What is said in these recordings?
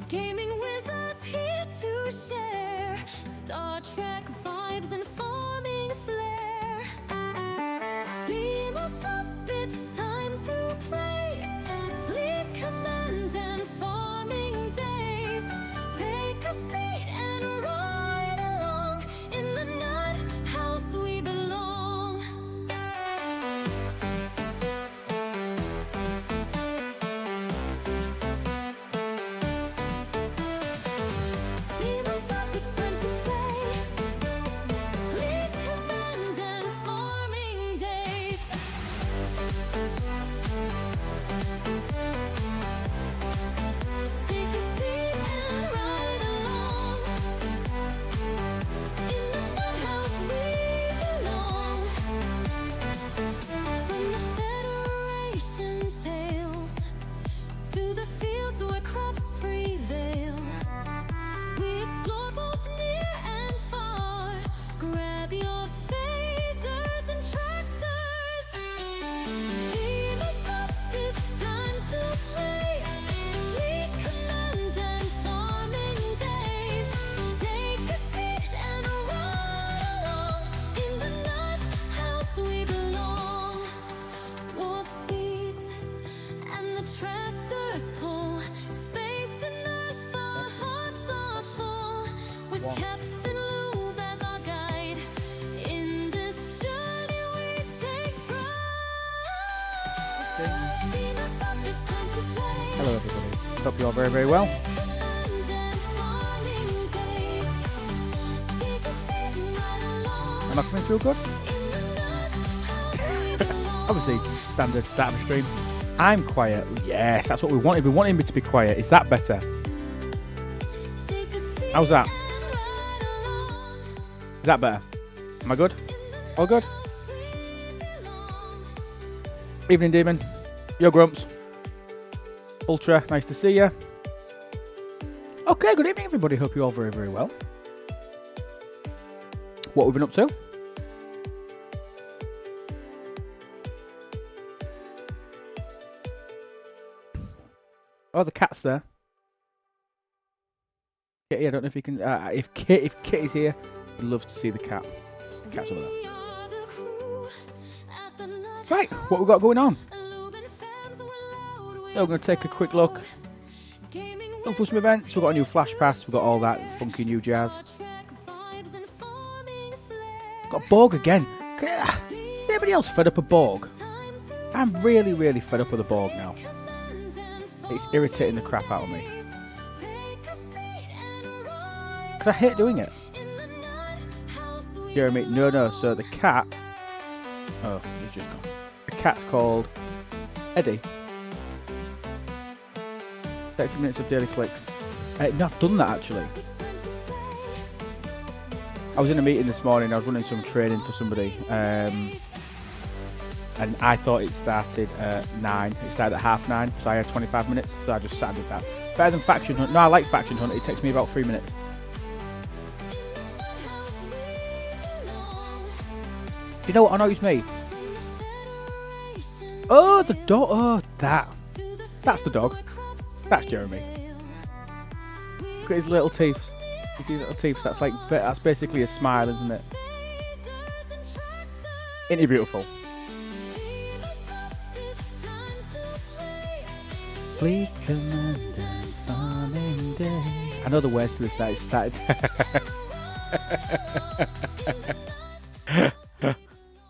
Gaming wizards here to share Star Trek vibes and farming flair. Beam us up, it's time to play. Fleet command and farming days. Take a seat and ride along. In the nut house we belong. Beam us up, it's time to play. Fleet command and farming days. Take a seat and ride along. In the nut house we belong. From the Federation tales to the fields where crops prevail, we explore both near and far. Grab your phasers and tractors. Beam us up, it's time to play. Fleet command and farming days. Take a seat and ride along. In the nut house we belong. Warp speeds and the tractors pull. Space and earth, our hearts are full. With Captain Lube as our guide. In this journey we take pride. Beam us up, it's time to play. Hello everybody. Hope you're all very, very well. Command and farming days. Take a seat and ride along. Am I coming through good? In the nut house we belong. Obviously, standard start of a stream. I'm quiet. Yes, that's what we wanted. We wanted me to be quiet. Is that better? Take a seat How's that? and ride along. Is that better? Am I good? All good? Evening, Demon. Yo, Grumps. Ultra, nice to see you. Okay, good evening, everybody. Hope you're all very, very well. What have we been up to? Oh, the cat's there. Kitty, I don't know if you can. If Kitty's here, I'd love to see the cat. The cat's over there. We are the crew at the nut Right, what we got going on? Lube and fans were loud with So we're going to take a quick look. gaming Look for some events. We've got a new Flash Pass. We've got all that funky new jazz. Star Trek vibes and farming flair. Got Borg again. Is anybody else fed up of Borg? Time to I'm really, really fed up with the Borg now. command and It's irritating the crap out of me. farming days. Take a seat and ride Because I hate doing it. in the nut house we Jeremy, no. So the cat. Oh, he's just gone. The cat's called Eddie. 30 minutes of daily clicks. No, I've done that actually. It's time to play. I was in a meeting this morning. I was running some training for somebody. And I thought it started at 9. It started at 9:30. So I had 25 minutes. So I just sat and did that. Better than Faction Hunt. No, I like Faction Hunt. It takes me about 3 minutes. Do you know what annoys me? Oh, the dog. Oh, that. That's the dog. That's Jeremy. Look at his little teeth. You see his little teeth? That's basically a smile, isn't it? Ain't he beautiful? Fleet Commander Farming Day. I know the words to this that it started.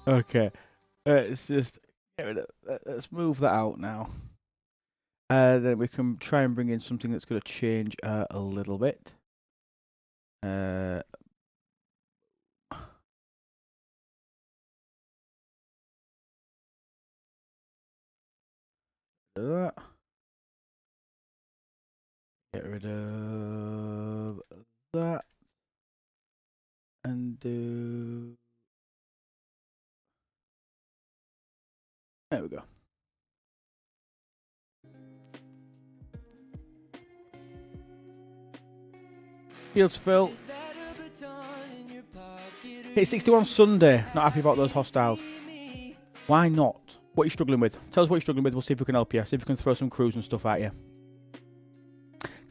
Okay. Let's just get rid of, let's move that out now. Then we can try and bring in something that's going to change a little bit. That. Get rid of that. And do. There we go. Fields Phil. Hit 61 Sunday. Not happy about those hostiles. Why not? What are you struggling with? Tell us what you're struggling with. We'll see if we can help you. See if we can throw some crews and stuff at you.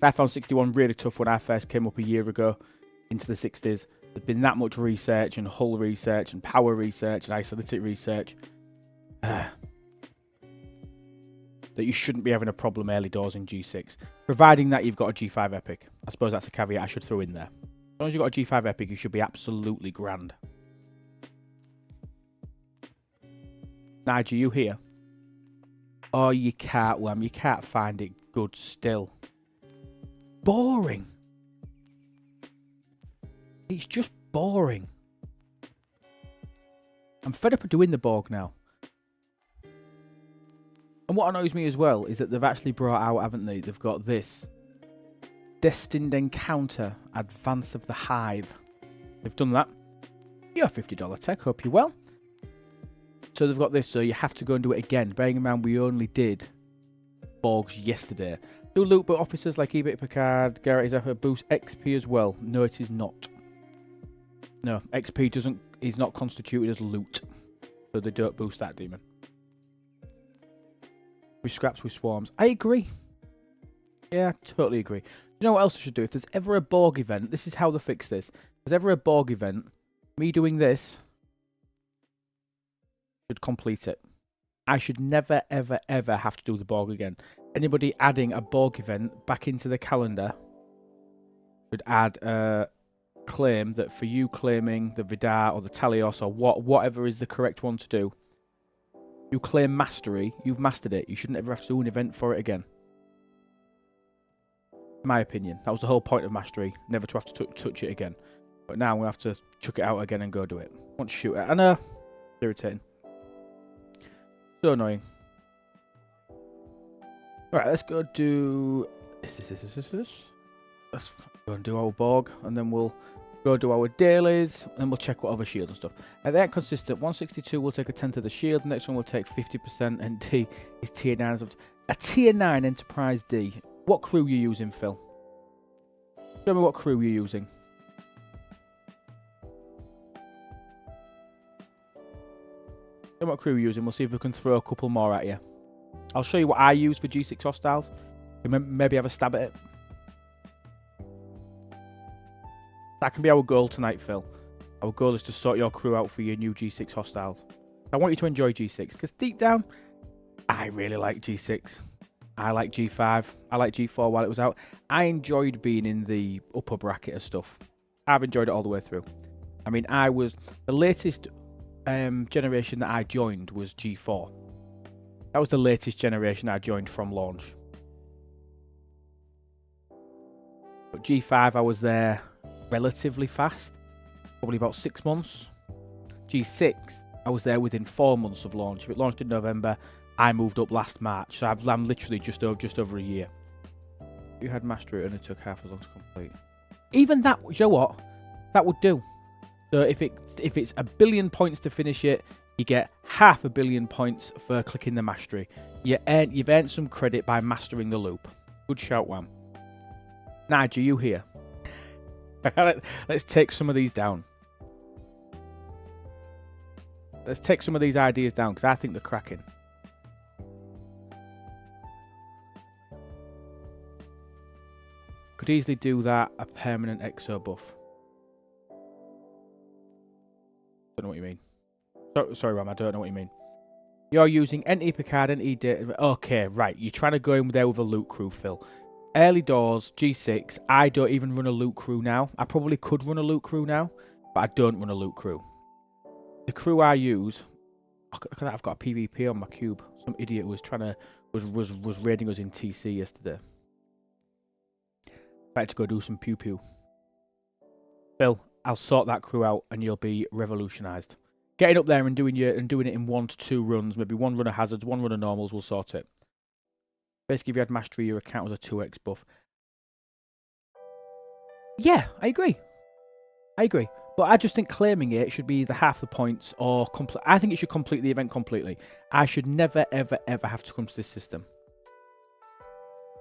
I found 61 really tough when I first came up a year ago into the 60s. There's been that much research and hull research and power research and isolytic research that you shouldn't be having a problem early doors in G6, providing that you've got a G5 Epic. I suppose that's a caveat I should throw in there. As long as you've got a G5 Epic, you should be absolutely grand. Nigel, you here? Oh, you can't, Wham. You can't find it good still. Boring. It's just boring. I'm fed up of doing the Borg now. And what annoys me as well is that they've actually brought out, haven't they? They've got this Destined Encounter Advance of the Hive. They've done that. You're $50 tech, hope you're well. So they've got this, so you have to go and do it again. Bearing in mind we only did Borgs yesterday. Do loot, but officers like Ebit Picard, Garrett is a boost XP as well. No, it is not. No, XP is not constituted as loot. So they don't boost that demon. With scraps with swarms. I agree. Yeah, I totally agree. You know what else I should do? If there's ever a Borg event, this is how they fix this. If there's ever a Borg event, me doing this should complete it. I should never, ever, ever have to do the Borg again. Anybody adding a Borg event back into the calendar should add a claim that for you claiming the Vidar or the Talios or whatever is the correct one to do, you claim mastery, you've mastered it. You shouldn't ever have to do an event for it again. In my opinion. That was the whole point of mastery. Never to have to touch it again. But now we have to chuck it out again and go do it. I want to shoot it. I know. It's irritating. So annoying. Alright, let's go do... Let's go and do our Borg. And then we'll go do our dailies. And we'll check what other shield and stuff. They aren't consistent. 162 will take a 10th of the shield. The next one will take 50%. And D is tier 9. A tier 9 Enterprise D. What crew you using, Phil? Show me what crew you're using. Show me what crew you're using. We'll see if we can throw a couple more at you. I'll show you what I use for G6 hostiles. Maybe have a stab at it. That can be our goal tonight, Phil. Our goal is to sort your crew out for your new G6 hostiles. I want you to enjoy G6 because deep down, I really like G6. I like G5. I like G4 while it was out. I enjoyed being in the upper bracket of stuff. I've enjoyed it all the way through. I mean, I was... The latest generation that I joined was G4. That was the latest generation I joined from launch. But G5, I was there relatively fast. Probably about 6 months. G6, I was there within 4 months of launch. If it launched in November... I moved up last March, so I'm literally just over a year. You had mastery and it took half as long to complete. Even that, you know what? That would do. So if it's 1 billion points to finish it, you get 500 million points for clicking the mastery. You've earned some credit by mastering the loop. Good shout, Wham. Nigel, you here? Let's take some of these down. Let's take some of these ideas down because I think they're cracking. Could easily do that, a permanent exo buff. Don't know what you mean. Sorry, Ram, I don't know what you mean. You're using NT Picard, NT Data... Okay, right. You're trying to go in there with a loot crew, Phil. Early doors, G6. I don't even run a loot crew now. I probably could run a loot crew now, but I don't run a loot crew. The crew I use... Look at that, I've got a PvP on my cube. Some idiot was trying to... was raiding us in TC yesterday. About to go do some pew-pew. Phil, I'll sort that crew out and you'll be revolutionised. Getting up there and doing it in 1 to 2 runs, maybe 1 run of hazards, 1 run of normals, we'll sort it. Basically, if you had mastery, your account was a 2x buff. Yeah, I agree. But I just think claiming it should be either half the points or I think it should complete the event completely. I should never, ever, ever have to come to this system.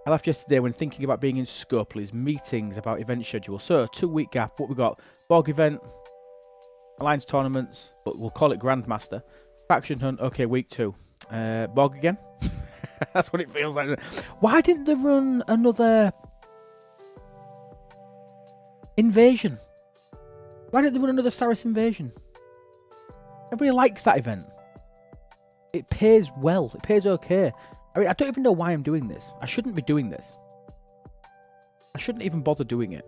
I left yesterday when thinking about being in Scopely's meetings about event schedule. So, 2-week gap. What we got? Borg event, Alliance tournaments, but we'll call it Grandmaster. Faction hunt. Okay, week 2. Borg again. That's what it feels like. Why didn't they run another Invasion. Why don't they run another Saris Invasion? Everybody likes that event. It pays well. It pays okay. I mean, I don't even know why I'm doing this. I shouldn't be doing this. I shouldn't even bother doing it.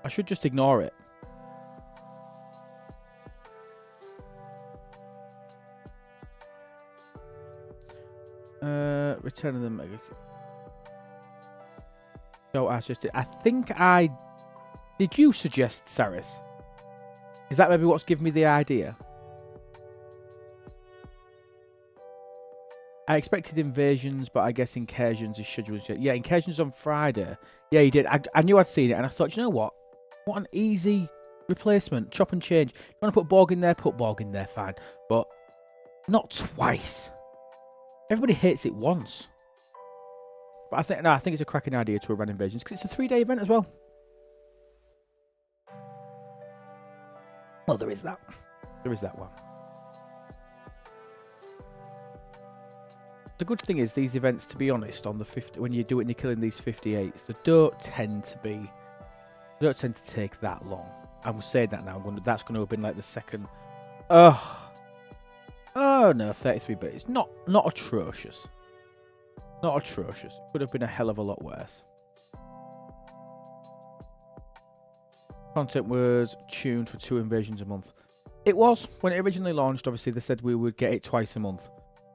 I should just ignore it. Return of the Mega. So I suggested. I think I did. You suggest Saris? Is that maybe what's given me the idea? I expected invasions, but I guess incursions is scheduled. Yeah, incursions on Friday. Yeah, he did. I knew I'd seen it, and I thought, you know what? What an easy replacement. Chop and change. You want to put Borg in there? Put Borg in there, fine. But not twice. Everybody hates it once. But I think it's a cracking idea to run invasions because it's a 3-day event as well. Well, there is that. There is that one. The good thing is these events, to be honest, on the 50, when you do it and you're killing these 58s, they don't tend to take that long. I'm saying that now. That's going to have been like the second. Oh no, 33 bit. It's not atrocious. Not atrocious. It could have been a hell of a lot worse. Content was tuned for 2 invasions a month. It was. When it originally launched, obviously, they said we would get it twice a month.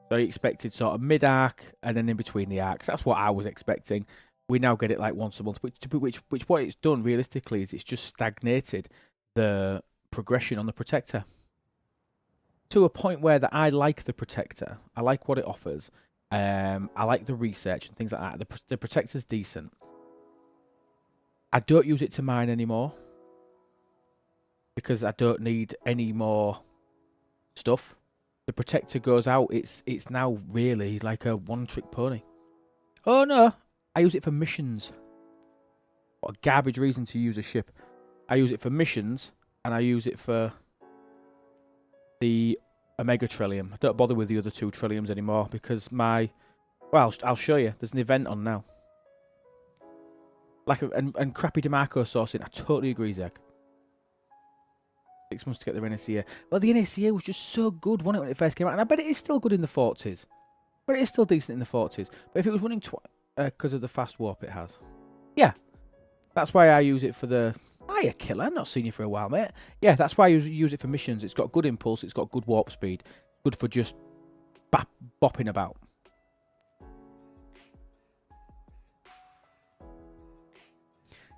So you expected sort of mid-arc and then in between the arcs. That's what I was expecting. We now get it like once a month, which what it's done realistically is it's just stagnated the progression on the Protector. To a point where that I like the Protector. I like what it offers. I like the research and things like that. The Protector's decent. I don't use it to mine anymore. Because I don't need any more stuff. The Protector goes out, it's now really like a one-trick pony. Oh no, I use it for missions. What a garbage reason to use a ship. I use it for missions, and I use it for the Omega Trillium. I don't bother with the other 2 Trilliums anymore, because my... Well, I'll show you. There's an event on now. And crappy DeMarco sourcing, I totally agree, Zeg. 6 months to get the NACA. Well, the NACA was just so good, wasn't it, when it first came out? And I bet it is still good in the 40s. But it is still decent in the 40s. But if it was running because of the fast warp it has. Yeah. That's why I use it for the... Hiya, killer. I've not seen you for a while, mate. Yeah, that's why I use it for missions. It's got good impulse. It's got good warp speed. Good for just bopping about.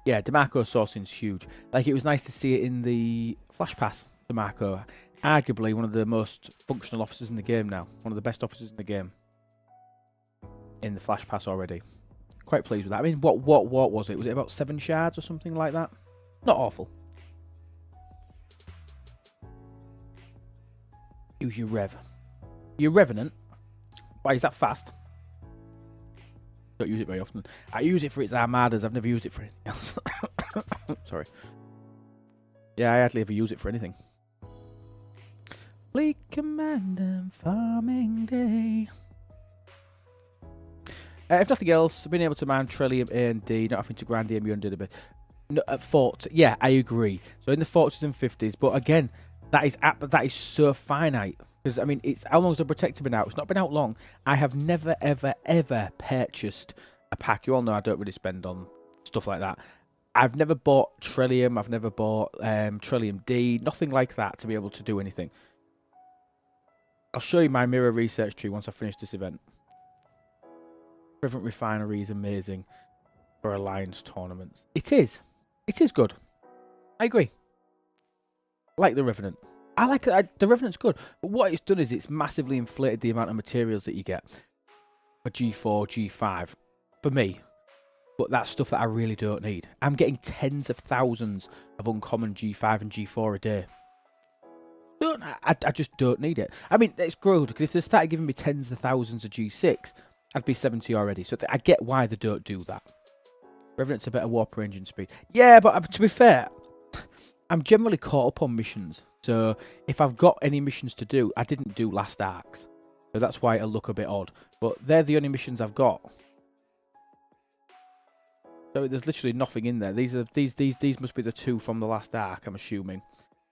Yeah, DeMarco sourcing's huge. Like, it was nice to see it in the Flash Pass, DeMarco. Arguably one of the most functional officers in the game now. One of the best officers in the game. In the Flash Pass already. Quite pleased with that. I mean, what was it? Was it about 7 shards or something like that? Not awful. Use your Rev. Your Revenant. Why is that fast? Don't use it very often. I use it for its armadas. I've never used it for anything else. Sorry. Yeah, I hardly ever use it for anything. Fleet Command and Farming Day. If nothing else, being able to mine Trillium A and D, not having to grind the MU and did a bit. No, at Fort, yeah, I agree. So in the 40s and 50s, but again, that is so finite. Because, I mean, how long has the Protector been out? It's not been out long. I have never, ever, ever purchased a pack. You all know I don't really spend on stuff like that. I've never bought Trillium. I've never bought Trillium D. Nothing like that to be able to do anything. I'll show you my mirror research tree once I finish this event. Revenant Refinery is amazing for Alliance tournaments. It is. It is good. I agree. I like the Revenant. The Revenant's good, but what it's done is it's massively inflated the amount of materials that you get for G4, G5, for me. But that's stuff that I really don't need. I'm getting tens of thousands of uncommon G5 and G4 a day. I just don't need it. I mean, it's good, because if they started giving me tens of thousands of G6, I'd be 70 already. So I get why they don't do that. Revenant's a better warp range and speed. Yeah, but to be fair, I'm generally caught up on missions. So if I've got any missions to do, I didn't do last arcs. So that's why it'll look a bit odd. But they're the only missions I've got. So there's literally nothing in there. These must be the 2 from the last arc, I'm assuming.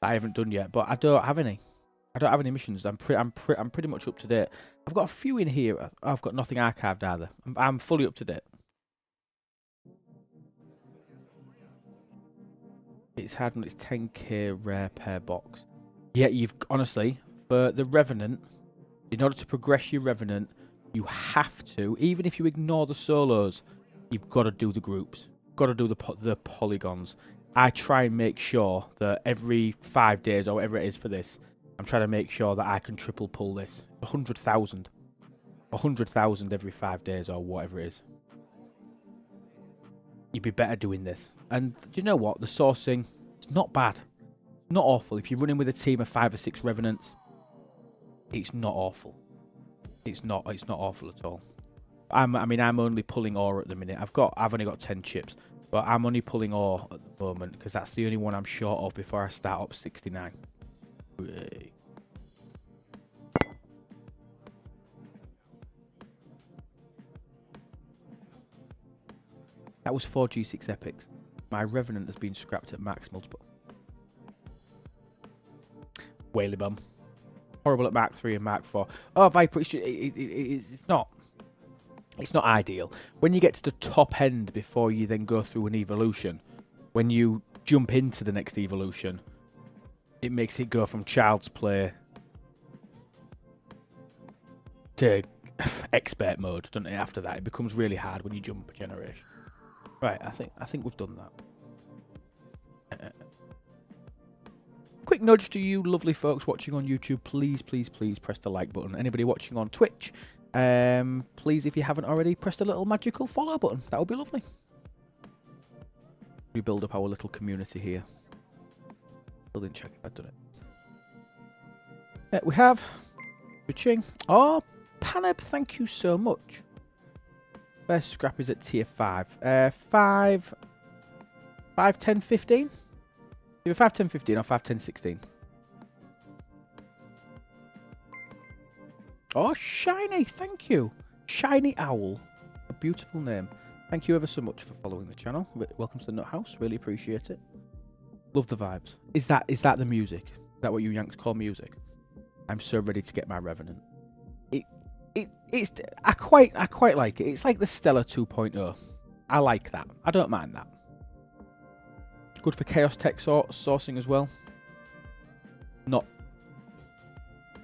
That I haven't done yet, but I don't have any. I don't have any missions. I'm pretty much up to date. I've got a few in here. I've got nothing archived either. I'm fully up to date. It's had on its 10k rare pair box. Yeah, you've honestly, for the Revenant, in order to progress your Revenant, you have to, even if you ignore the solos, you've got to do the groups. Got to do the polygons. I try and make sure that every 5 days or whatever it is for this, I'm trying to make sure that I can triple pull this. 100,000. 100,000 every 5 days or whatever it is. You'd be better doing this. And do you know what? The sourcing, it's not bad. Not awful. If you're running with a team of 5 or 6 Revenants, it's not awful. It's not awful at all. I'm only pulling ore at the minute. I've only got 10 chips, but I'm only pulling ore at the moment because that's the only one I'm short of before I start up 69. Hooray. That was 4 G6 epics. My Revenant has been scrapped at max multiple. Whaley bum. Horrible at Mark 3 and Mark 4. Oh, Viper, it's not ideal. When you get to the top end before you then go through an evolution, when you jump into the next evolution, it makes it go from child's play to expert mode, doesn't it? After that, it becomes really hard when you jump a generation. Right, I think we've done that. Quick nudge to you lovely folks watching on YouTube. Please, please, please press the like button. Anybody watching on Twitch, please, if you haven't already, press the little magical follow button. That would be lovely. We build up our little community here. Still didn't check if I'd done it. We have Ching. Oh, Paneb, thank you so much. Best scrap is at tier 5. 5, 10, 15? Either 5, 10, 15 or 5, 10, 16. Oh, Shiny, thank you. Shiny Owl. A beautiful name. Thank you ever so much for following the channel. Welcome to the Nut House. Really appreciate it. Love the vibes. Is that the music? Is that what you Yanks call music? I'm so ready to get my Revenant. I quite like it. It's like the Stellar 2.0. I like that. I don't mind that. Good for chaos tech sourcing as well. Not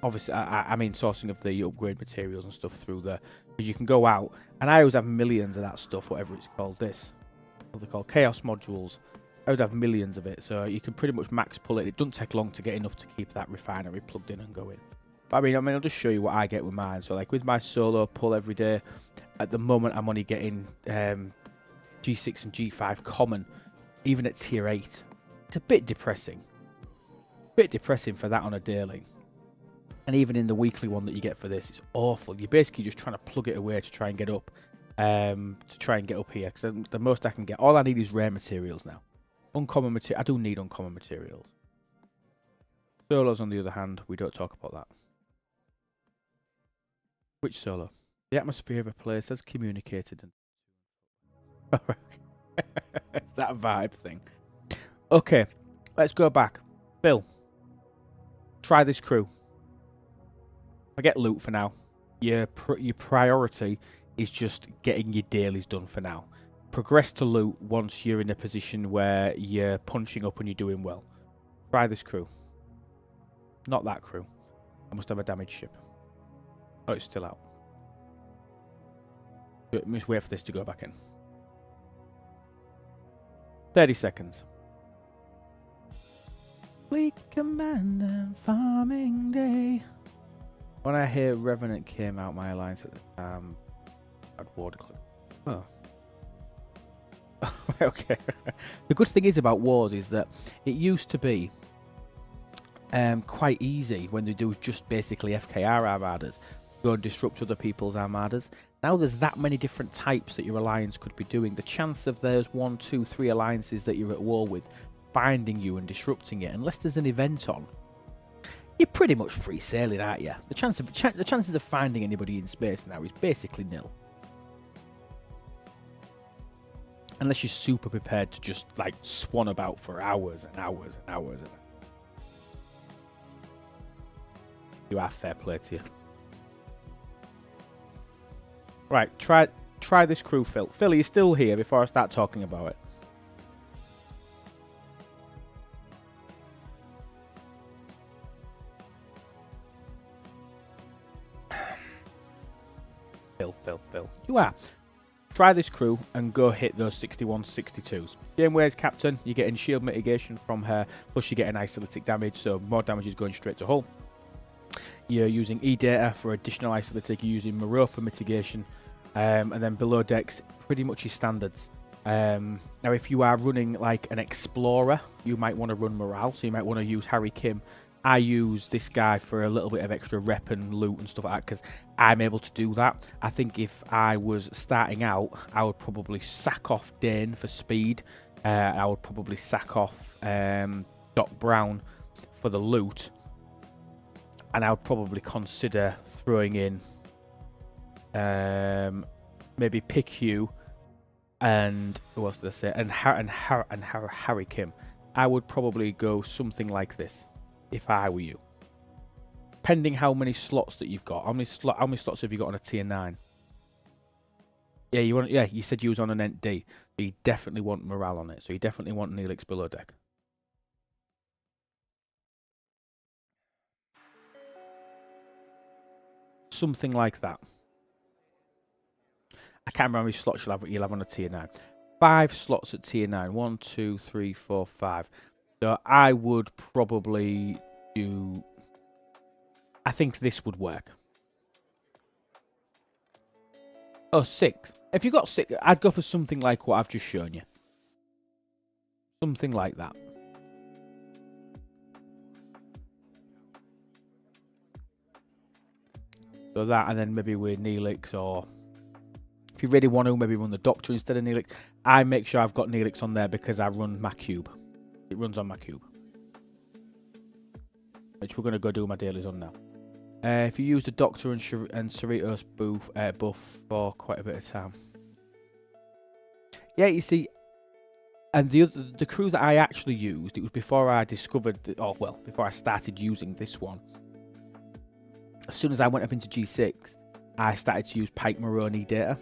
obviously. I mean sourcing of the upgrade materials and stuff through there. Because you can go out, and I always have millions of that stuff. Whatever it's called, what they're called, chaos modules. I would have millions of it, so you can pretty much max pull it. It doesn't take long to get enough to keep that refinery plugged in and going. But I mean, I'll just show you what I get with mine. So, like with my solo pull every day, at the moment I'm only getting G6 and G5 common, even at tier 8. It's a bit depressing. Bit depressing for that on a daily. And even in the weekly one that you get for this, it's awful. You're basically just trying to plug it away to try and get up, here. Because the most I can get, all I need is rare materials now. Uncommon material. I do need uncommon materials. Solos, on the other hand, we don't talk about that. Which solo? The atmosphere of a place has communicated. It's that vibe thing. Okay, let's go back. Phil, try this crew. Forget loot for now. Your priority is just getting your dailies done for now. Progress to loot once you're in a position where you're punching up and you're doing well. Try this crew. Not that crew. I must have a damaged ship. Oh, it's still out. Let me just wait for this to go back in. 30 seconds. Fleet Command and Farming Day. When I hear Revenant came out, my alliance at the time, I'd water clip. Oh. Okay. The good thing is about wars is that it used to be quite easy when they do just basically FKR armadas, go and disrupt other people's armadas. Now there's that many different types that your alliance could be doing. The chance of there's 1, 2, 3 alliances that you're at war with finding you and disrupting it, unless there's an event on, you're pretty much free sailing, aren't you? The chances of finding anybody in space now is basically nil. Unless you're super prepared to just like swan about for hours and hours and hours. You are, fair play to you. Right, try this crew, Phil. Phil, are you still here before I start talking about it? Phil. You are. Try this crew and go hit those 61 62s. Janeway's captain, you're getting shield mitigation from her, plus you're getting isolytic damage, so more damage is going straight to hull. You're using E-data for additional isolytic, you're using Moreau for mitigation, and then below decks, pretty much your standards. Now, if you are running like an explorer, you might want to run morale, so you might want to use Harry Kim. I use this guy for a little bit of extra rep and loot and stuff like that because I'm able to do that. I think if I was starting out, I would probably sack off Dane for speed. I would probably sack off Doc Brown for the loot. And I would probably consider throwing in maybe PICU and who else did I say? And Harry Kim. I would probably go something like this if I were you. Pending how many slots that you've got. How many slots have you got on a tier 9? Yeah, you said you was on an Ent D. So you definitely want morale on it. So you definitely want Neelix below deck. Something like that. I can't remember how many slots you'll have on a tier 9. 5 slots at tier 9. 1, 2, 3, 4, 5. So I would probably do... I think this would work. Oh, 6. If you got 6, I'd go for something like what I've just shown you. Something like that. So that, and then maybe with Neelix, or if you really want to, maybe run the Doctor instead of Neelix. I make sure I've got Neelix on there because I run my cube. It runs on my cube. Which we're going to go do my dailies on now. If you use the Doctor and Cerritos buff for quite a bit of time. Yeah, you see, and the crew that I actually used, it was before I discovered, before I started using this one. As soon as I went up into G6, I started to use Pike Moroni data.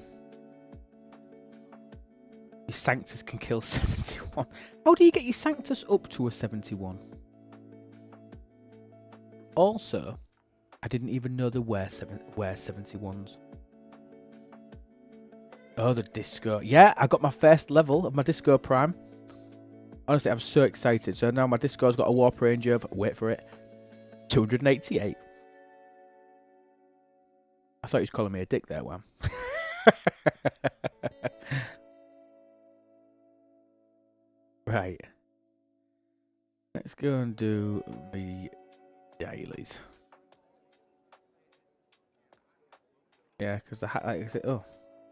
Your Sanctus can kill 71. How do you get your Sanctus up to a 71? Also, I didn't even know there were 71s. Oh, the Disco. Yeah, I got my first level of my Disco Prime. Honestly, I'm so excited. So now my Disco's got a warp range of, wait for it, 288. I thought he was calling me a dick there, Wham. Right. Let's go and do the dailies. Yeah, because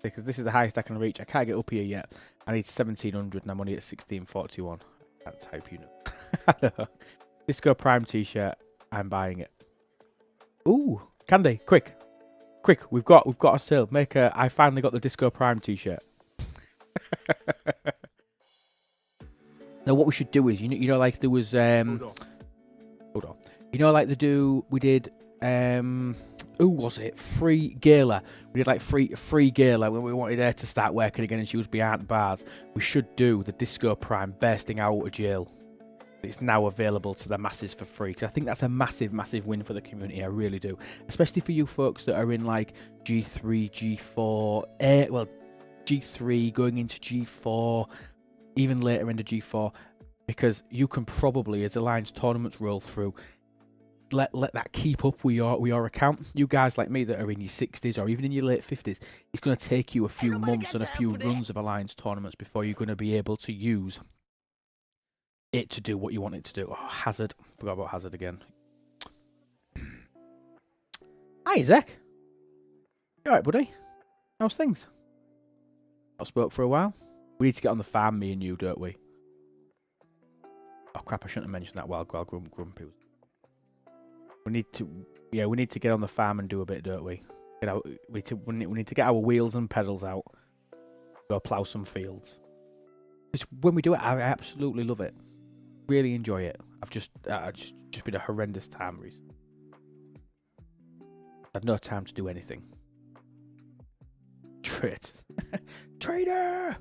because this is the highest I can reach. I can't get up here yet. I need 1700 and I'm only at 1641. I can't type, you know. Disco Prime t-shirt. I'm buying it. Ooh, Candy, quick, we've got a sale. I finally got the Disco Prime t-shirt. Now what we should do is, you know, like there was hold on. You know, like we did who was it? Free Gala. We did like free Gala when we wanted her to start working again and she was behind bars. We should do the Disco Prime bursting out of jail. It's now available to the masses for free, because I think that's a massive win for the community. I really do, especially for you folks that are in like G3, G4, G3 going into G4, even later into G4, because you can probably, as Alliance tournaments roll through, let that keep up with your account. You guys like me that are in your 60s or even in your late 50s, it's going to take you a few months and a few runs of Alliance tournaments before you're going to be able to use it to do what you want it to do. Oh, Hazard. Forgot about Hazard again. Hi, Zach. You alright, buddy? How's things? Not spoke for a while. We need to get on the farm, me and you, don't we? Oh, crap, I shouldn't have mentioned that while Grumpy was... We need to get on the farm and do a bit, don't we? We need to get our wheels and pedals out. Go plough some fields. Because when we do it, I absolutely love it. Really enjoy it. I've just been a horrendous time recently. I had no time to do anything. Traitor.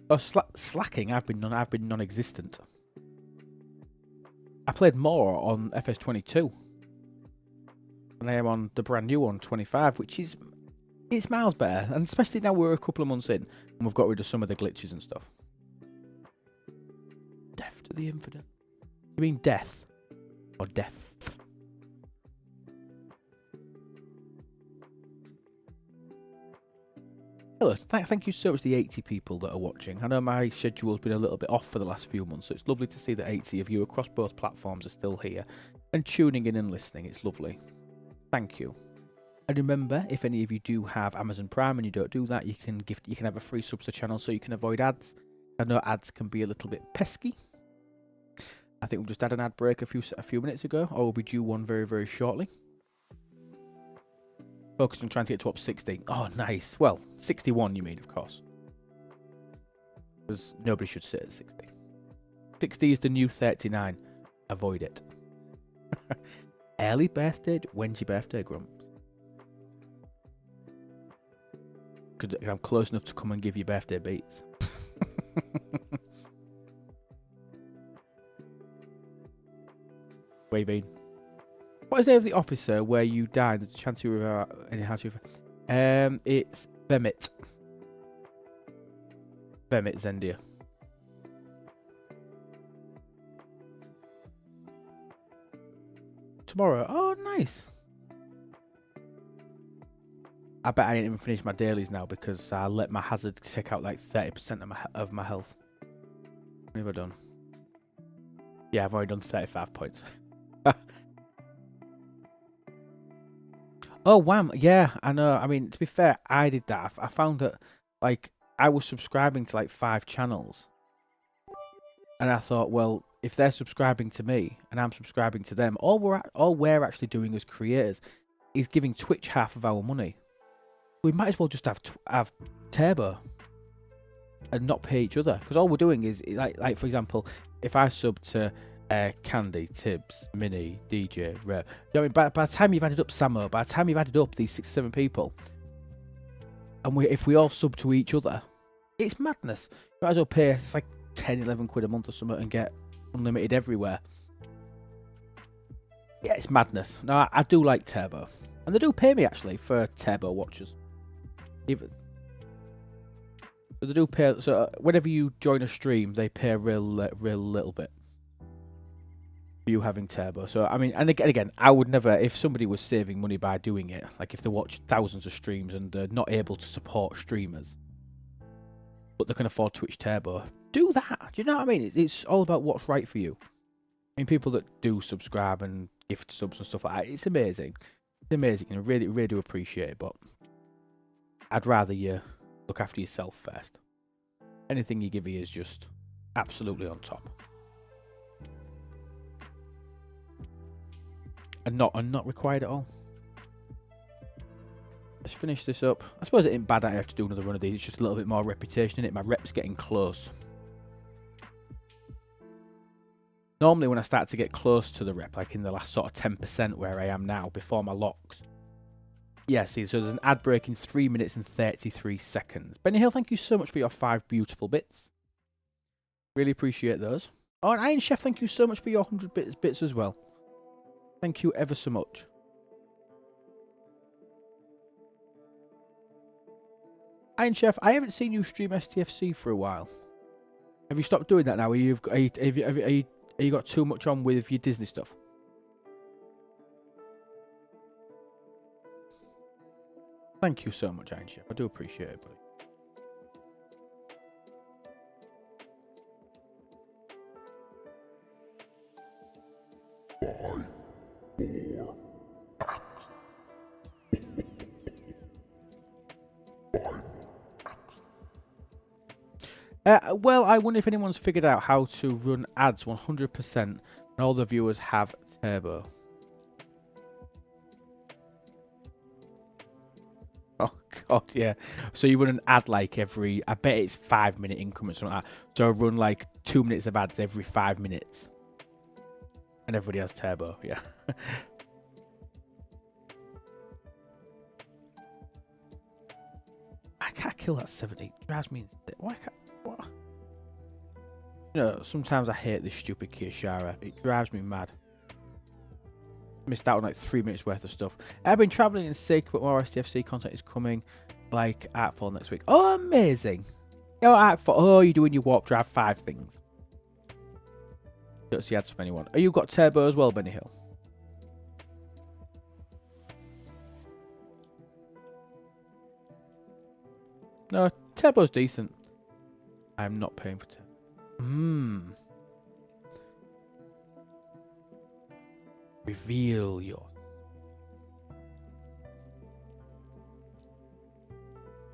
Oh, slacking. I've been non-existent. I played more on FS22 than I am on the brand new one 25, which is it's miles better, and especially now we're a couple of months in and we've got rid of some of the glitches and stuff. Death to the infidel. You mean death or death? Hello, thank you so much to the 80 people that are watching. I know my schedule's been a little bit off for the last few months, so it's lovely to see that 80 of you across both platforms are still here and tuning in and listening. It's lovely. Thank you. And remember, if any of you do have Amazon Prime and you don't do that, you can have a free sub to the channel so you can avoid ads. I know ads can be a little bit pesky. I think we've just had an ad break a few minutes ago, or we'll be due one very, very shortly. Focused on trying to get to up 60. Oh, nice. Well, 61 you mean, of course. Because nobody should sit at 60. 60 is the new 39. Avoid it. Early birthday? When's your birthday, Grumps? Because I'm close enough to come and give you birthday beats. Where you been? What is the name of the officer where you die? The chance you were any house you it's Vemit. Vemit Zendia. Tomorrow. Oh, nice. I bet I ain't even finished my dailies now because I let my hazard take out like 30% of my health. What have I done? Yeah, I've already done 35 points. Oh, wham. Yeah, I know. I mean, to be fair, I did that. I found that, like, I was subscribing to, like, 5 channels. And I thought, well, if they're subscribing to me and I'm subscribing to them, all we're actually doing as creators is giving Twitch half of our money. We might as well just have Turbo and not pay each other. Because all we're doing is, like for example, if I sub to... Candy, Tibbs, Mini, DJ, Rev. You know, by the time you've added up Samo, by the time you've added up these 6 or 7 people, and if we all sub to each other, it's madness. You might as well pay it's like 10, 11 quid a month or something and get unlimited everywhere. Yeah, it's madness. No, I do like Turbo, and they do pay me actually for Turbo watchers. Even so, they do pay. So whenever you join a stream, they pay a real little bit. You having Turbo. So I mean, and again, I would never, if somebody was saving money by doing it, like if they watch thousands of streams and they're not able to support streamers, but they can afford Twitch Turbo, do that. Do you know what I mean? It's all about what's right for you. I mean, people that do subscribe and gift subs and stuff like that, it's amazing. It's amazing, and I really, really do appreciate it. But I'd rather you look after yourself first. Anything you give me is just absolutely on top. And not required at all. Let's finish this up. I suppose it ain't bad that I have to do another run of these. It's just a little bit more repetition in it. My rep's getting close. Normally when I start to get close to the rep, like in the last sort of 10% where I am now, before my locks. Yeah, see, so there's an ad break in 3 minutes and 33 seconds. Benny Hill, thank you so much for your 5 beautiful bits. Really appreciate those. Oh, and Iron Chef, thank you so much for your 100 bits as well. Thank you ever so much. Iron Chef, I haven't seen you stream STFC for a while. Have you stopped doing that now? Have you got too much on with your Disney stuff? Thank you so much, Iron Chef. I do appreciate it, buddy. Well, I wonder if anyone's figured out how to run ads 100% and all the viewers have Turbo. Oh, God, yeah. So you run an ad like every, I bet it's 5 minute increments or something like that. So I run like 2 minutes of ads every 5 minutes. And everybody has turbo, yeah. I can't kill that 70. It drives me insane. Why can't, what? You know, sometimes I hate this stupid Kyocera. It drives me mad. Missed out on like 3 minutes worth of stuff. I've been traveling in sick, but more STFC content is coming, like Artfall next week. Oh, amazing! Oh, Artfall. Oh, you're doing your warp drive 5 things. Don't see ads from anyone. Oh, you got turbo as well, Benny Hill. No, turbo's decent. I'm not paying for turbo. Reveal your.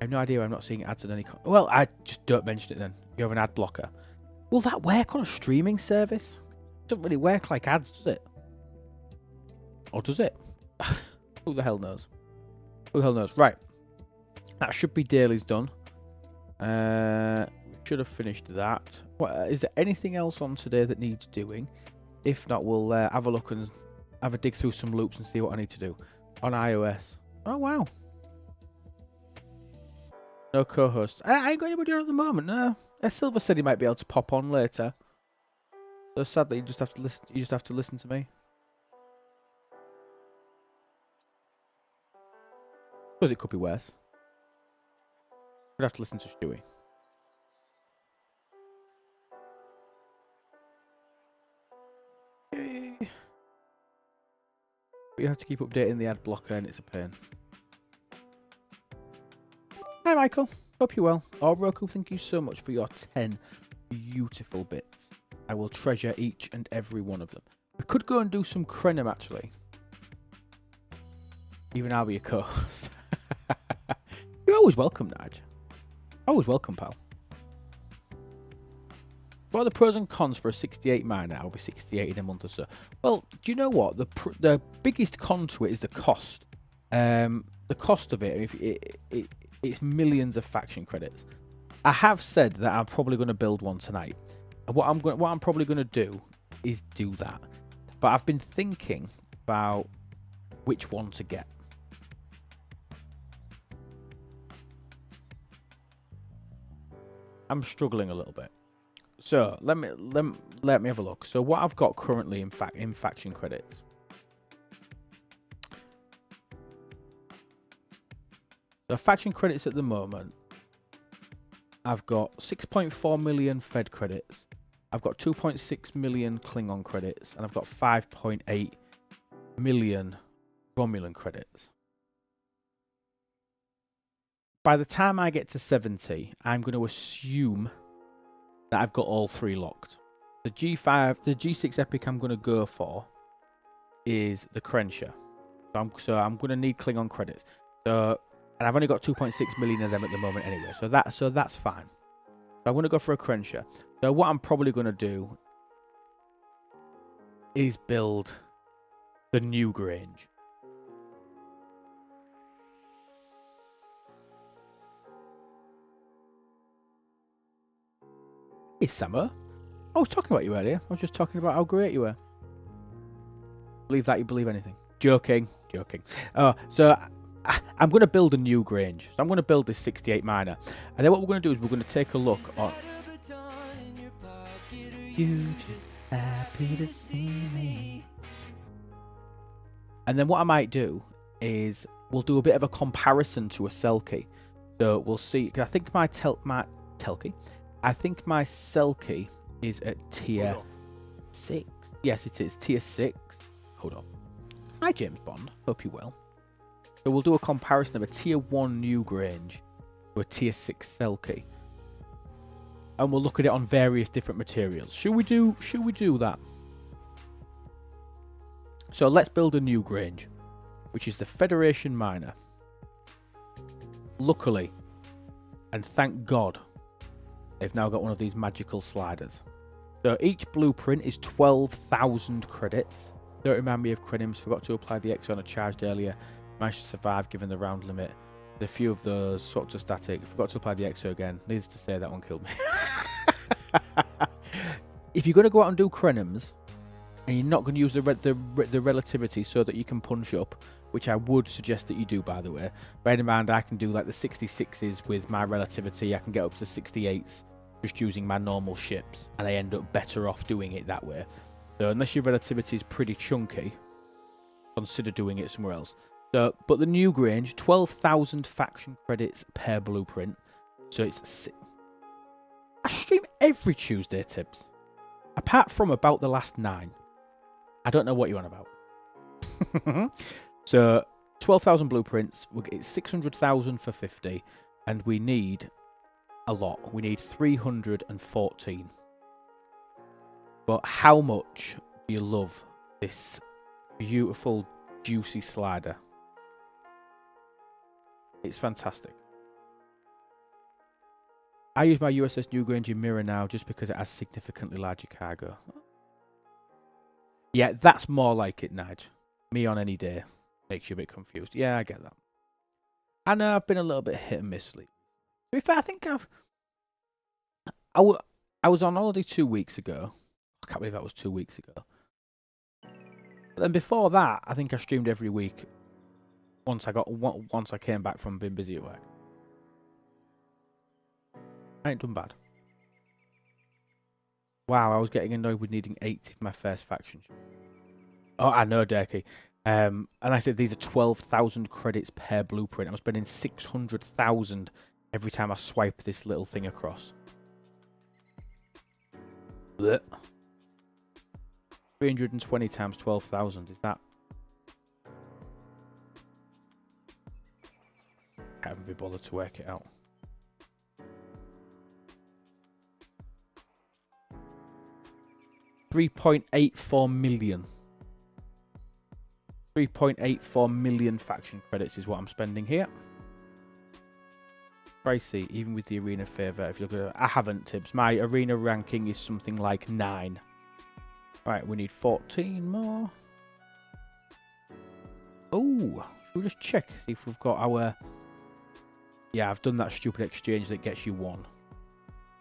I have no idea. I'm not seeing ads on any. Well, I just don't mention it then. You have an ad blocker. Will that work on a streaming service? It doesn't really work like ads, does it? Or does it? Who the hell knows? Who the hell knows? Right. That should be dailies done. We should have finished that. What, is there anything else on today that needs doing? If not, we'll have a look and have a dig through some loops and see what I need to do on iOS. Oh, wow. No co-host. I ain't got anybody on at the moment, no. Silver said he might be able to pop on later. So sad that you just have to listen. You just have to listen to me. Because it could be worse. You'd have to listen to Stewie. But you have to keep updating the ad blocker and it's a pain. Hi Michael, hope you're well. Oh Roku, thank you so much for your 10 beautiful bits. I will treasure each and every one of them. We could go and do some Krenim actually. Even I'll be a co-host. You're always welcome, Nige. Always welcome, pal. What are the pros and cons for a 68 miner? I'll be 68 in a month or so. Well, do you know what? The biggest con to it is the cost. The cost of it, it's millions of faction credits. I have said that I'm probably going to build one tonight. And what I'm probably going to do is do that. But I've been thinking about which one to get. I'm struggling a little bit. So let me have a look. So what I've got currently in faction credits. The faction credits at the moment, I've got 6.4 million Fed credits. I've got 2.6 million Klingon credits, and I've got 5.8 million Romulan credits. By the time I get to 70, I'm going to assume that I've got all 3 locked. The G6 epic I'm going to go for is the Crenshaw. So I'm going to need Klingon credits. So, and I've only got 2.6 million of them at the moment anyway. So that's fine. So I'm going to go for a Crenshaw. So what I'm probably going to do is build the New Grange. Hey, Samo. I was talking about you earlier. I was just talking about how great you were. Believe that you believe anything. Joking. Oh, so I'm going to build a New Grange. So I'm going to build this 68 miner. And then what we're going to do is we're going to take a look on... You just happy to see me. And then what I might do is we'll do a bit of a comparison to a Selkie. So we'll see. Because I think my Telkie... I think my Selkie is at tier 6. Yes, it is. Tier 6. Hold on. Hi, James Bond. Hope you're well. So we'll do a comparison of a tier 1 New Grange to a tier 6 Selkie. And we'll look at it on various different materials. Should we do that? So let's build a New Grange, which is the Federation Miner. Luckily, and thank God, they've now got one of these magical sliders. So each blueprint is 12,000 credits. Don't remind me of Krenims. Forgot to apply the X on a charged earlier. Managed to survive given the round limit. A few of those swapped to static. Forgot to apply the exo again. Needless to say, that one killed me. If you're going to go out and do Crenums, and you're not going to use the relativity so that you can punch up, which I would suggest that you do, by the way. Bear in mind, I can do like the 66s with my relativity. I can get up to 68s just using my normal ships, and I end up better off doing it that way. So unless your relativity is pretty chunky, consider doing it somewhere else. So, but the New Grange, 12,000 faction credits per blueprint. So it's... I stream every Tuesday, Tibbs. Apart from about the last 9. I don't know what you're on about. So, 12,000 blueprints. It's 600,000 for 50. And we need a lot. We need 314. But how much do you love this beautiful, juicy slider? It's fantastic. I use my USS New Grange in mirror now just because it has significantly larger cargo. Yeah, that's more like it, Nige. Me on any day makes you a bit confused. Yeah, I get that. I know I've been a little bit hit and miss lately. To be fair, I think I was on holiday 2 weeks ago. I can't believe that was 2 weeks ago. But then before that, I think I streamed every week. Once I came back from being busy at work. I ain't done bad. Wow, I was getting annoyed with needing 80 for my first faction. Oh, I know, Durkee. And I said these are 12,000 credits per blueprint. I'm spending 600,000 every time I swipe this little thing across. Blech. 320 times 12,000. Is that... I haven't been bothered to work it out. $3.84 million. 3.84 million faction credits is what I'm spending here. Pricey, even with the arena favour. If you look at it, I haven't, Tibbs. My arena ranking is something like 9. Right, we need 14 more. Oh, should we just check, see if we've got our... Yeah, I've done that stupid exchange that gets you 1.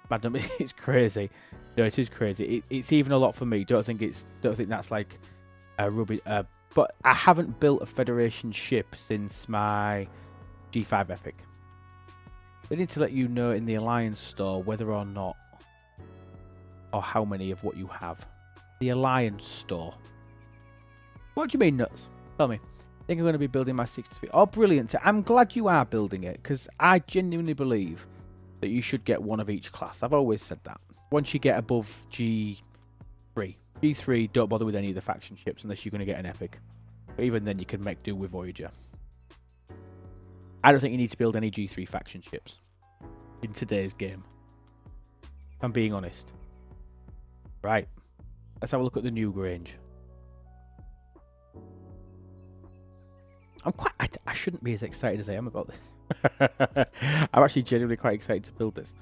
Madam, it's crazy. No, it is crazy. It's even a lot for me. Don't think that's like a rubbish. But I haven't built a Federation ship since my G5 Epic. They need to let you know in the Alliance store whether or not, or how many of what you have. The Alliance store. What do you mean, nuts? Tell me. I think I'm going to be building my 63. Oh, brilliant. I'm glad you are building it, because I genuinely believe that you should get one of each class. I've always said that. Once you get above G3. G3, don't bother with any of the faction ships unless you're going to get an epic. But even then, you can make do with Voyager. I don't think you need to build any G3 faction ships in today's game. If I'm being honest. Right. Let's have a look at the New Grange. I shouldn't be as excited as I am about this. I'm actually genuinely quite excited to build this.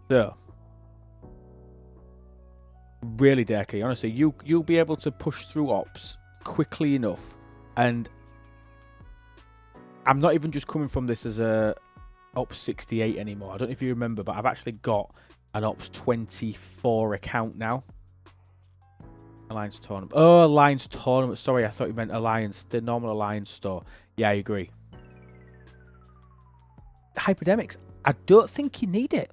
So, really, Derky, honestly, you'll be able to push through ops quickly enough. And I'm not even just coming from this as a ops 68 anymore. I don't know if you remember, but I've actually got an ops 24 account now. Alliance tournament. Oh, Alliance tournament. Sorry, I thought you meant Alliance, the normal Alliance store. Yeah, I agree. Hyperdemics, I don't think you need it.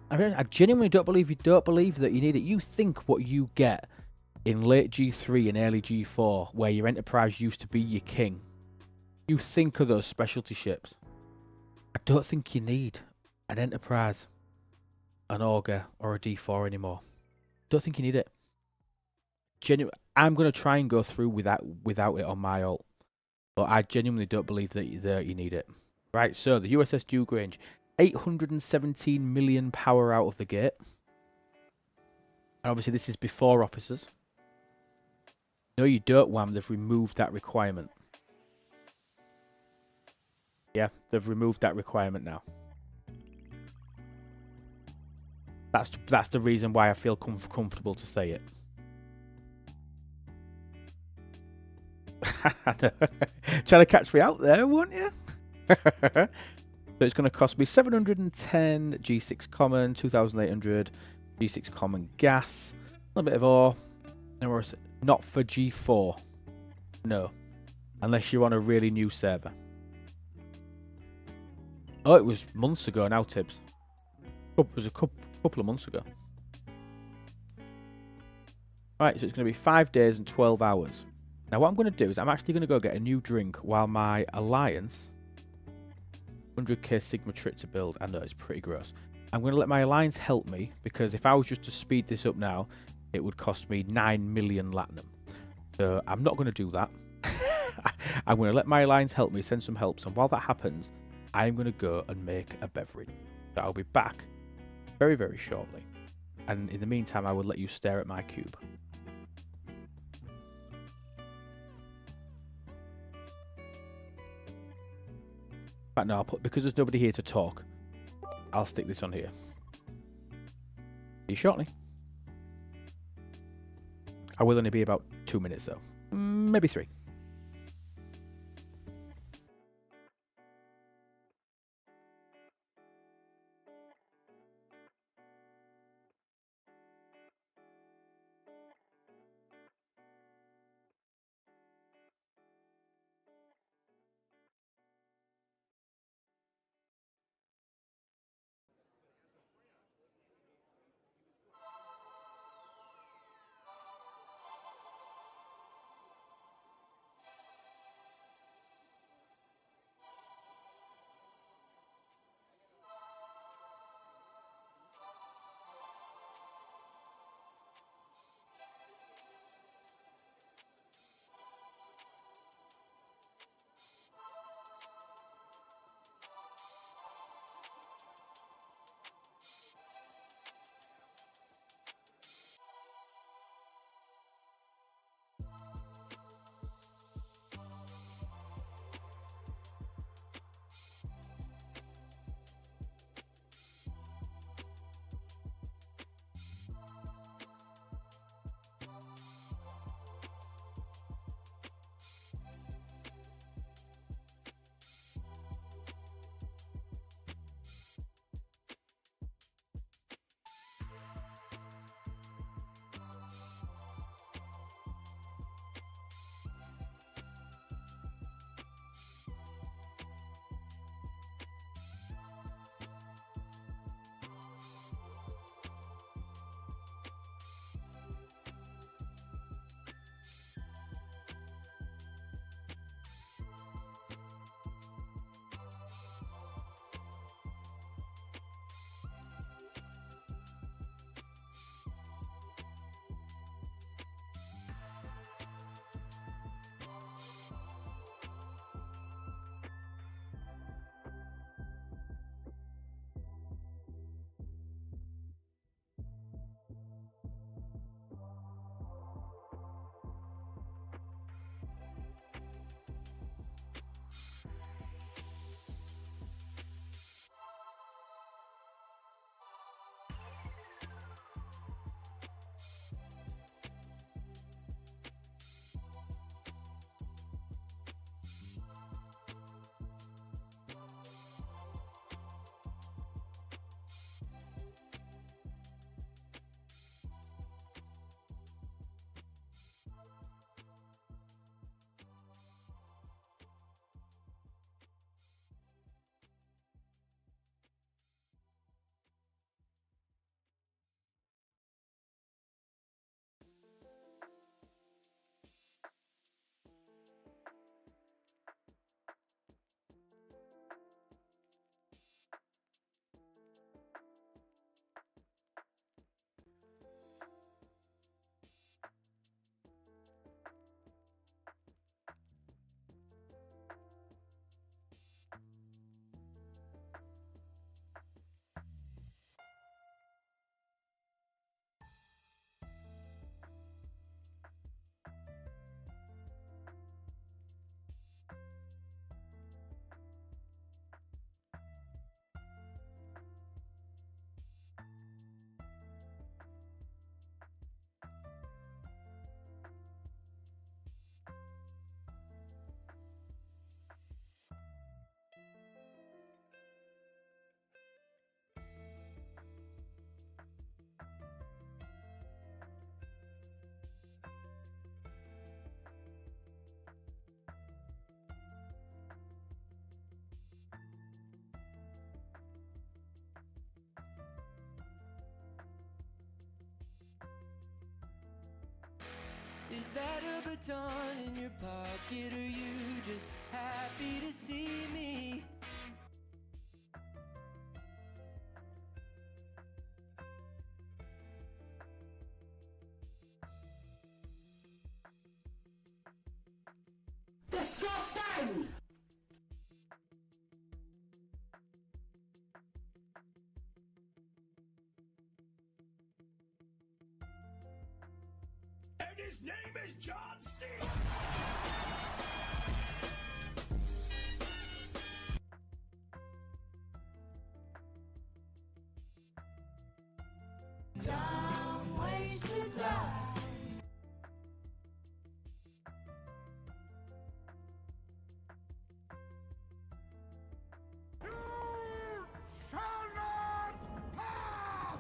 I genuinely don't believe that you need it. You think what you get in late G3 and early G4, where your Enterprise used to be your king. You think of those specialty ships. I don't think you need an Enterprise, an Augur, or a D4 anymore. Don't think you need it. I'm going to try and go through without it on my ult. But I genuinely don't believe that you need it. Right, so the USS New Grange. 817 million power out of the gate. And obviously this is before officers. No, you don't, Wham. They've removed that requirement. Yeah, they've removed that requirement now. That's the reason why I feel comfortable to say it. Trying to catch me out there, weren't you? So it's going to cost me 710 G6 common, 2,800 G6 common gas, a little bit of ore, and we're not for G4. No, unless you're on a really new server. Oh, it was months ago now, Tibbs. It was a couple of months ago. Right, so it's going to be 5 days and 12 hours. Now, what I'm going to do is I'm actually going to go get a new drink while my Alliance 100k Sigma trip to build. I know it's pretty gross. I'm going to let my Alliance help me, because if I was just to speed this up now, it would cost me 9 million Latinum. So I'm not going to do that. I'm going to let my Alliance help me, send some help. So while that happens, I'm going to go and make a beverage. So I'll be back very, very shortly. And in the meantime, I will let you stare at my cube. But no, because there's nobody here to talk, I'll stick this on here. See you shortly. I will only be about 2 minutes though. Maybe 3. Is that a baton in your pocket? Are you just happy to see me? Disgusting! And his name is John C. Dumb ways to die. Shall not pass!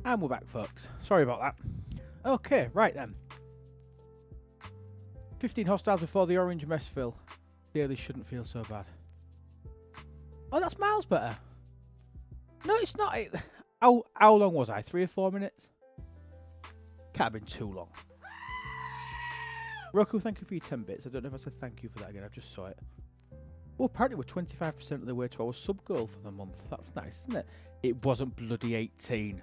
And we're back, folks. Sorry about that. Okay, right then. 15 hostiles before the orange mess fill. Yeah, this shouldn't feel so bad. Oh, that's miles better. No, it's not. How long was I? 3 or 4 minutes? Can't have been too long. Roku, thank you for your 10 bits. I don't know if I said thank you for that again. I just saw it. Well, apparently we're 25% of the way to our sub goal for the month. That's nice, isn't it? It wasn't bloody 18.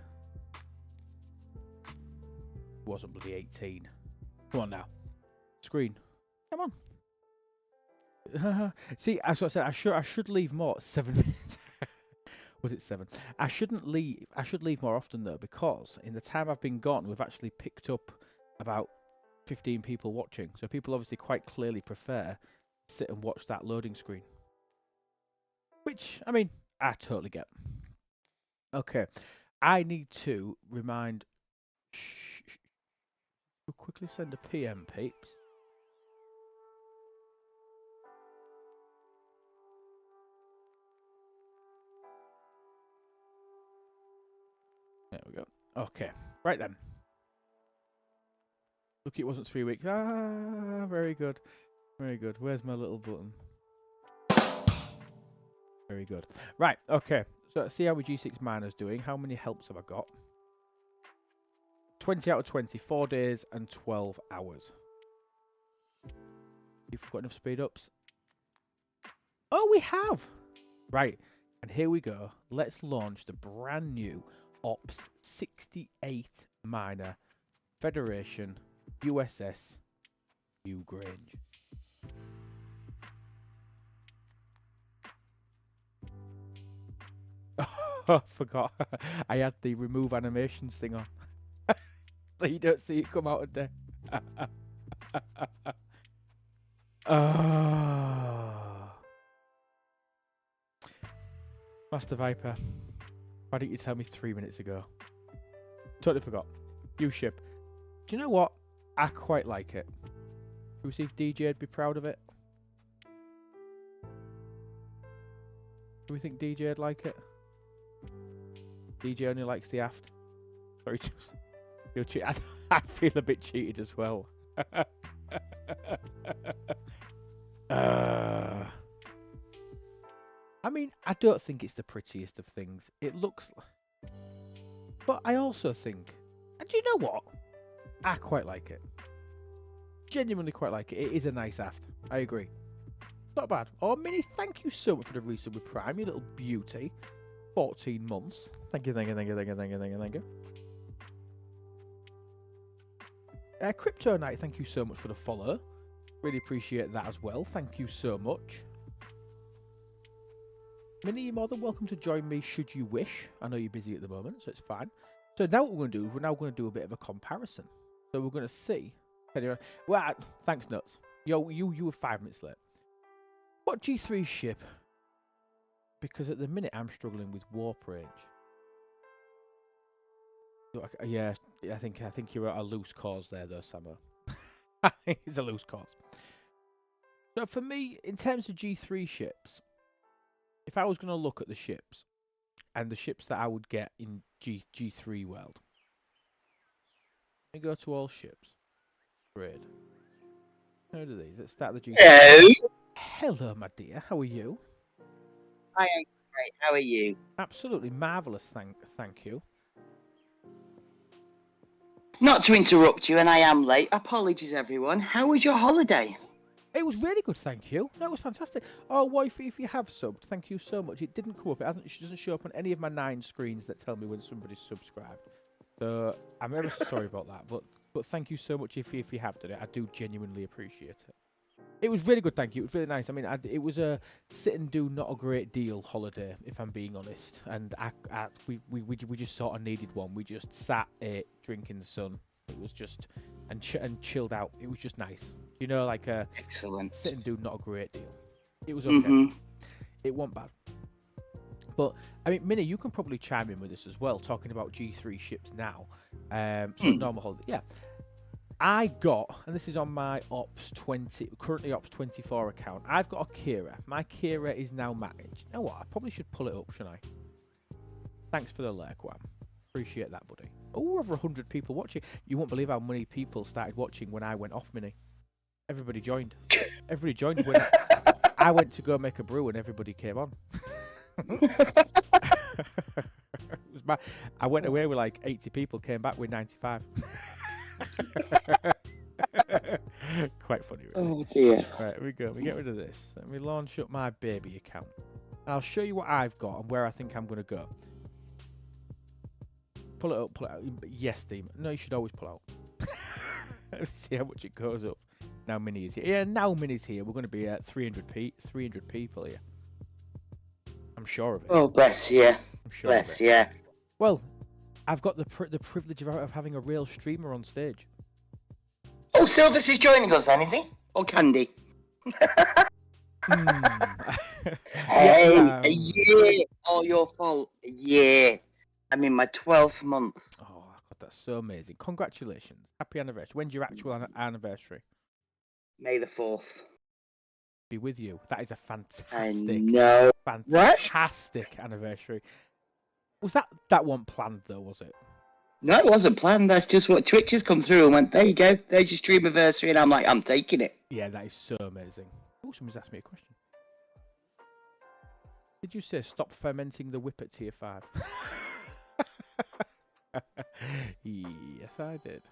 It wasn't bloody 18. Come on now. Screen. Come on. See, as I said, I should leave more. 7 minutes. Was it 7? I shouldn't leave. I should leave more often though, because in the time I've been gone, we've actually picked up about 15 people watching. So people obviously quite clearly prefer to sit and watch that loading screen. Which, I mean, I totally get. Okay. I need to remind... We'll quickly send a PM, peeps. There we go. Okay. Right then. Look, it wasn't 3 weeks. Ah, very good. Very good. Where's my little button? Very good. Right, okay. So let's see how my G6 miner's doing. How many helps have I got? 20 out of 20. 4 days and 12 hours. If we've got enough speed ups. Oh, we have. Right. And here we go. Let's launch the brand new Ops 68 miner Federation USS New Grange. Oh, I forgot. I had the remove animations thing on. So you don't see it come out of there. Master Viper, why didn't you tell me 3 minutes ago? Totally forgot. You ship. Do you know what? I quite like it. Do we see if DJ'd be proud of it? Do we think DJ'd like it? DJ only likes the aft. Sorry, just... You'll cheat. I feel a bit cheated as well. I mean, I don't think it's the prettiest of things. It looks... But I also think... And do you know what? I quite like it. Genuinely quite like it. It is a nice aft. I agree. Not bad. Oh, Minnie, thank you so much for the resub with Prime, you little beauty. 14 months. Thank you, thank you, thank you, thank you, thank you, thank you, thank you. Crypto Knight, thank you so much for the follow. Really appreciate that as well. Thank you so much. Minnie, you're more than welcome to join me should you wish. I know you're busy at the moment, so it's fine. So now what we're going to do, we're now going to do a bit of a comparison. So we're going to see. Well, thanks, Nuts. You were 5 minutes late. What G3 ship? Because at the minute I'm struggling with warp range. Yeah, I think you're at a loose cause there, though, Samo. I think it's a loose cause. So for me, in terms of G3 ships, if I was going to look at the ships and the ships that I would get in G3 world, let me go to all ships. Great. How do these? Let's start the G3. Hello. Hello, my dear. How are you? I am great. How are you? Absolutely marvellous. Thank you. Not to interrupt you, and I am late. Apologies, everyone. How was your holiday? It was really good, thank you. No, it was fantastic. Oh, wifey, if you have subbed, thank you so much. It didn't come up. It doesn't show up on any of my 9 screens that tell me when somebody's subscribed. So I'm ever so sorry about that. But thank you so much if you have done it. I do genuinely appreciate it. It was really good, thank you. It was really nice. I mean, it was a sit and do not a great deal holiday, if I'm being honest. And we just sort of needed one. We just sat, ate, drink in the sun. It was just and chilled out. It was just nice. You know, like a excellent sit and do not a great deal. It was okay. It wasn't bad. But I mean, Minnie, you can probably chime in with this as well, talking about G3 ships now. So normal holiday, yeah. I got, and this is on my Ops 20, currently Ops 24 account. I've got a Kira. My Kira is now managed. You know what? I probably should pull it up, shouldn't I? Thanks for the like, Wham. Appreciate that, buddy. Oh, over 100 people watching. You won't believe how many people started watching when I went off, Minnie. Everybody joined. Everybody joined when I went to go make a brew and everybody came on. I went away with like 80 people, came back with 95. Quite funny, really. Oh dear. Right, here we go. We get rid of this. Let me launch up my baby account. And I'll show you what I've got and where I think I'm going to go. Pull it up, pull it out. Yes, Demon. No, you should always pull out. Let me see how much it goes up. Now Minnie is here. Yeah, now Minnie's here. We're going to be at 300 people here. I'm sure of it. Oh, bless you. I'm sure bless you. Well, I've got the privilege of having a real streamer on stage. Oh, Silvers is joining us then, is he? Or Candy? Hey, Yeah, a year. All your fault. A year. I'm in my 12th month. Oh, God, that's so amazing. Congratulations. Happy anniversary. When's your actual anniversary? May the 4th. Be with you. That is a fantastic, fantastic anniversary. Was that one planned though, was it? No, it wasn't planned. That's just what Twitch has come through and went, there you go. There's your stream anniversary. And I'm like, I'm taking it. Yeah, that is so amazing. Oh, someone's asked me a question. Did you say stop fermenting the whip at tier 5? Yes, I did.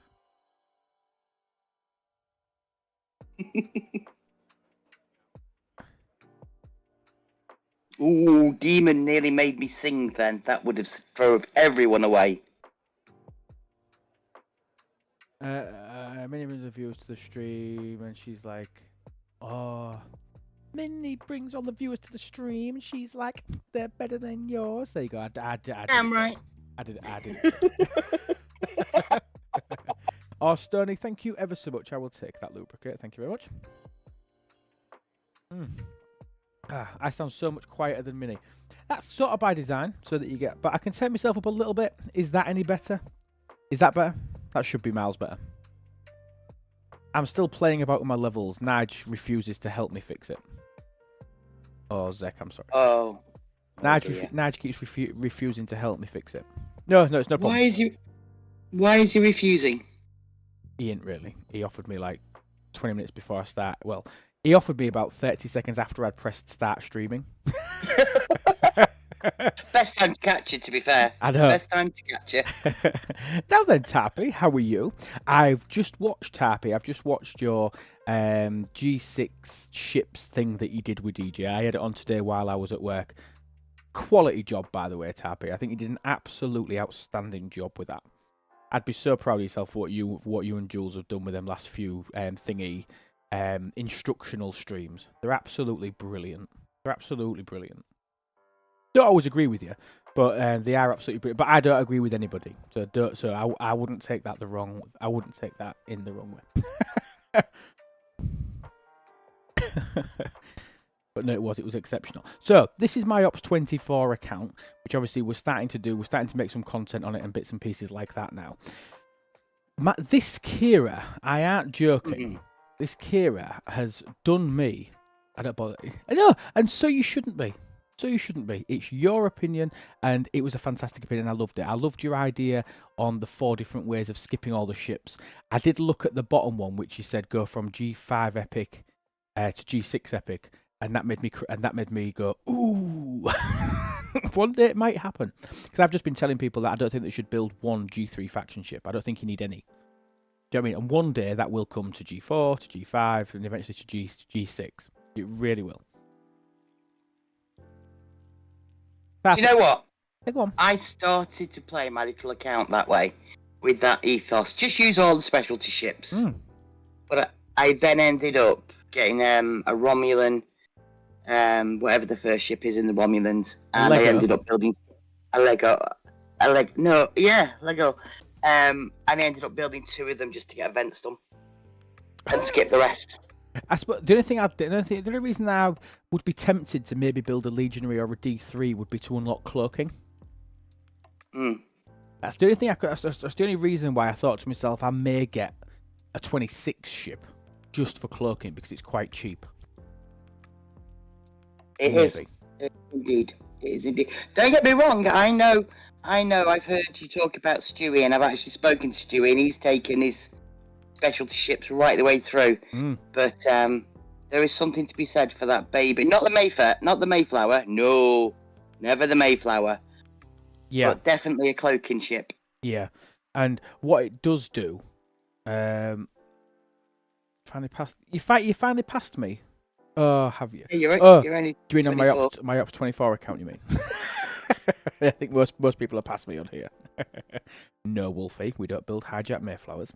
Ooh, Demon nearly made me sing then. That would have drove everyone away. Minnie brings the viewers to the stream and she's like, oh, Minnie brings all the viewers to the stream and she's like, they're better than yours. There you go. I'm right. I did it. Oh, Stoney, thank you ever so much. I will take that lubricant. Thank you very much. I sound so much quieter than Minnie. That's sort of by design, so that you get... But I can turn myself up a little bit. Is that any better? Is that better? That should be miles better. I'm still playing about with my levels. Nige refuses to help me fix it. Oh, Zek, I'm sorry. Oh. Nige keeps refusing to help me fix it. No, it's no problem. Why is he refusing? He ain't really. He offered me like 20 minutes before I start. Well, he offered me about 30 seconds after I'd pressed start streaming. Best time to catch it, to be fair. I know. Best time to catch it. Now then, Tarpy, how are you? I've just watched your G6 ships thing that you did with DJ. I had it on today while I was at work. Quality job, by the way, Tarpy. I think you did an absolutely outstanding job with that. I'd be so proud of yourself for what you and Jules have done with them last few instructional streams. They're absolutely brilliant. Don't always agree with you, but they are absolutely brilliant. But I don't agree with anybody, so I wouldn't take that I wouldn't take that in the wrong way. But no, it was exceptional. So this is my Ops 24 account, which obviously we're starting to make some content on it and bits and pieces like that now. This Kira, I aren't joking. This Kira has done me. I don't bother. I know, and so you shouldn't be. It's your opinion, and it was a fantastic opinion. I loved it. I loved your idea on the 4 different ways of skipping all the ships. I did look at the bottom one, which you said go from G5 epic to G6 epic, and that made me go, ooh. One day it might happen, because I've just been telling people that I don't think they should build one G3 faction ship. I don't think you need any. Do you know what I mean? And one day that will come to G4, to G5, and eventually to G6. It really will. Do you know what? Hey, go on. I started to play my little account that way, with that ethos. Just use all the specialty ships. But I then ended up getting a Romulan, whatever the first ship is in the Romulans, and I ended up building a Lego. Lego. And I ended up building 2 of them just to get events done, and skip the rest. I suppose the only reason I would be tempted to maybe build a legionary or a D3 would be to unlock cloaking. That's the only thing that's the only reason why I thought to myself I may get a 26 ship just for cloaking, because it's quite cheap. It is indeed. Don't get me wrong. I know. I've heard you talk about Stewie, and I've actually spoken to Stewie, and he's taken his specialty ships right the way through. But there is something to be said for that baby. Not the Mayflower. No, never the Mayflower. Yeah, but definitely a cloaking ship. Yeah, and what it does do, finally passed. You finally passed me. Oh, have you? Yeah, you're right. Oh, you're only. Do you mean on my Ops 24 account? You mean? I think most people have passed me on here. No, Wolfie, we don't build hijack Mayflowers.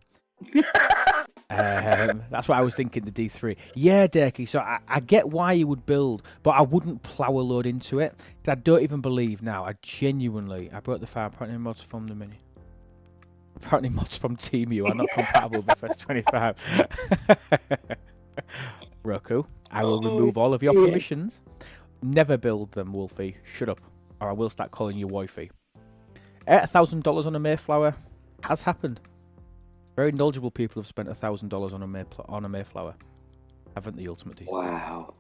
That's what I was thinking, the D3. Yeah, Derky, so I get why you would build, but I wouldn't plow a load into it. I don't even believe now. I broke the file. Apparently mods from the mini. Apparently mods from Team U are not compatible with FS 25. Roku, I will remove all of your permissions. Never build them, Wolfie. Shut up, or I will start calling you wifey. $1,000 on a Mayflower has happened. Very knowledgeable people have spent $1,000 on a Mayflower. Haven't the ultimate DJ? Wow.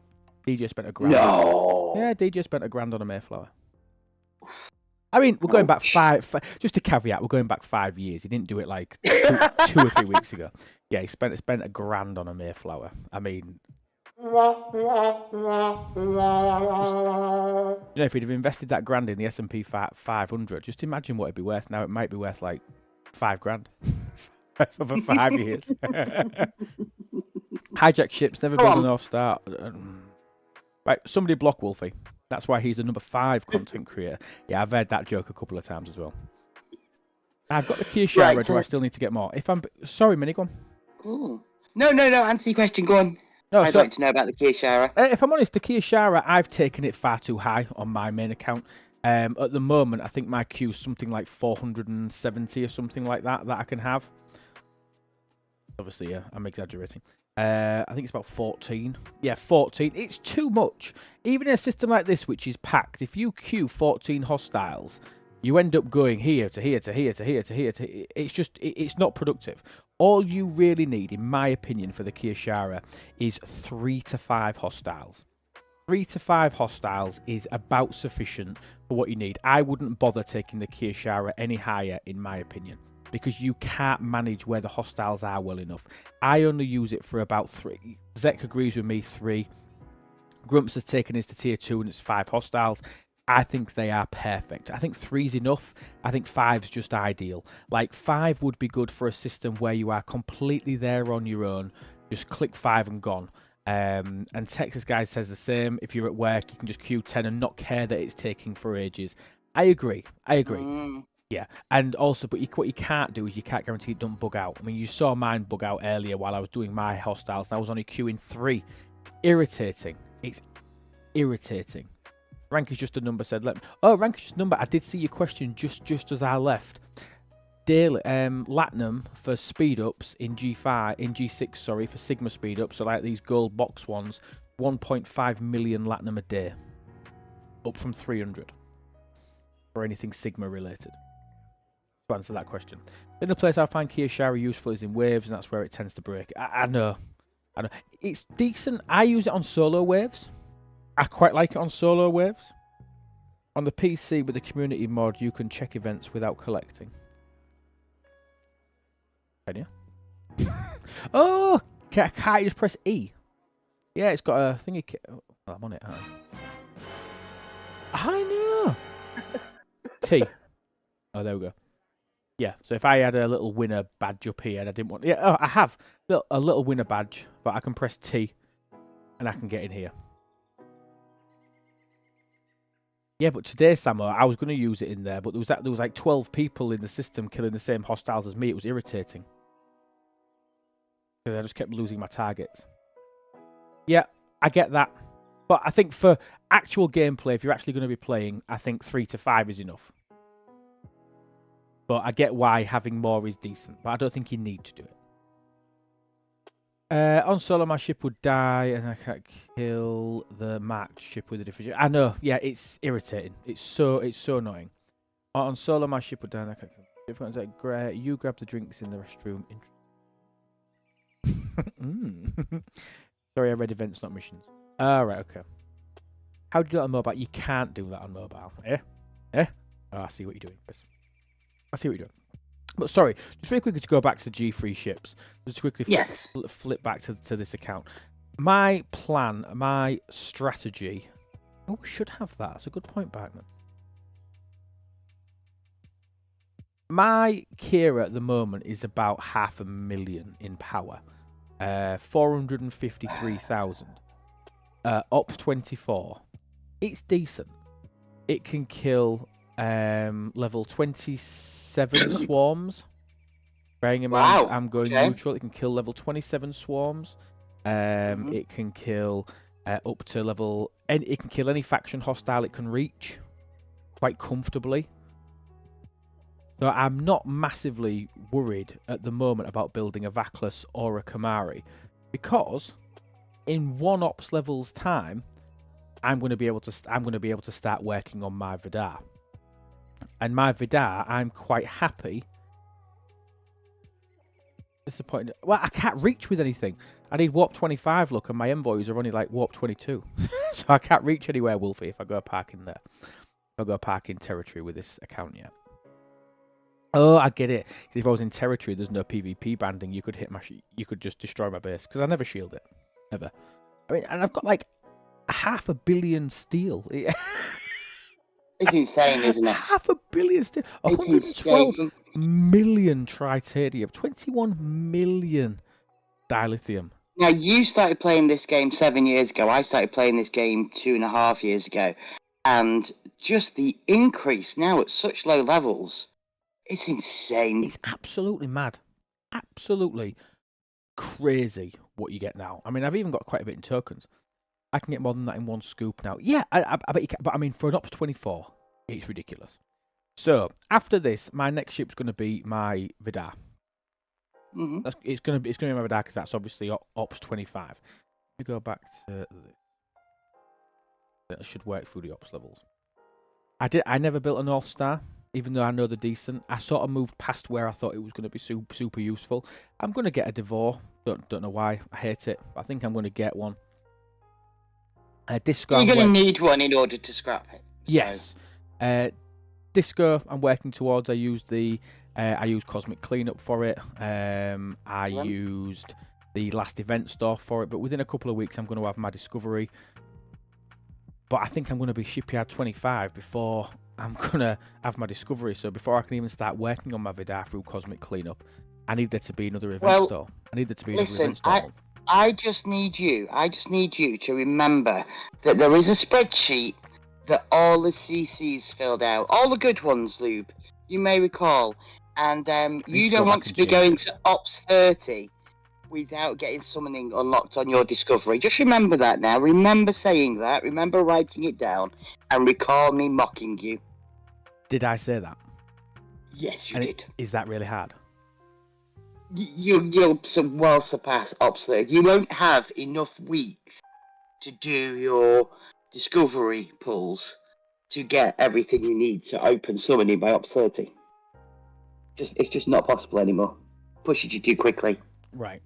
DJ spent $1,000. No. Yeah, DJ spent $1,000 on a Mayflower. I mean, we're going back just a caveat, we're going back 5 years. He didn't do it like 2 or 3 weeks ago. Yeah, he spent $1,000 on a Mayflower. I mean, if he'd have invested that grand in the S&P 500, just imagine what it'd be worth now. It might be worth like $5,000 for 5 years. Hijack ships, never build a North Star. Right, somebody block Wolfie. That's why he's the number 5 content creator. Yeah, I've heard that joke a couple of times as well. I've got the Kia Shara. Do I still need to get more? Sorry, Mini, go on. Ooh. No. Answer your question. Go on. No, I'd like to know about the Kia Shara. If I'm honest, the Kia Shara, I've taken it far too high on my main account. At the moment, I think my queue's something like 470 or something like that I can have. Obviously, yeah, I'm exaggerating. I think it's about 14. Yeah, 14. It's too much. Even in a system like this, which is packed, if you queue 14 hostiles, you end up going here to here to here to here to here to. It's not productive. All you really need, in my opinion, for the Kia Shara is 3 to 5 hostiles. 3 to 5 hostiles is about sufficient for what you need. I wouldn't bother taking the Kia Shara any higher, in my opinion, because you can't manage where the hostiles are well enough. I only use it for about 3. Zek agrees with me, 3. Grumps has taken his to tier 2 and it's 5 hostiles. I think they are perfect. I think 3's enough. I think 5's just ideal. Like 5 would be good for a system where you are completely there on your own. Just click 5 and gone. And Texas Guy says the same. If you're at work, you can just queue 10 and not care that it's taking for ages. I agree. Yeah, and also, but what you can't do is you can't guarantee it don't bug out. I mean, you saw mine bug out earlier while I was doing my hostiles, and I was only queuing 3. It's irritating. It's irritating. Rank is just a number, said. Rank is just a number. I did see your question just as I left. Daily, Latinum for speed ups in G6, sorry, for Sigma speed ups, so like these gold box ones, 1.5 million Latinum a day, up from 300 for anything Sigma related. To answer that question, in a place I find Kiyashari useful is in waves, and that's where it tends to break. I know, it's decent. I use it on solo waves. I quite like it on solo waves. On the PC with the community mod, you can check events without collecting. Can you? Oh, can't you just press E? Yeah, it's got a thingy. Oh, I'm on it. I know. T. Oh, there we go. Yeah, so if I had a little winner badge up here and I didn't want... Yeah, I have a little winner badge, but I can press T and I can get in here. Yeah, but today, Samo, I was going to use it in there, but there was like 12 people in the system killing the same hostiles as me. It was irritating. Because I just kept losing my targets. Yeah, I get that. But I think for actual gameplay, if you're actually going to be playing, I think 3 to 5 is enough. But I get why having more is decent, but I don't think you need to do it. On solo, my ship would die, and I can't kill the match ship with a different ship. I know, yeah, it's irritating. It's so annoying. On solo, my ship would die, and I can't kill the ship. You grab the drinks in the restroom. Sorry, I read events, not missions. Right, okay. How do you do that on mobile? You can't do that on mobile. Eh? Oh, I see what you're doing, Chris. I see what you're doing. But sorry, just really quickly to go back to G3 ships. Just quickly flip back to this account. My plan, my strategy. Oh, we should have that. That's a good point, Bagman. My Kira at the moment is about 500,000 in power. 453,000. Ops 24. It's decent. It can kill level 27 swarms. Bearing in mind, I'm going neutral. It can kill level 27 swarms. It can kill up to level... It can kill any faction hostile it can reach quite comfortably. So I'm not massively worried at the moment about building a Vaklas or a Kamari, because in one ops level's time, I'm going to be able to start working on my Vidar. And my Vidar, I'm quite happy. Disappointed. Well, I can't reach with anything. I need warp 25, look, and my envoys are only like warp 22. So I can't reach anywhere, Wolfie, if I go parking there. If I go parking territory with this account yet. Oh, I get it. If I was in territory, there's no PvP banding. You could hit my, you could just destroy my base, because I never shield it, ever. I mean, and I've got like 500 million steel. It's insane, isn't it? 500 million steel. 112 million tritanium. 21 million dilithium. Now, you started playing this game 7 years ago. I started playing this game 2.5 years ago, and just the increase now at such low levels. It's insane. It's absolutely mad. Absolutely crazy what you get now. I mean, I've even got quite a bit in tokens. I can get more than that in one scoop now. Yeah, I bet you can. But I mean, for an Ops 24, it's ridiculous. So, after this, my next ship's going to be my Vidar. It's going to be my Vidar, because that's obviously Ops 25. Let me go back to this. That should work through the Ops levels. I never built a North Star. Even though I know they're decent, I sort of moved past where I thought it was going to be super useful. I'm going to get a Devore. Don't know why. I hate it. But I think I'm going to get one. Disco. You're going to need one in order to scrap it. Yes. Disco. I'm working towards. I used Cosmic Cleanup for it. I used the last event store for it. But within a couple of weeks, I'm going to have my Discovery. But I think I'm going to be shipyard 25 before I'm going to have my discovery. So before I can even start working on my Vidar through Cosmic Cleanup, I need there to be another event store. I need there to be another event store. I just need you to remember that there is a spreadsheet that all the CCs filled out, all the good ones, Lube, you may recall. And you don't want to be going to Ops 30 without getting summoning unlocked on your discovery. Just remember that now. Remember saying that. Remember writing it down. And recall me mocking you. Did I say that? Yes, you did. Is that really hard? You'll well surpass Ops 30. You won't have enough weeks to do your discovery pulls to get everything you need to open summoning by Ops 30. It's just not possible anymore. Pushes you too quickly. Right.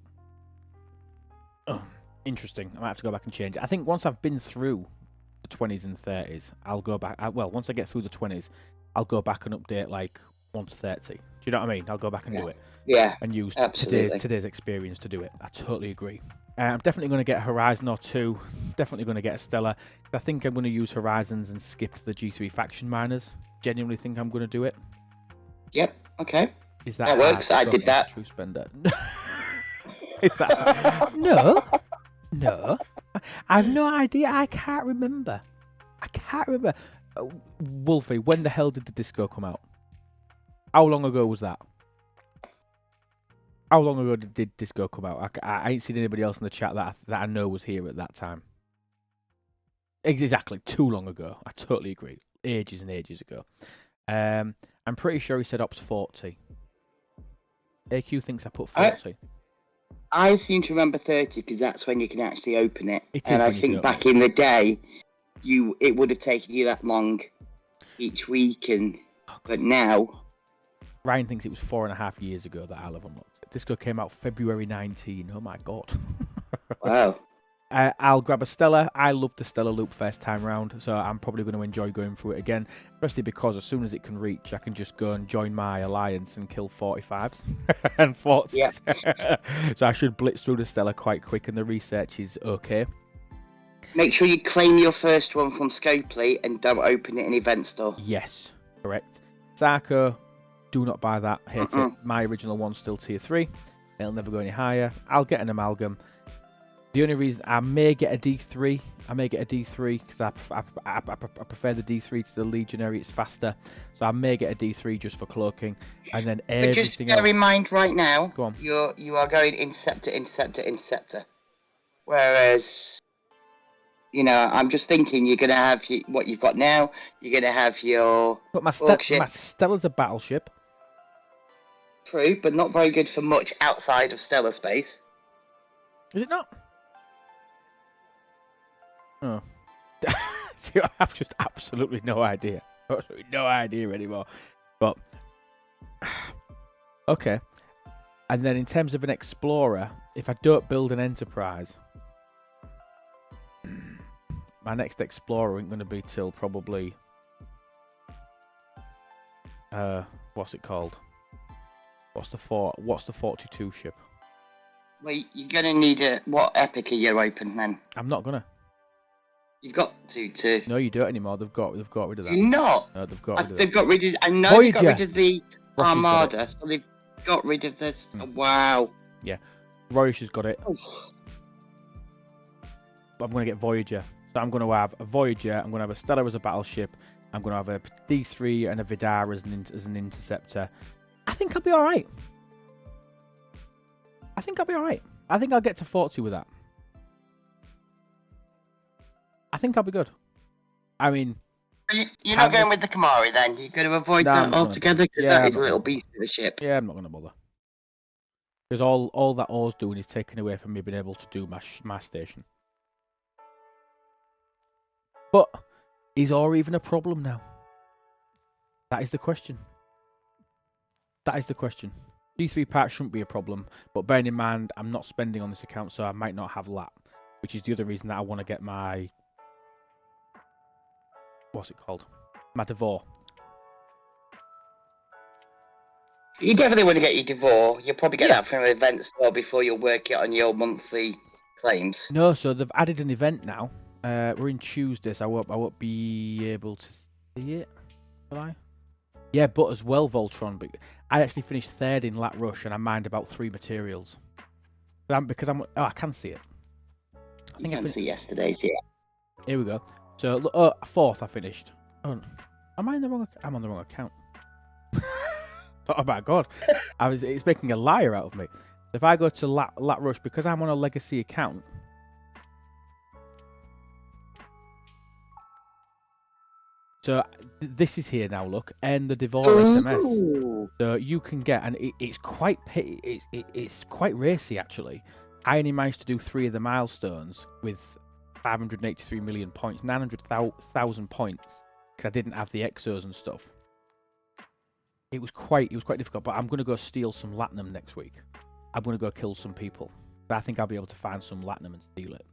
Oh, interesting. I might have to go back and change it. I think once I've been through the 20s and 30s, I'll go back. Well, once I get through the 20s, I'll go back and update like 1 to 30. Do you know what I mean? I'll go back and do it. Yeah. And use absolutely. today's experience to do it. I totally agree. I'm definitely going to get a Horizon or 2. Definitely going to get a Stellar. I think I'm going to use Horizons and skip the G3 faction miners. Genuinely think I'm going to do it. Yep. Okay. Is that works? I did that. True spender. Is that no? I've no idea. I can't remember. Wolfie, when the hell did the disco come out? How long ago was that? How long ago did disco come out? I ain't seen anybody else in the chat that I know was here at that time. Exactly, too long ago. I totally agree. Ages and ages ago. I'm pretty sure he said Ops 40. AQ thinks I put 40. I seem to remember 30 because that's when you can actually open it. And I think back in the day, it would have taken you that long each week, but now. Ryan thinks it was 4.5 years ago that I'll have unlocked it. Disco came out February 19. Oh my god. Wow. I'll grab a Stellar. I loved the Stellar loop first time round, so I'm probably going to enjoy going through it again, especially because as soon as it can reach, I can just go and join my alliance and kill 45s and 40s. Yeah. So I should blitz through the Stellar quite quick, and the research is okay. Make sure you claim your first one from Scopely and don't open it in event store. Yes, correct. Sarko, do not buy that. Hate it. My original one's still tier 3. It'll never go any higher. I'll get an amalgam. The only reason I may get a D3, because I prefer the D3 to the Legionary. It's faster, so I may get a D3 just for cloaking, and then everything else. But just bear in mind right now, go on. You are going Inceptor. Whereas, I'm just thinking you're gonna have what you've got now. You're gonna have your. But my Stella's a battleship. True, but not very good for much outside of Stellar space. Is it not? Oh. See, I have just absolutely no idea. Absolutely no idea anymore. But, okay. And then in terms of an Explorer, if I don't build an Enterprise, my next Explorer ain't going to be till probably... what's it called? What's the 42 ship? Well, you're going to need what epic are you open then? I'm not going to. You've got to. No, you don't anymore. They've got rid of that. You're not. No, they've got rid of they've that. got rid of. I know Voyager. they got rid of the Rosh's Armada, so they've got rid of this. Wow. Yeah, Royce has got it. Oh. But I'm going to get Voyager. So I'm going to have a Voyager. I'm going to have a Stellar as a battleship. I'm going to have a D3 and a Vidar as an interceptor. I think I'll be all right. I think I'll get to 40 with that. I think I'll be good. I mean... You're not going with the Kamari then? You're going to avoid that altogether? Because that is a little beast of a ship. Yeah, I'm not going to bother. Because all that Or's doing is taking away from me being able to do my station. But is Or even a problem now? That is the question. D3 parts shouldn't be a problem, but bearing in mind I'm not spending on this account, so I might not have LAT, which is the other reason that I want to get my... What's it called? My Devore. You definitely want to get your Devore. You'll probably get that from an event store before you'll work it on your monthly claims. No, so they've added an event now. We're in Tuesday, so I won't be able to see it. Will I? Yeah, but as well, Voltron. But I actually finished third in Lat Rush, and I mined about 3 materials. Because I'm. Oh, I can see it. I You can see yesterday's, yeah. Here we go. So look, fourth I finished. Oh, am I in the wrong? I'm on the wrong account. Oh my god, it's making a liar out of me. If I go to Lat Rush, because I'm on a legacy account. So this is here now. Look, and the Devore SMS. So you can get, and it's quite racy actually. I only managed to do 3 of the milestones with 583 million points, 900,000 points, because I didn't have the exos and stuff. It was quite difficult. But I'm gonna go steal some latinum next week. I'm gonna go kill some people. But I think I'll be able to find some latinum and steal it.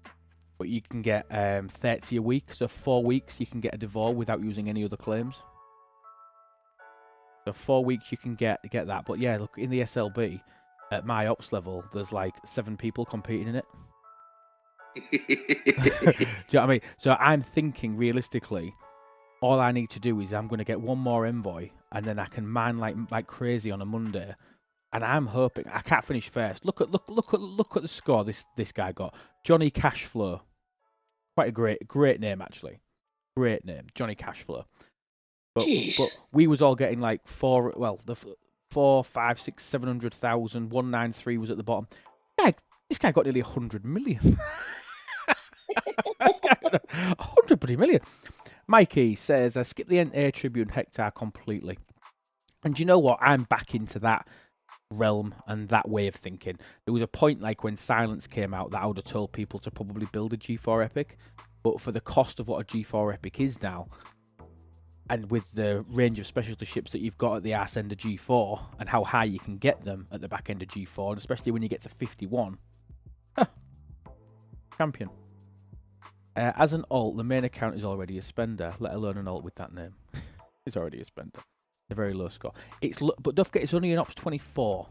But you can get 30 a week, so 4 weeks you can get a Devore without using any other claims. So 4 weeks you can get that. But yeah, look, in the SLB, at my ops level, there's like 7 people competing in it. Do you know what I mean? So I'm thinking realistically, all I need to do is I'm going to get 1 more envoy, and then I can mine like crazy on a Monday. And I'm hoping I can't finish first. Look at the score this guy got. Johnny Cashflow. Quite a great name actually. Great name, Johnny Cashflow. But we was all getting like 4, 5, 6, 700,000. 193 was at the bottom. This guy got nearly 100 million. This guy got 100 bloody million. Mikey says, I skipped the Air Tribune Hectare completely. And do you know what? I'm back into that realm and that way of thinking. There was a point like when Silence came out that I would have told people to probably build a G4 Epic. But for the cost of what a G4 Epic is now, and with the range of specialty ships that you've got at the arse end of G4 and how high you can get them at the back end of G4, and especially when you get to 51, champion. As an alt, the main account is already a spender, let alone an alt with that name. It's already a spender. A very low score. But don't forget, it's only an Ops 24.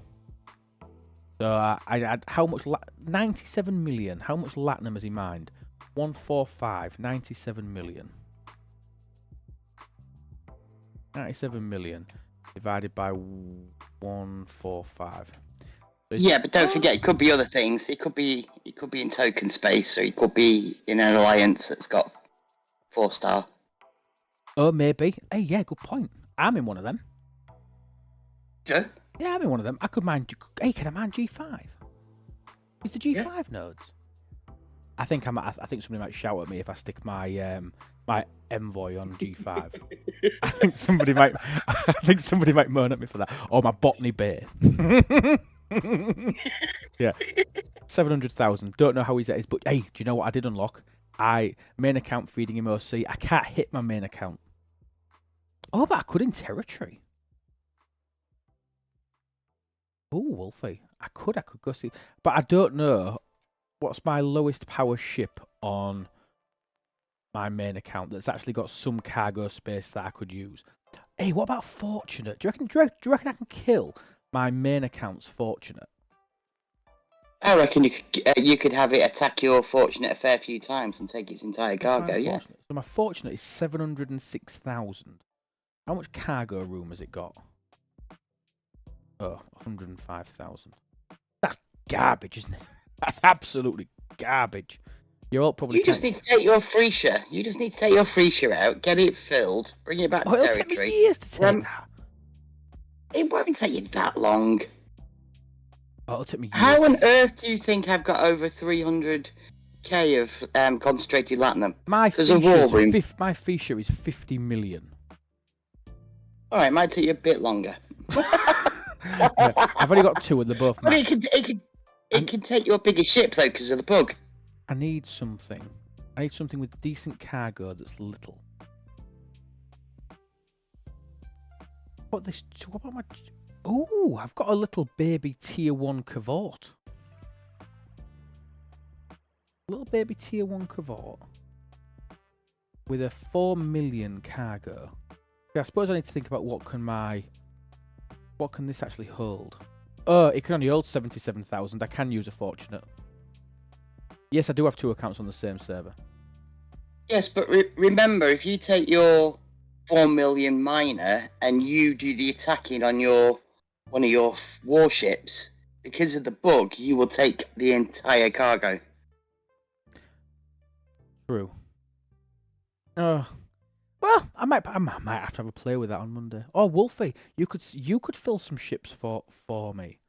So I how much? 97 million. How much Latinum has he mined? 145. 97 million. 97 million divided by 145. Yeah, but don't forget, it could be other things. It could be in token space, or it could be in an alliance that's got 4-star. Oh, maybe. Hey, yeah, good point. I'm in one of them. Sure. Yeah, I'm in one of them. I could mine. Hey, can I mine G5? Is the G5 nodes? I think somebody might shout at me if I stick my my envoy on G5. I think somebody might moan at me for that. Or my botany bay. Yeah, 700,000. Don't know how he's at his, but hey, do you know what I did unlock? Main account feeding him OC. I can't hit my main account. Oh, but I could in territory. Oh, Wolfie. I could go see. But I don't know what's my lowest power ship on my main account that's actually got some cargo space that I could use. Hey, what about Fortunate? Do you reckon I can kill my main account's Fortunate? I reckon you could have it attack your Fortunate a fair few times and take its entire cargo, yeah. So my Fortunate is 706,000. How much cargo room has it got? Oh, 105,000. That's garbage, isn't it? That's absolutely garbage. You're all probably. You just need to take your Freesia. You just need to take your Freesia out, get it filled, bring it back to it'll territory. Take me years to take that. It won't take you that long. Oh, it'll take me years. How on earth do you think I've got over 300k of concentrated latinum? My Freesia is 50 million. All right, might take you a bit longer. Yeah, I've only got 2 and they're both. But it can take you a bigger ship though because of the bug. I need something with decent cargo that's little. What about my? Oh, I've got a little baby tier 1 cavort. Little baby tier 1 cavort with a 4 million cargo. Yeah, I suppose I need to think about what can this actually hold? Oh, it can only hold 77,000. I can use a Fortunate. Yes, I do have 2 accounts on the same server. Yes, but remember, if you take your 4 million miner and you do the attacking on one of your warships, because of the bug, you will take the entire cargo. True. Oh. Well, I might have to have a play with that on Monday. Oh, Wolfie, you could fill some ships for me.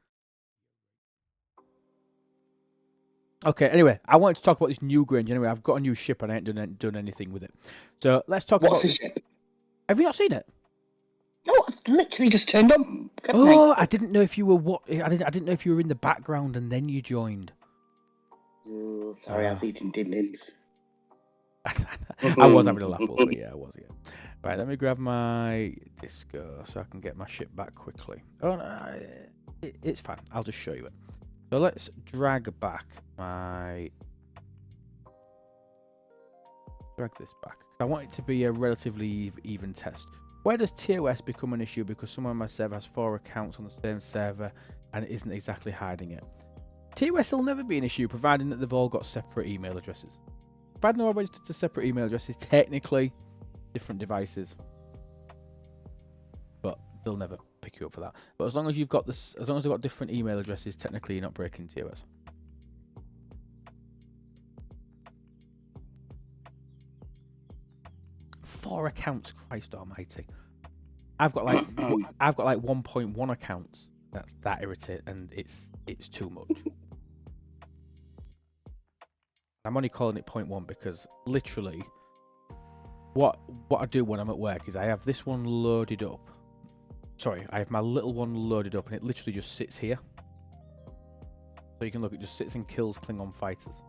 Okay, anyway, I wanted to talk about this New Grange. Anyway, I've got a new ship and I ain't done anything with it. So let's talk What's about the this. ship? Have you not seen it? No, I've literally just turned on. Oh, I didn't know if you were I didn't know if you were in the background and then you joined. Oh, sorry, I was eating diddlings. I was having a laugh, Wolfie. Yeah, I was. Yeah. Right, let me grab my disco so I can get my ship back quickly. Oh, no, it's fine. I'll just show you it. So let's drag back my... Drag this back. I want it to be a relatively even test. Where does TOS become an issue because someone on my server has 4 accounts on the same server and it isn't exactly hiding it? TOS will never be an issue providing that they've all got separate email addresses. Providing they're all registered to separate email addresses, technically different devices. But they'll never pick you up for that. But as long as you've got this, as long as they've got different email addresses, technically you're not breaking TOS. Four accounts, Christ Almighty! I've got like 1.1 accounts. That's that irritating, and it's too much. I'm only calling it 0.1 because literally, what I do when I'm at work is I have this one loaded up. Sorry, I have my little one loaded up, and it literally just sits here. So you can look, it just sits and kills Klingon fighters.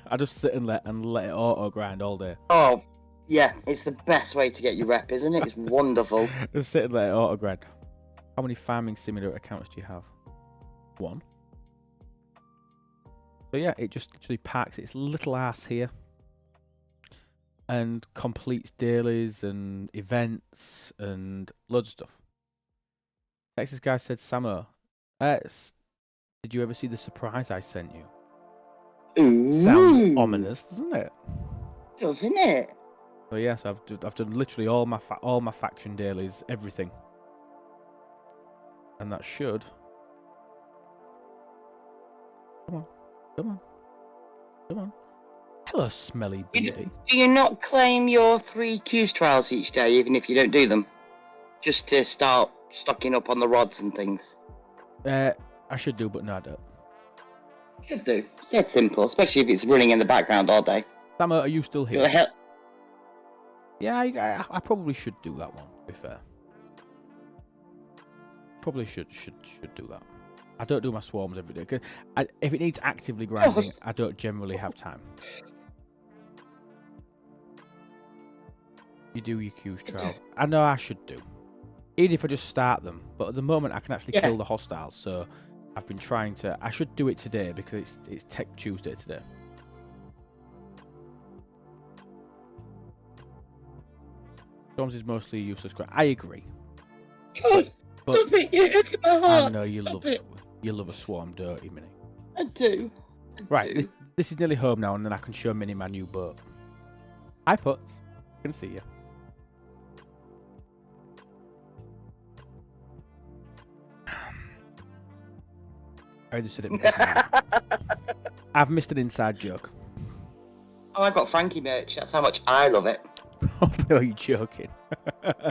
I just sit and let it auto grind all day. Oh, yeah, it's the best way to get your rep, isn't it? It's wonderful. Just sit and let it auto grind. How many farming simulator accounts do you have? 1. So yeah, it just literally parks its little ass here and completes dailies and events and loads of stuff. Texas guy said, Samo, did you ever see the surprise I sent you? Ooh. Sounds ominous, doesn't it? Doesn't it? So yes, I've done literally all my faction dailies, everything, and that should. Come on. Hello, smelly beardy. Do you not claim your 3 Q's trials each day, even if you don't do them? Just to start stocking up on the rods and things? I should do, but no, I don't. Should do. It's dead simple, especially if it's running in the background all day. Samo, are you still here? You'll help. Yeah, I probably should do that one, to be fair. Probably should do that. I don't do my swarms every day. 'Cause if it needs actively grinding, I don't generally have time. You do your Q's trials. I know I should do. Even if I just start them. But at the moment, I can actually kill the hostiles. So I've been trying to... I should do it today because it's Tech Tuesday today. Storms is mostly a useless grind. I agree. But I know you love a swarm, don't you, Minnie? I do. Right, this is nearly home now, and then I can show Minnie my new boat. Hi, Puts. I can see you. I already said it. I've missed an inside joke. Oh, I got Frankie merch. That's how much I love it. Oh, no, you're joking.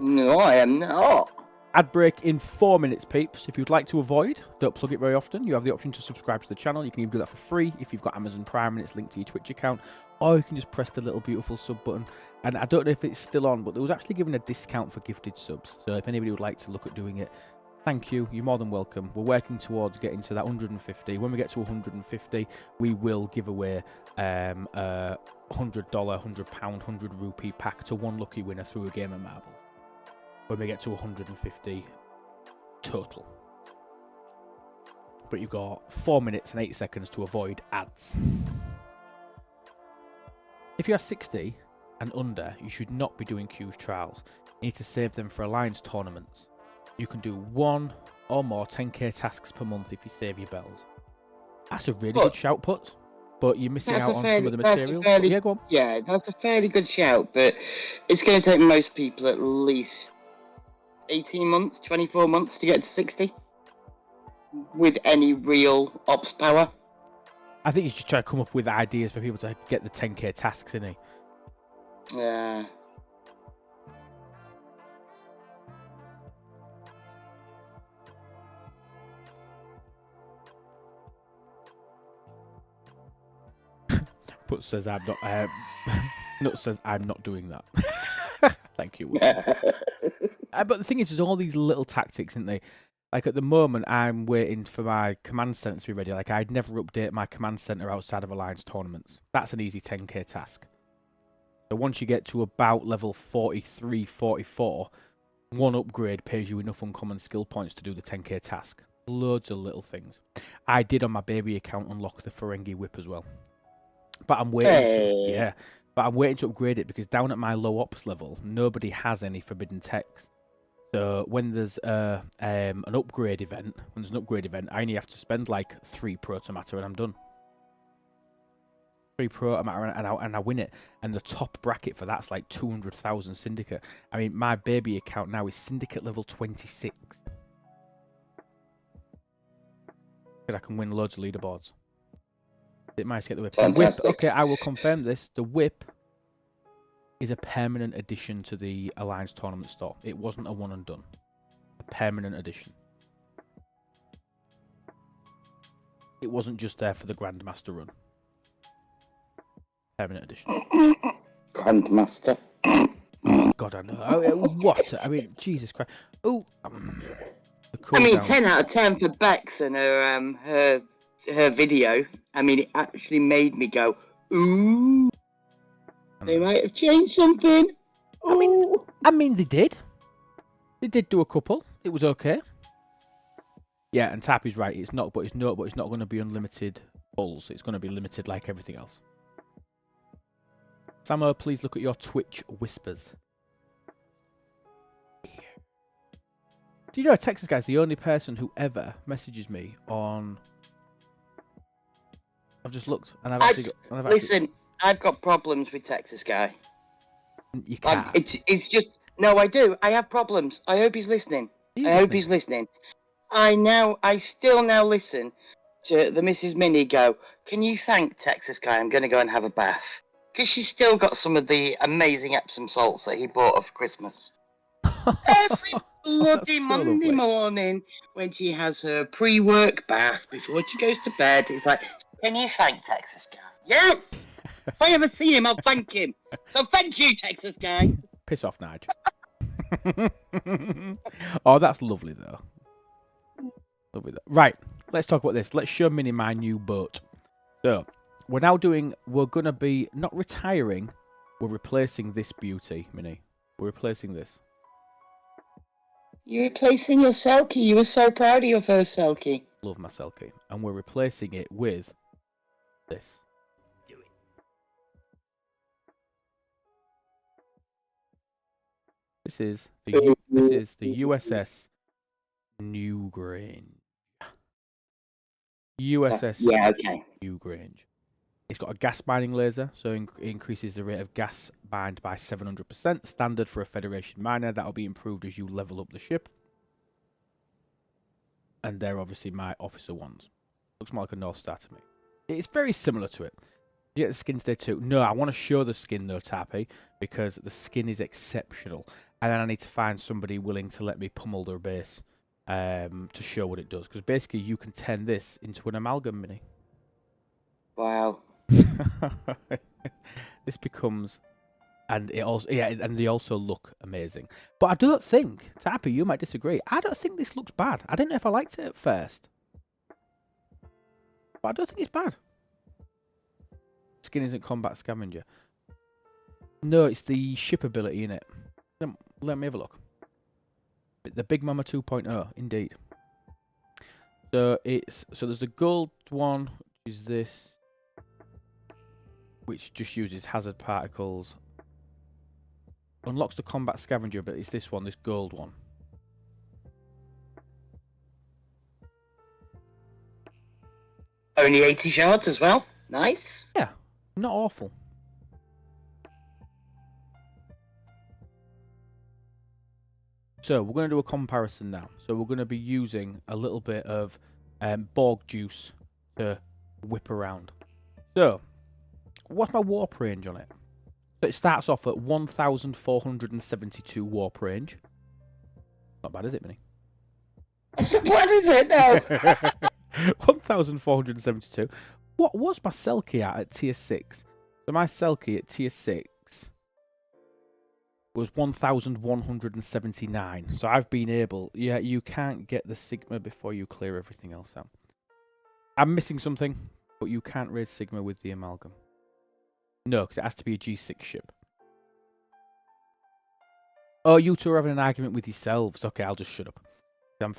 No, I am not. Ad break in 4 minutes, peeps. If you'd like to avoid, don't plug it very often, you have the option to subscribe to the channel. You can even do that for free if you've got Amazon Prime and it's linked to your Twitch account. Or you can just press the little beautiful sub button. And I don't know if it's still on, but there was actually given a discount for gifted subs. So if anybody would like to look at doing it, thank you. You're more than welcome. We're working towards getting to that 150. When we get to 150, we will give away a $100, £100, 100 rupee pack to one lucky winner through a game of marbles. When we get to 150 total. But you've got 4 minutes and 8 seconds to avoid ads. If you are 60 and under, you should not be doing Q's trials. You need to save them for Alliance tournaments. You can do 1 or more 10k tasks per month if you save your bells. That's a really good shout, Put. but you're missing That's out a on fairly, some of the that's a materials. fairly, Yeah, go on. yeah, that's a fairly good shout, but it's going to take most people at least 18 months, 24 months to get to 60 with any real ops power. I think he's just trying to come up with ideas for people to get the 10k tasks, isn't he? Yeah. But says I'm not. Nut says I'm not doing that. Thank you. But the thing is, there's all these little tactics, isn't they? Like at the moment, I'm waiting for my command center to be ready. Like I'd never update my command center outside of Alliance tournaments. That's an easy 10k task. So once you get to about level 43, 44, one upgrade pays you enough uncommon skill points to do the 10k task. Loads of little things. I did on my baby account unlock the Ferengi whip as well. But I'm waiting but I'm waiting to upgrade it because down at my low ops level, nobody has any forbidden techs. So when there's an upgrade event, I only have to spend like 3 proto matter and I'm done. 3 proto matter and I win it. And the top bracket for that's like 200,000 syndicate. I mean, my baby account now is syndicate level 26. Because I can win loads of leaderboards. It might get the whip. Fantastic. The whip. Okay, I will confirm this. The whip is a permanent addition to the Alliance tournament store. It wasn't a one and done. A permanent addition. It wasn't just there for the Grandmaster run. Permanent edition. Grandmaster. Oh God, I know. What? I mean, Jesus Christ. Oh. I mean, 10 out of 10 for Bex and her video. I mean, it actually made me go, ooh. They might have changed something. Ooh. I mean, they did. They did do a couple. It was okay. Yeah, and Tappy's right. It's not going to be unlimited pulls. It's going to be limited like everything else. Samo, please look at your Twitch whispers. Do you know, Texas guy's the only person who ever messages me on. I've just looked and Listen, I've got problems with Texas guy. You can't. Like, it's just no, I do. I have problems. I hope he's listening. He's listening. I still now listen to the Mrs. Minnie go, can you thank Texas guy? I'm going to go and have a bath. Because she's still got some of the amazing Epsom salts that he bought her for Christmas. Every bloody Monday morning when she has her pre-work bath before she goes to bed, it's like, can you thank Texas guy? Yes! If I ever see him, I'll thank him. So thank you, Texas guy. Piss off, Nige. Oh, that's lovely, though. Right, let's talk about this. Let's show Minnie my new boat. So, we're going to be not retiring, we're replacing this beauty, Minnie. We're replacing this. You're replacing your Selkie. You were so proud of your first Selkie. Love my Selkie. And we're replacing it with this. This is the USS New Grange. USS New Grange. It's got a gas mining laser, so it increases the rate of gas mined by 700%. Standard for a Federation miner. That'll be improved as you level up the ship. And they're obviously my officer ones. Looks more like a North Star to me. It's very similar to it. You get the skins there too. No, I want to show the skin though, Tappy, because the skin is exceptional. And then I need to find somebody willing to let me pummel their base to show what it does. Because basically you can turn this into an amalgam mini. Wow. This becomes, and it also, and they also look amazing. But I don't think, Tappy, you might disagree. I don't think this looks bad. I didn't know if I liked it at first, but I don't think it's bad. Skin isn't combat scavenger. No, it's the ship ability in it. Let me have a look. The Big Mama 2.0, indeed. So there's the gold one, which is this, which just uses hazard particles. Unlocks the combat scavenger, but it's this one, this gold one. Only 80 shards as well. Nice. Yeah, not awful. So we're going to do a comparison now. So we're going to be using a little bit of Borg juice to whip around. So, what's my warp range on it? So it starts off at 1,472 warp range. Not bad, is it, Minnie? What is it now? 1,472. What was my Selkie at tier 6? So my Selkie at tier 6 was 1,179. So I've been able... Yeah, you can't get the Sigma before you clear everything else out. I'm missing something, but you can't raise Sigma with the Amalgam. No, because it has to be a G6 ship. Oh, you two are having an argument with yourselves. Okay, I'll just shut up.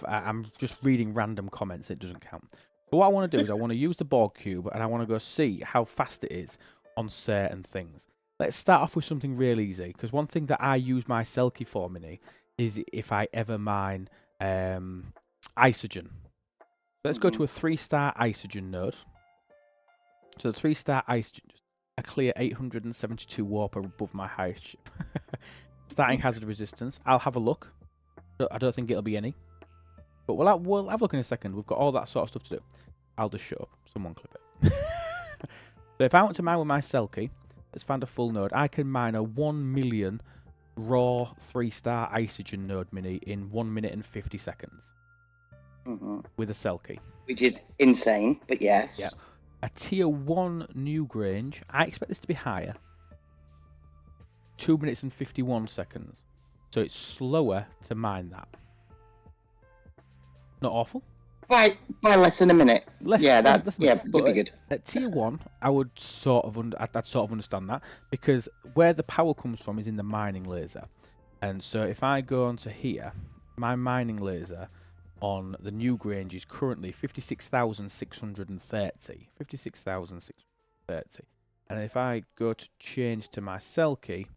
I'm just reading random comments. It doesn't count. But what I want to do is I want to use the Borg cube and I want to go see how fast it is on certain things. Let's start off with something real easy, because one thing that I use my Selkie for, Mini, is if I ever mine Isogen. Let's go to a 3-star Isogen node. So the 3-star Isogen, a clear 872 warp above my highest ship. Starting hazard resistance. I'll have a look. I don't think it'll be any. But we'll have a look in a second. We've got all that sort of stuff to do. I'll just shut up. Someone clip it. So if I want to mine with my Selkie, let's find a full node. I can mine a 1 million raw 3-star Isogen node, Mini, in 1 minute and 50 seconds. With a Selkie. Which is insane, but yes. Yeah. A tier 1 New Grange. I expect this to be higher. 2 minutes and 51 seconds. So it's slower to mine that. Not awful. By less than a minute. That'd be good. At tier 1, I would I'd sort of understand that, because where the power comes from is in the mining laser. And so if I go onto here, my mining laser on the New Grange is currently 56,630. 56,630. And if I go to change to my Selkie,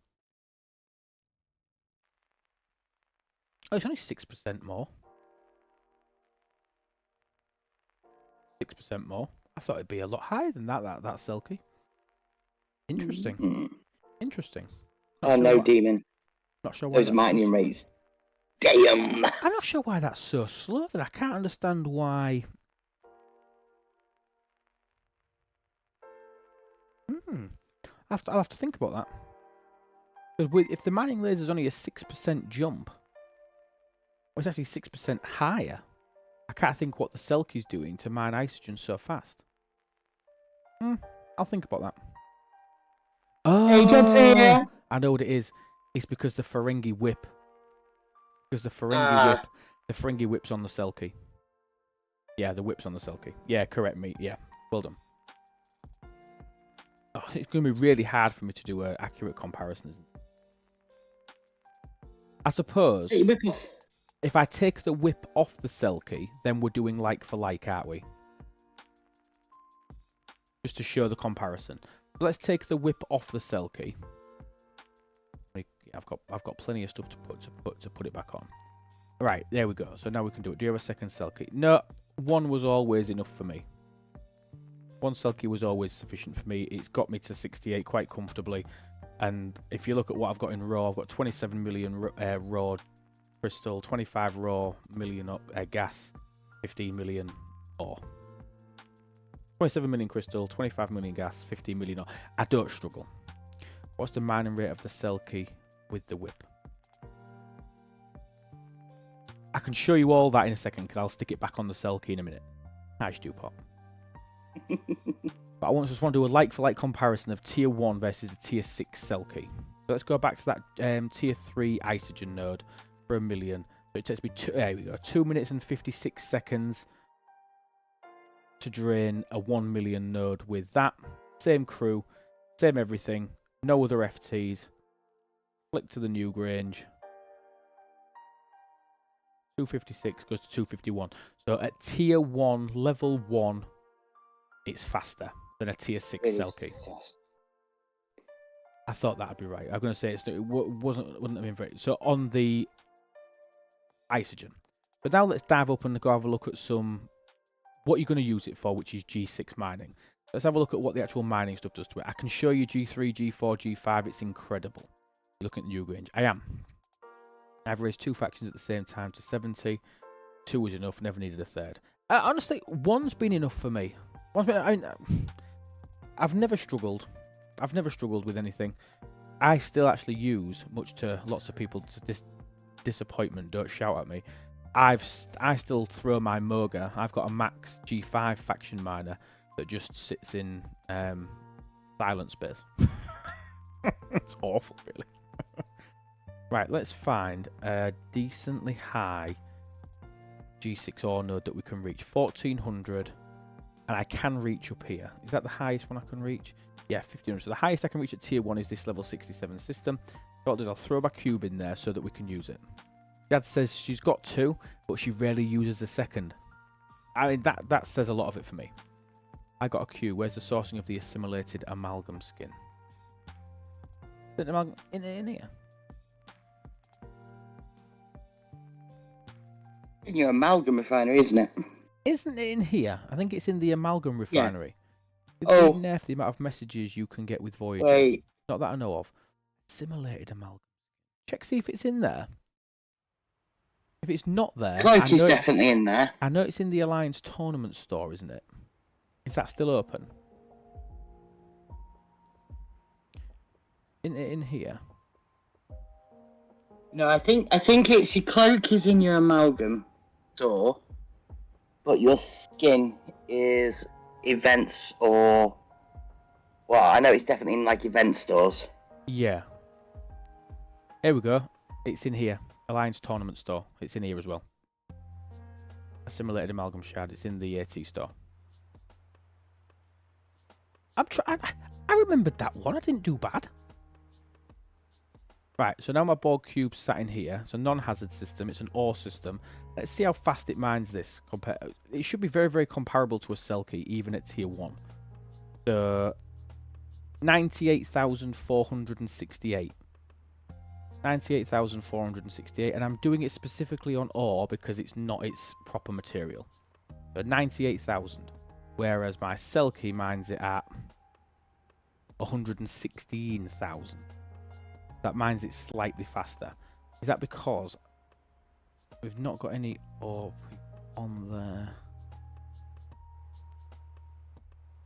oh, it's only 6% more. 6% more. I thought it'd be a lot higher than that Selkie. Interesting. Interesting. Oh, no, Demon. Not sure why those mining rates. Damn. I'm not sure why that's so slow. That I can't understand why. I'll have to think about that. Because if the mining laser is only a 6% jump, well, it's actually 6% higher. I can't think what the Selkie's doing to mine Isogen so fast. I'll think about that. Oh, hey, here. I know what it is. It's because the Ferengi whip. Because the Ferengi whip's on the Selkie. Yeah, the whip's on the Selkie. Yeah, correct me. Yeah, well done. Oh, it's going to be really hard for me to do an accurate comparison, isn't it? I suppose if I take the whip off the Selkie, then we're doing like for like, aren't we? Just to show the comparison. So let's take the whip off the Selkie. I've got plenty of stuff to put it back on. Right, there we go. So now we can do it. Do you have a second Selkie? No, one was always enough for me. One Selkie was always sufficient for me. It's got me to 68 quite comfortably. And if you look at what I've got in raw, I've got 27 million raw crystal, 25 raw million gas, 15 million ore. 27 million crystal, 25 million gas, 15 million ore. I don't struggle. What's the mining rate of the Selkie with the whip? I can show you all that in a second, because I'll stick it back on the Selkie in a minute. Nice do, Pop. But I just want to do a like-for-like comparison of Tier 1 versus a Tier 6 Selkie. So let's go back to that Tier 3 Isogen node for 1 million. So it takes me, there we go, 2 minutes and 56 seconds to drain a 1 million node with that. Same crew, same everything, no other FTs. Flick to the New Grange. 256 goes to 251. So at Tier 1, Level 1, it's faster than a Tier 6 Selkie. I thought that'd be right. I'm going to say it wouldn't have been very... So on the Isogen. But now let's dive up and go have a look at some... What you're going to use it for, which is G6 mining. Let's have a look at what the actual mining stuff does to it. I can show you G3, G4, G5. It's incredible. You're looking at the New Grange. I am. I've raised 2 factions at the same time to 70. 2 was enough. Never needed a third. Honestly, 1's been enough for me. I've never struggled. I've never struggled with anything. I still actually use, much to lots of people's disappointment, don't shout at me, I still throw my Moga. I've got a max G5 faction miner that just sits in silent space. It's awful, really. Right, let's find a decently high G6 ore node that we can reach. 1400, and I can reach up here. Is that the highest one I can reach? Yeah, 1500. So the highest I can reach at tier 1 is this level 67 system. What I'll do is I'll throw my cube in there so that we can use it. Dad says she's got 2, but she rarely uses the second. I mean, that says a lot of it for me. I got a cube. Where's the sourcing of the assimilated amalgam skin? Is it amalgam in here? In your amalgam refinery, isn't it? Isn't it in here? I think it's in the amalgam refinery. Yeah. Oh. Oh. Nerf the amount of messages you can get with Voyager. Wait. Not that I know of. Assimilated amalgam. Check, see if it's in there. If it's not there, Cloak is definitely in there. I know it's in the Alliance tournament store, isn't it? Is that still open? In here? No, I think it's your cloak is in your amalgam store, but your skin is events or, well, I know it's definitely in like event stores. Yeah. Here we go. It's in here. Alliance tournament store. It's in here as well. Assimilated amalgam shard. It's in the AT store. I remembered that one. I didn't do bad. Right, so now my Borg cube's sat in here. It's a non-hazard system. It's an ore system. Let's see how fast it mines this. It should be very, very comparable to a Selkie, even at tier 1. So, 98,468. 98,468, and I'm doing it specifically on ore because it's not its proper material. So 98,000, whereas my Selkie mines it at 116,000. That mines it slightly faster. Is that because we've not got any ore on there?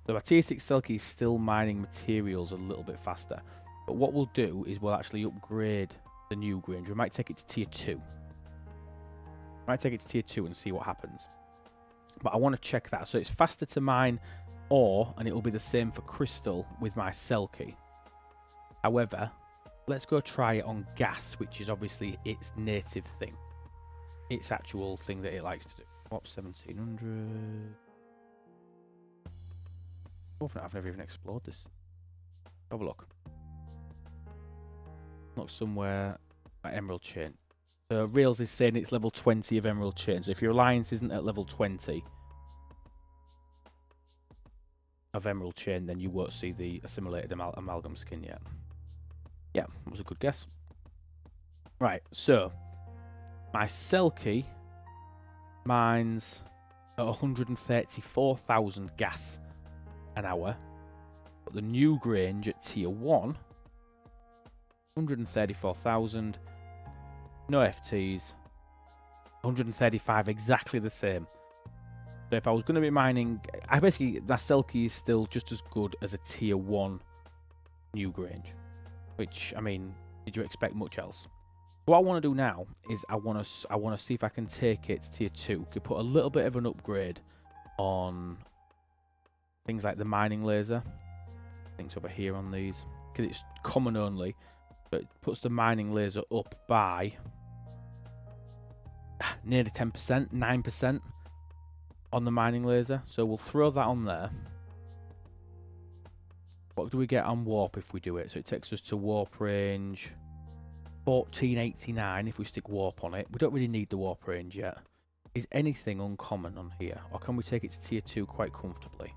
So my tier 6 Selkie is still mining materials a little bit faster. But what we'll do is we'll actually upgrade the New Grange. We might take it to tier 2. Might take it to tier 2 and see what happens. But I want to check that. So it's faster to mine ore, and it will be the same for crystal with my Selkie. However, let's go try it on gas, which is obviously its native thing. Its actual thing that it likes to do. What, 1700? I've never even explored this. Have a look. Look somewhere at Emerald Chain. So Reels is saying it's level 20 of Emerald Chain. So if your alliance isn't at level 20 of Emerald Chain, then you won't see the assimilated amalgam skin yet. Yeah, that was a good guess. Right, so my Selkie mines at 134,000 gas an hour. But the New Grange at tier 1, 134,000, no FTs, 135, exactly the same. So if I was going to be mining, my Selkie is still just as good as a tier 1 New Grange, which, I mean, did you expect much else? What I want to do now is I want to see if I can take it to tier 2. Could put a little bit of an upgrade on things like the mining laser. Things over here on these, because it's common only. But it puts the mining laser up by nearly 10%, 9% on the mining laser. So we'll throw that on there. What do we get on warp if we do it? So it takes us to warp range 1489 if we stick warp on it. We don't really need the warp range yet. Is anything uncommon on here? Or can we take it to tier 2 quite comfortably?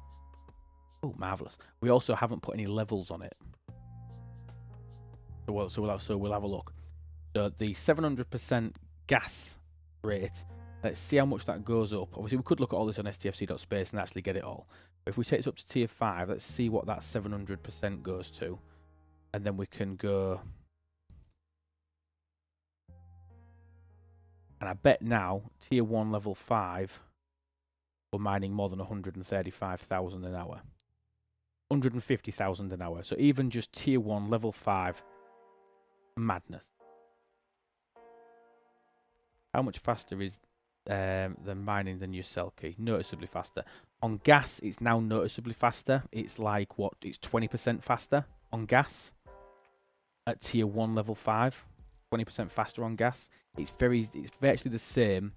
Oh, marvellous. We also haven't put any levels on it. So we'll have a look. So the 700% gas rate, let's see how much that goes up. Obviously, we could look at all this on stfc.space and actually get it all. If we take this up to tier 5, let's see what that 700% goes to. And then we can go... And I bet now, tier 1 level 5, we're mining more than 135,000 an hour. 150,000 an hour. So even just tier 1 level 5, madness. How much faster is the mining than your Selkie? Noticeably faster. On gas, it's now noticeably faster. It's like, what? It's 20% faster on gas at tier 1 level 5. 20% faster on gas. It's virtually the same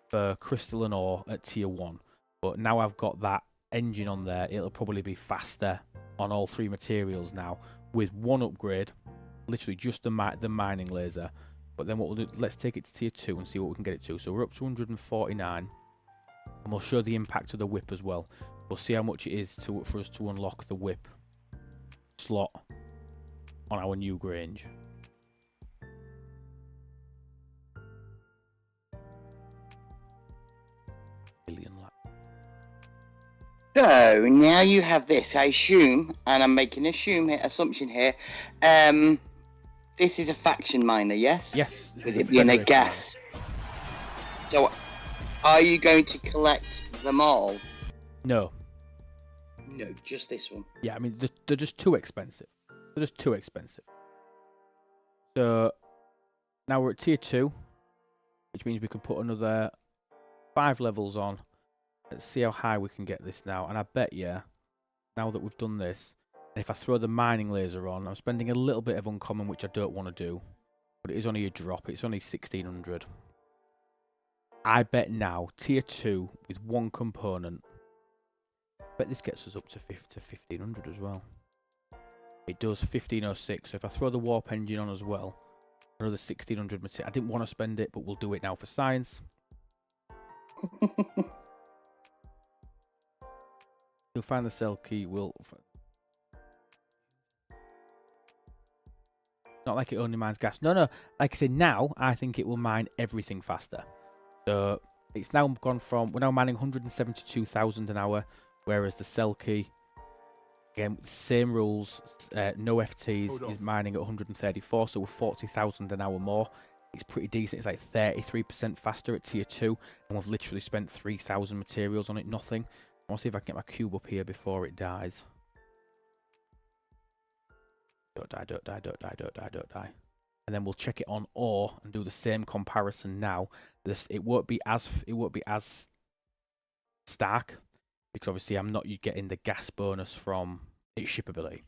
for crystal and ore at tier 1. But now I've got that engine on there, it'll probably be faster on all 3 materials now with one upgrade, literally just the mining laser. But then what we'll do, let's take it to tier 2 and see what we can get it to. So we're up to 149, and we'll show the impact of the whip as well. We'll see how much it is for us to unlock the whip slot on our New Grange. So now you have this. I assume, and I'm making an assumption here. This is a faction miner, yes? Yes. With it being a gas. So, are you going to collect them all? No. No, just this one. Yeah, I mean they're just too expensive. They're just too expensive. So now we're at tier 2, which means we can put another 5 levels on. Let's see how high we can get this now. And I bet you, now that we've done this, and if I throw the mining laser on, I'm spending a little bit of uncommon, which I don't want to do. But it is only a drop. It's only 1,600. I bet now, tier 2 with 1 component. I bet this gets us up to 1,500 as well. It does 1,506. So if I throw the warp engine on as well, another 1,600 material. I didn't want to spend it, but we'll do it now for science. You'll find the cell key. Not like it only mines gas. No. Like I said, now I think it will mine everything faster. So it's now gone from, we're now mining 172,000 an hour, whereas the cell key, again, same rules, no FTs, is mining at 134, so we're 40,000 an hour more. It's pretty decent. It's like 33% faster at tier 2, and we've literally spent 3,000 materials on it, nothing. I want to see if I can get my cube up here before it dies. Don't die. And then we'll check it on ore and do the same comparison now. It won't be as stark, because obviously I'm not getting the gas bonus from its shippability.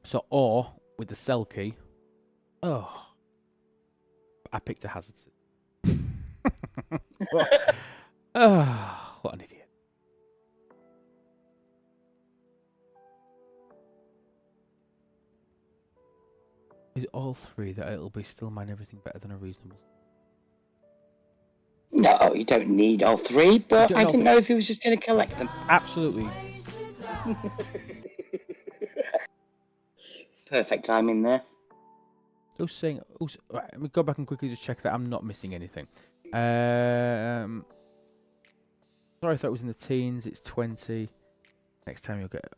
So ore with the cell key. Oh, I picked a hazard. What an idiot. Is it all 3 that it'll be still mine everything better than a reasonable? No, you don't need all 3, but I didn't know if he was just going to collect them. Absolutely. Perfect timing there. Who's saying? Right, let me go back and quickly just check that I'm not missing anything. Sorry, I thought it was in the teens. It's 20. Next time you'll get it.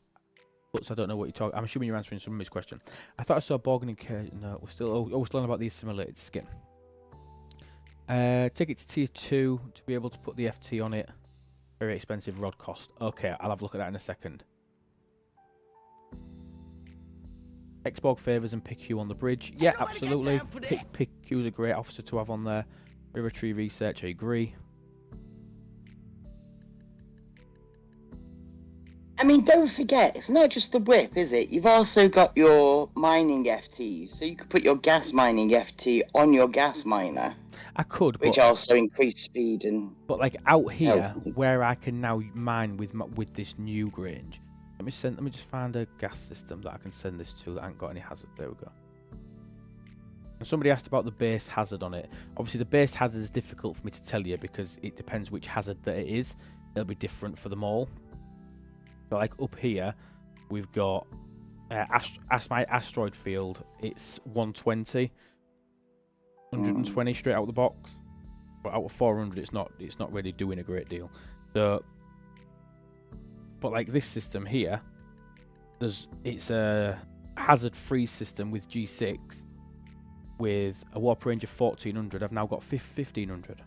But I don't know what you're talking. I'm assuming you're answering somebody's question. I thought I saw Borg and no, we're still. We're still on about the assimilated skin. Take it to tier 2 to be able to put the FT on it. Very expensive rod cost. Okay, I'll have a look at that in a second. X-Borg favours and pick you on the bridge. Yeah, absolutely. Pick you is a great officer to have on there. Military research, I agree. I mean, don't forget, it's not just the whip, is it? You've also got your mining FTs, so you could put your gas mining FT on your gas miner. I could, which also increase speed and. But like out here, where I can now mine with this New Grange. Let me just find a gas system that I can send this to that ain't got any hazard. There we go. And somebody asked about the base hazard on it. Obviously, the base hazard is difficult for me to tell you because it depends which hazard that it is. It'll be different for them all. So like up here, we've got my asteroid field. It's 120 straight out of the box. But out of 400, it's not really doing a great deal. So But like this system here, it's a hazard-free system with G6 with a warp range of 1400. I've now got 1500.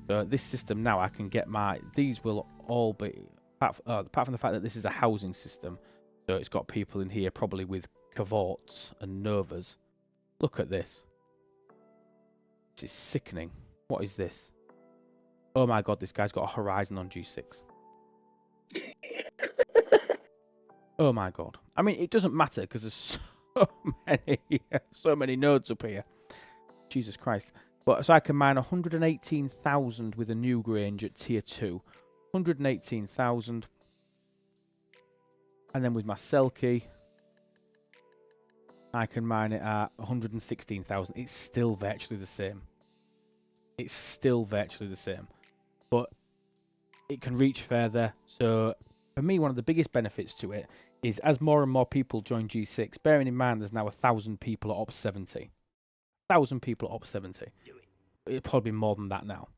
So this system now, I can get these will all be, apart from the fact that this is a housing system, so it's got people in here probably with cavorts and novas. Look at this. This is sickening. What is this? Oh my god, this guy's got a horizon on G6. Oh my god. I mean, it doesn't matter because there's so many nodes up here. Jesus Christ. But so I can mine 118,000 with a New Grange at tier 2. 118,000. And then with my Selkie, I can mine it at 116,000. It's still virtually the same. It's still virtually the same. But it can reach further. So for me, one of the biggest benefits to it is as more and more people join G6, bearing in mind there's now 1,000 people at Op 70. 1,000 people at Op 70. It'll probably be more than that now.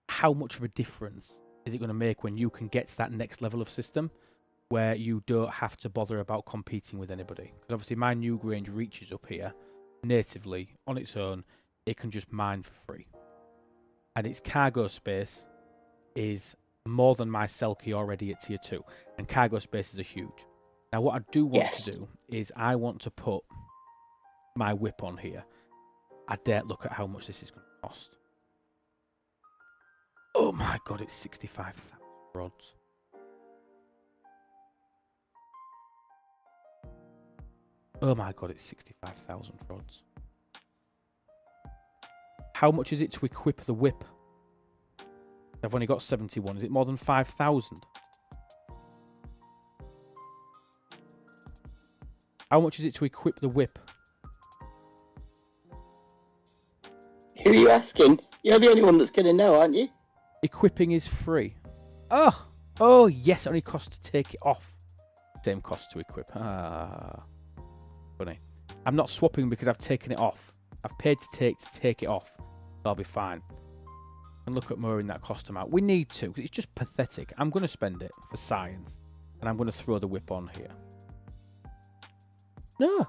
How much of a difference is it going to make when you can get to that next level of system where you don't have to bother about competing with anybody? Because obviously my New Grange reaches up here natively on its own. It can just mine for free. And its cargo space is more than my Selkie already at tier 2. And cargo spaces are huge. Now what I do want to do is I want to put my whip on here. I dare look at how much this is going to cost. Oh my god, it's 65,000 rods. Oh my god, it's 65,000 rods. How much is it to equip the whip? I've only got 71. Is it more than 5,000? How much is it to equip the whip? Who are you asking? You're the only one that's going to know, aren't you? Equipping is free. Oh yes, it only costs to take it off. Same cost to equip. Funny. I'm not swapping because I've taken it off. I've paid to take it off. I'll be fine. And look at lowering that cost amount. We need to, because it's just pathetic. I'm going to spend it for science. And I'm going to throw the whip on here. No.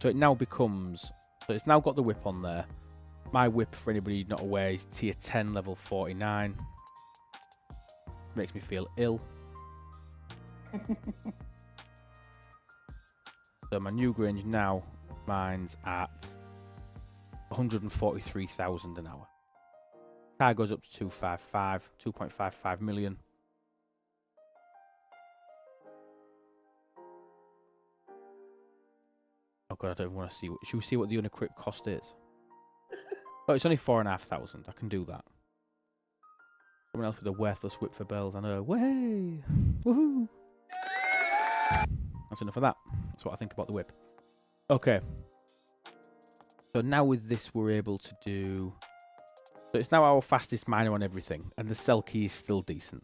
So it now becomes... So it's now got the whip on there. My whip, for anybody not aware, is tier 10, level 49. Makes me feel ill. So my New Grange now mines at 143,000 an hour. Car goes up to 2.55 million. Oh god, I don't even want to see. Should we see what the unequipped cost is? Oh, it's only 4,500. I can do that. Someone else with a worthless whip for bells. I know. Way! Woohoo! That's enough of that. That's what I think about the whip. Okay. So now with this, we're able to do... So it's now our fastest miner on everything. And the Selkie is still decent.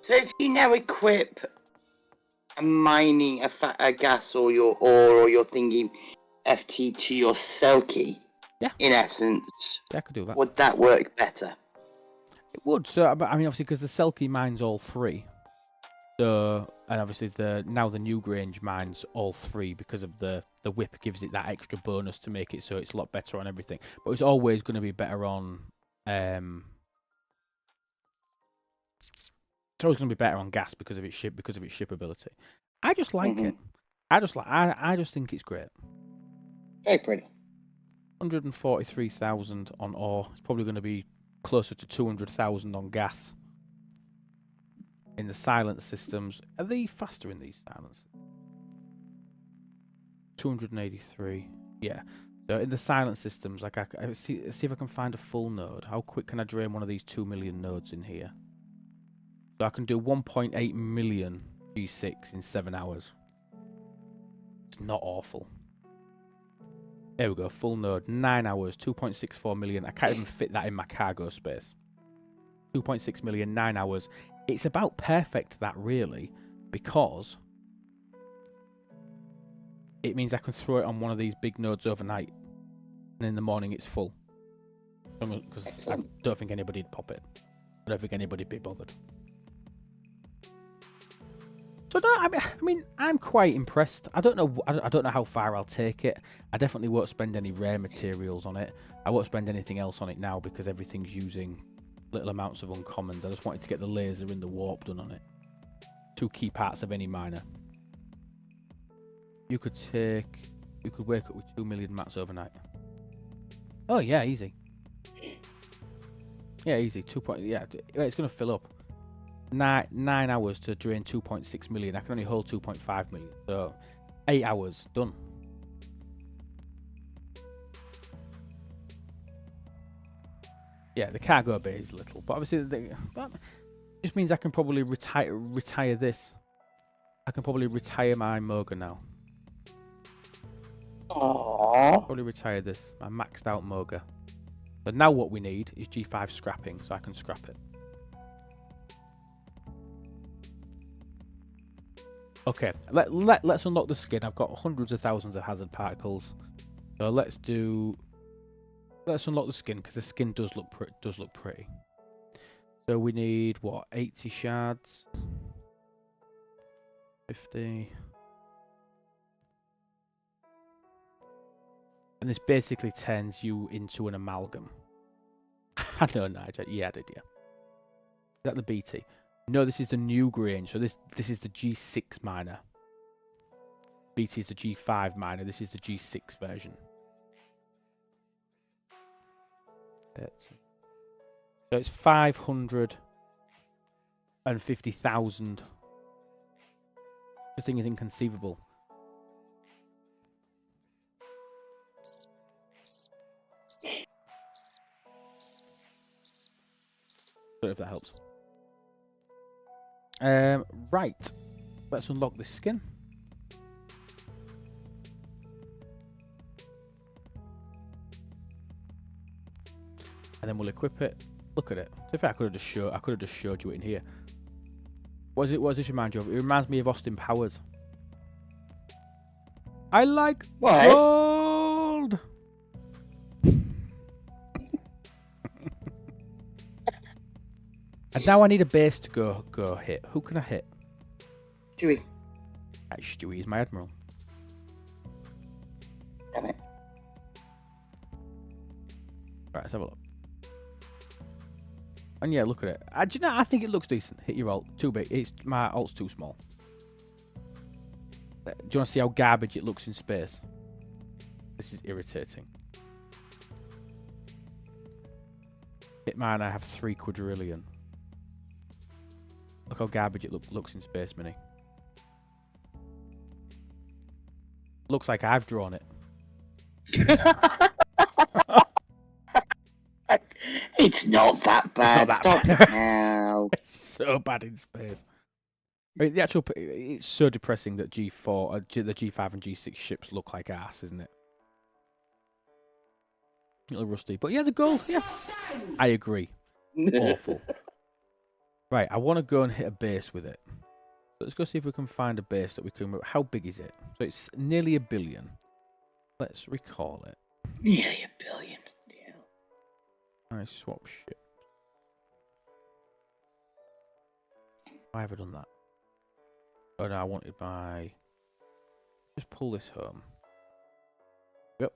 So if you now equip a mining, a gas or your ore or your thingy FT to your Selkie, yeah, in essence, yeah, I could do that. Would that work better? It would. So I mean, obviously, because the Selkie mines all three. So, and obviously now the New Grange mines all three because of the whip gives it that extra bonus to make it so it's a lot better on everything. But it's always going to be better on it's always going to be better on gas because of its shippability. I just like it. I just think it's great. Very pretty. 143,000 on ore. It's probably going to be closer to 200,000 on gas. In the silent systems, are they faster in these silence? 283. Yeah. So in the silent systems, like I see if I can find a full node. How quick can I drain one of these 2 million nodes in here? So I can do 1.8 million G6 in 7 hours. It's not awful. There we go, full node, 9 hours, 2.64 million. I can't even fit that in my cargo space. 2.6 million, 9 hours. It's about perfect, that, really, because it means I can throw it on one of these big nodes overnight, and in the morning it's full. Because I Excellent. don't think anybody'd pop it. I don't think anybody'd be bothered. So no, I mean, I'm quite impressed. I don't know how far I'll take it. I definitely won't spend any rare materials on it. I won't spend anything else on it now because everything's using little amounts of uncommons. I just wanted to get the laser and the warp done on it. 2 key parts of any miner. You could wake up with 2 million mats overnight. Oh yeah, easy. Yeah, easy. It's gonna fill up. 9 hours to drain 2.6 million. I can only hold 2.5 million. So 8 hours done. Yeah, the cargo bay is little, but obviously that just means I can probably retire this. I can probably retire my Moga now. Aww. Probably retire this. My maxed out Moga. But now what we need is G5 scrapping, so I can scrap it. Okay, let's unlock the skin. I've got hundreds of thousands of hazard particles, so let's unlock the skin because the skin does look pretty. So we need what, 80 shards, 50, and this basically turns you into an amalgam. I know, Nigel. Yeah, I did. Yeah. Is that the BT? No, this is the New Grange. So this is the G6 miner. BT is the G5 miner. This is the G6 version. So it's 550,000. The thing is inconceivable. Don't know if that helps. Right. Let's unlock this skin. And then we'll equip it. Look at it. To be fair, I could have just showed you it in here. What does this remind you of? It reminds me of Austin Powers. I like What? gold. And now I need a base to go hit. Who can I hit? Stewie. Stewie is my admiral. Damn it. Right, let's have a look. And yeah, look at it. Do you know, I think it looks decent. Hit your ult. Too big. My ult's too small. Do you want to see how garbage it looks in space? This is irritating. Hit mine, I have 3 quadrillion. Look how garbage it looks in space, Mini. Looks like I've drawn it. It's not that bad. It's not that Stop bad. it now. It's so bad in space. I mean, it's so depressing that G4, the G5 and G6 ships look like ass, isn't it? A little rusty, but yeah, the gold. Yeah, I agree. Awful. Right, I want to go and hit a base with it. So let's go see if we can find a base that we can. How big is it? So it's nearly 1 billion. Let's recall it. Nearly 1 billion. Yeah. I swap ship. Why have I done that? Oh no, I wanted my. Just pull this home. Yep.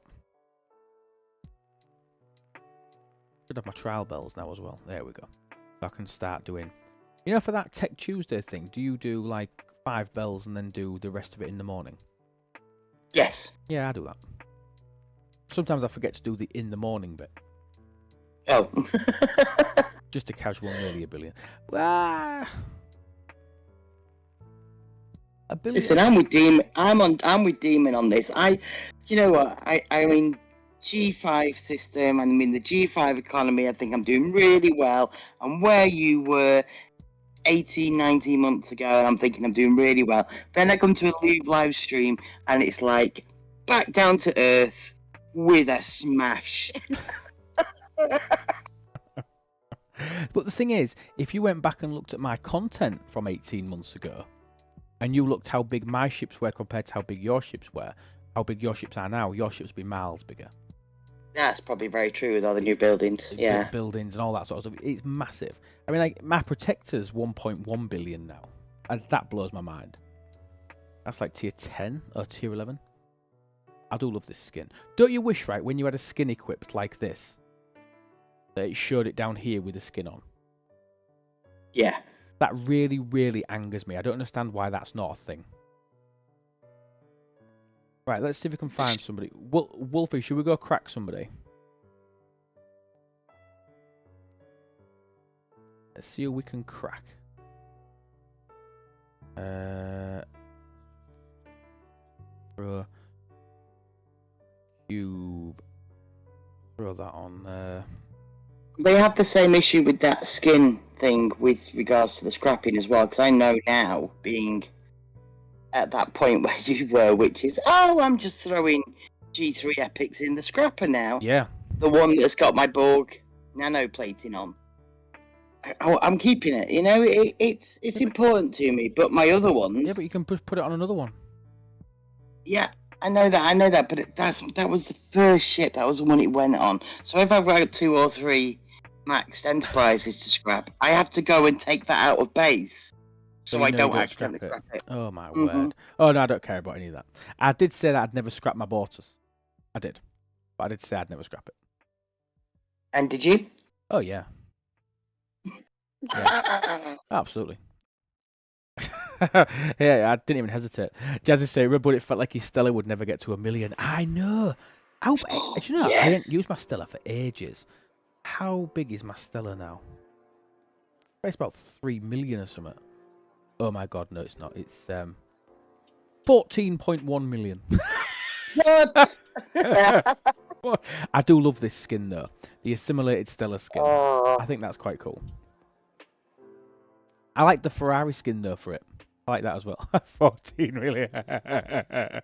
Should have my trial bells now as well. There we go. So I can start doing. You know, for that Tech Tuesday thing, do you do like 5 bells and then do the rest of it in the morning? Yes. Yeah, I do that. Sometimes I forget to do the in the morning bit. Oh. Just a casual nearly 1 billion. Ah, 1 billion. Listen, I'm with Demon. I'm with Demon on this. You know what? I mean, G5 system. I mean, the G5 economy. I think I'm doing really well. And where you were 18, 19 months ago, and I'm thinking I'm doing really well. Then I come to a live stream, and it's like back down to earth with a smash. But the thing is, if you went back and looked at my content from 18 months ago, and you looked how big my ships were compared to how big your ships were, how big your ships are now, your ships would be miles bigger. That's probably very true with all the new buildings. Yeah. Buildings and all that sort of stuff. It's massive. I mean, like, my protector's 1.1 billion now. And that blows my mind. That's like tier 10 or tier 11. I do love this skin. Don't you wish, right, when you had a skin equipped like this, that it showed it down here with the skin on? Yeah. That really, really angers me. I don't understand why that's not a thing. Right, let's see if we can find somebody. Wolfie, should we go crack somebody? Let's see who we can crack. Throw cube. Throw that on. They have the same issue with that skin thing with regards to the scrapping as well, because I know now, being at that point where you were, which is, oh, I'm just throwing G3 epics in the scrapper now. Yeah. The one that's got my Borg nano plating on. I'm keeping it, you know, it's important to me, but my other ones... Yeah, but you can put it on another one. Yeah, I know that, but that was the first ship, that was the one it went on. So if I've got 2 or 3 maxed enterprises to scrap, I have to go and take that out of base. So I don't accidentally scrap it. Oh my word. Oh no, I don't care about any of that. I did say that I'd never scrap my Bortus. I did. But I did say I'd never scrap it. And did you? Oh yeah. Yeah. Absolutely. Yeah, I didn't even hesitate. Jazzy say, but it felt like his Stella would never get to 1 million. I know. Do you know? Yes. I didn't use my Stella for ages. How big is my Stella now? It's about 3 million or something. Oh my god, no, it's not. It's 14.1 million. What? I do love this skin though. The assimilated Stella skin. Oh. I think that's quite cool. I like the Ferrari skin though for it. I like that as well. 14 million. Oh,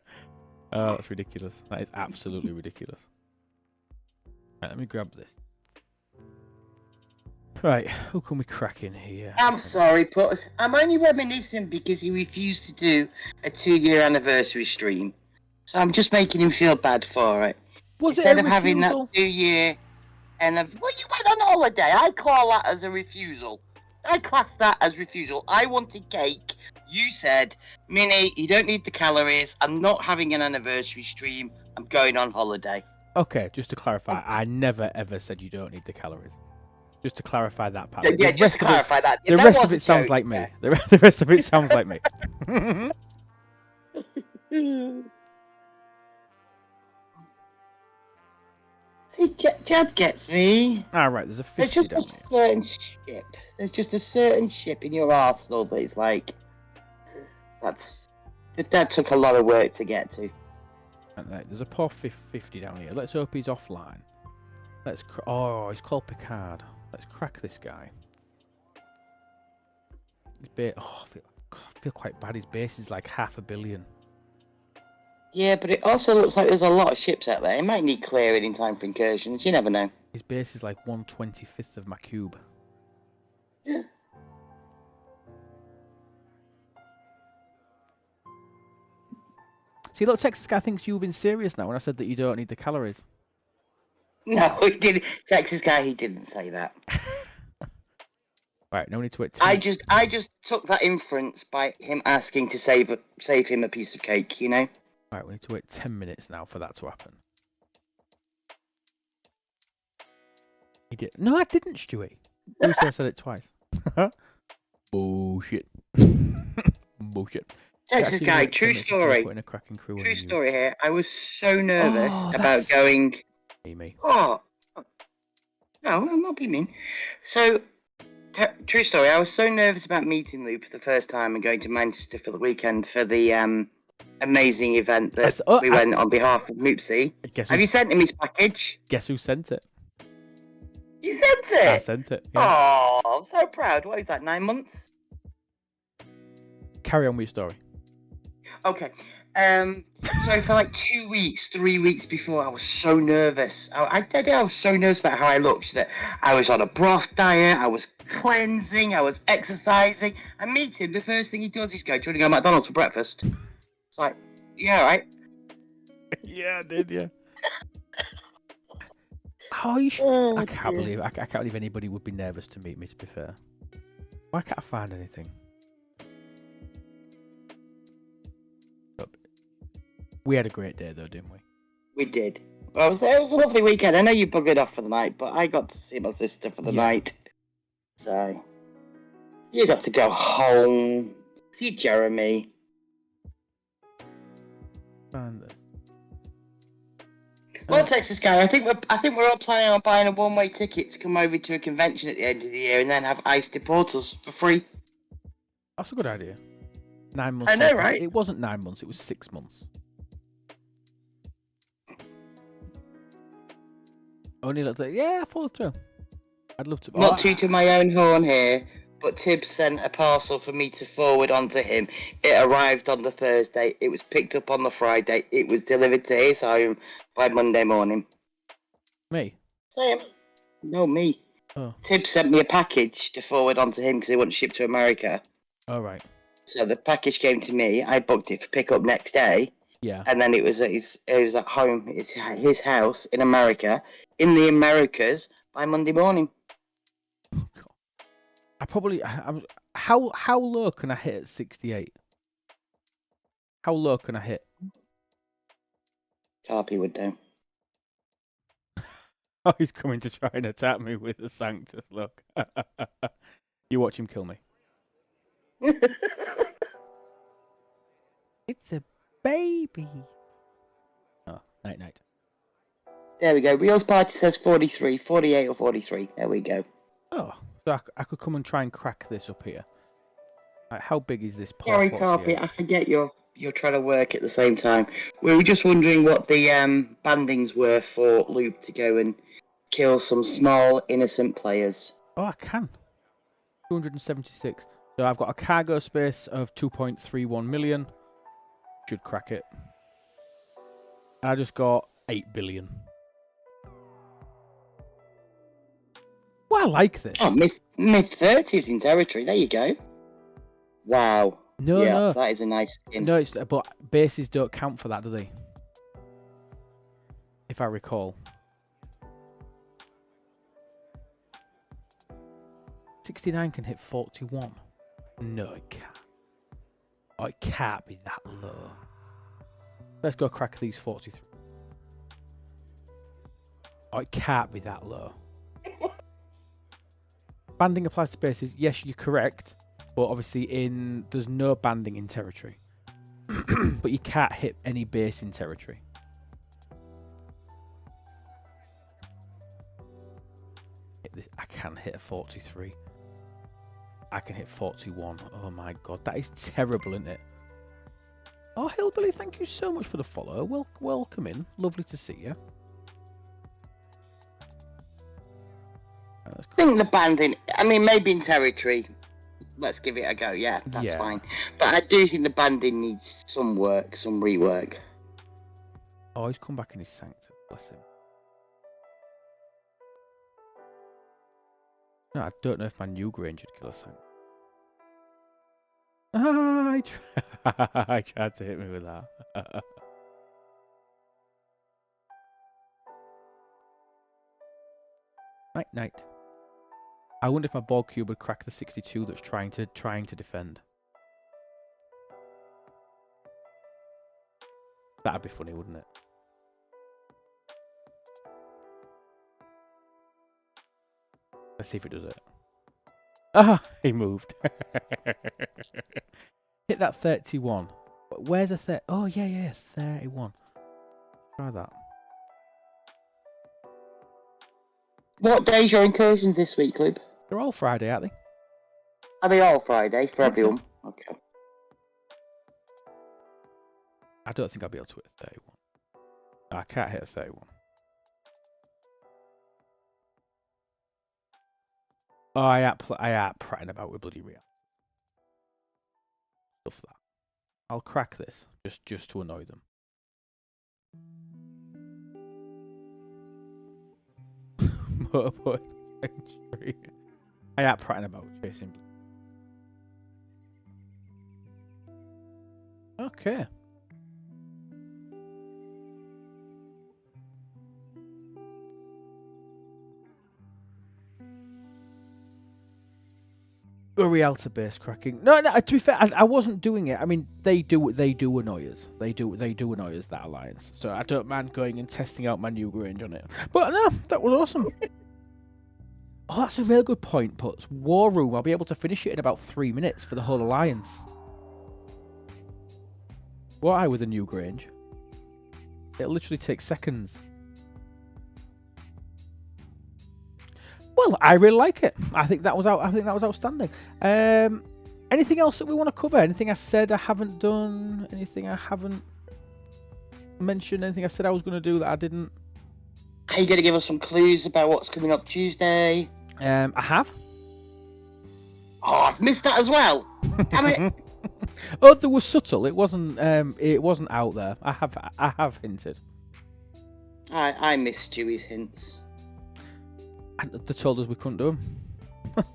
that's ridiculous. That is absolutely ridiculous. Right, let me grab this. Right, who can we crack in here? I'm sorry, but I'm only reminiscing because he refused to do a 2-year anniversary stream. So I'm just making him feel bad for it. Instead of having that 2-year well, you went on holiday. I call that as a refusal. I class that as refusal. I wanted cake. You said, Minnie, you don't need the calories. I'm not having an anniversary stream. I'm going on holiday. Okay, just to clarify, I never ever said you don't need the calories. Just to clarify that part. Yeah, just to clarify that. The rest of it sounds like me. The rest of it sounds like me. See, Jad gets me. Right, there's a 50 There's just down a here. certain ship. There's just a certain ship in your arsenal that is like... That took a lot of work to get to. Right, there's a poor 50 down here. Let's hope he's offline. Oh, he's called Picard. Let's crack this guy. I feel quite bad. His base is like 500 million. Yeah, but it also looks like there's a lot of ships out there. It might need clearing in time for incursions. You never know. His base is like 1/25 of my cube. Yeah. See, look, Texas guy thinks you've been serious now when I said that you don't need the calories. No, he didn't. Texas guy, he didn't say that. Right, no need to wait. 10. I just took that inference by him asking to save him a piece of cake, you know? Right, we need to wait 10 minutes now for that to happen. He did. No, I didn't, Stewie. You said I said it twice. Bullshit. Bullshit. Texas guy, true story. True story here. I was so nervous about going. Me. Oh, no, I'm not being mean. So, true story. I was so nervous about meeting Lou for the first time and going to Manchester for the weekend for the amazing event that we went on behalf of Moopsy. Have you sent him his package? Guess who sent it? You sent it? I sent it. Yeah. Oh, I'm so proud. What is that, 9 months? Carry on with your story. Okay. So for like 2 weeks, 3 weeks before, I was so nervous. I was so nervous about how I looked that I was on a broth diet. I was cleansing, I was exercising. I meet him, the first thing he does is go, do you want to go to McDonald's for breakfast? It's like, yeah, right. Yeah, I did, yeah. Oh, you should... I can't believe I can't believe anybody would be nervous to meet me, to be fair. Why can't I find anything? We had a great day though, didn't we? We did. Well, it was a lovely weekend. I know you buggered off for the night, but I got to see my sister for the night. So, you got to go home, see Jeremy. Find this. Well, Texas guy, I think we're all planning on buying a one-way ticket to come over to a convention at the end of the year and then have ice deportals for free. That's a good idea. 9 months. I know, right? It wasn't 9 months, it was 6 months. Only let's say, yeah, I followed through. I'd love to. Not tooting my own horn here, but Tibbs sent a parcel for me to forward on to him. It arrived on the Thursday. It was picked up on the Friday. It was delivered to his home by Monday morning. Me? Same. No, me. Oh. Tibbs sent me a package to forward on to him because he wanted to ship to America. Oh, right. So the package came to me. I booked it for pickup next day. Yeah. And then it was at home. It's his house in America, in the Americas, by Monday morning. Oh, God. How low can I hit at 68? How low can I hit? Tarpy would do. Oh, he's coming to try and attack me with the Sanctus. Look. You watch him kill me. It's a baby. Oh, night. There we go. Reels Party says 43, 48 or 43. There we go. Oh, so I could come and try and crack this up here. Like, how big is this pot? Sorry, Tarpy. I forget you're trying to work at the same time. We were just wondering what the bandings were for Loop to go and kill some small, innocent players. Oh, I can. 276. So I've got a cargo space of 2.31 million. Should crack it. And I just got 8 billion. Well, I like this. Oh, mid-30s in territory. There you go. Wow. No. That is a nice skin. No, but bases don't count for that, do they? If I recall. 69 can hit 41. No, it can't. Oh, it can't be that low. Let's go crack these 43. Oh, it can't be that low. Banding applies to bases. Yes, you're correct. But obviously there's no banding in territory. But you can't hit any base in territory. Hit this. I can hit a 43. I can hit 41. Oh my god, that is terrible, isn't it? Oh, Hillbilly, thank you so much for the follow. Welcome in. Lovely to see you. Right, I think the banding, I mean, maybe in territory. Let's give it a go. Yeah, that's fine. But I do think the banding needs some work, some rework. Oh, he's come back in his sanctum. Bless him. No, I don't know if my New Grange would kill a sanctum. I tried to hit me with that. Night. I wonder if my Borg cube would crack the 62 that's trying to defend. That'd be funny, wouldn't it? Let's see if it does it. Ah, he moved. Hit that 31. Where's a 30? Oh, yeah, 31. Try that. What day's your incursions this week, Lube? They're all Friday, aren't they? Are they all Friday for everyone? Okay. I don't think I'll be able to hit a 31. No, I can't hit a 31. Oh, I am prattling about with bloody real. Stuff that. I'll crack this just to annoy them. Motorboy century. I am prattling about chasing. Okay. A Rialta base cracking. No, to be fair, I wasn't doing it. I mean, they do annoy us. They do annoy us, that alliance. So I don't mind going and testing out my New Grange on it. But no, that was awesome. Oh, that's a real good point, Puts. War Room, I'll be able to finish it in about 3 minutes for the whole alliance. Why with a New Grange? It literally takes seconds. Well, I really like it. I think that was outstanding. Anything else that we want to cover? Anything I said I haven't done? Anything I haven't mentioned? Anything I said I was going to do that I didn't? Are you going to give us some clues about what's coming up Tuesday? I have. Oh, I've missed that as well. Damn it. Oh, there was subtle. It wasn't out there. I have hinted. I missed Stewie's hints. And they told us we couldn't do them.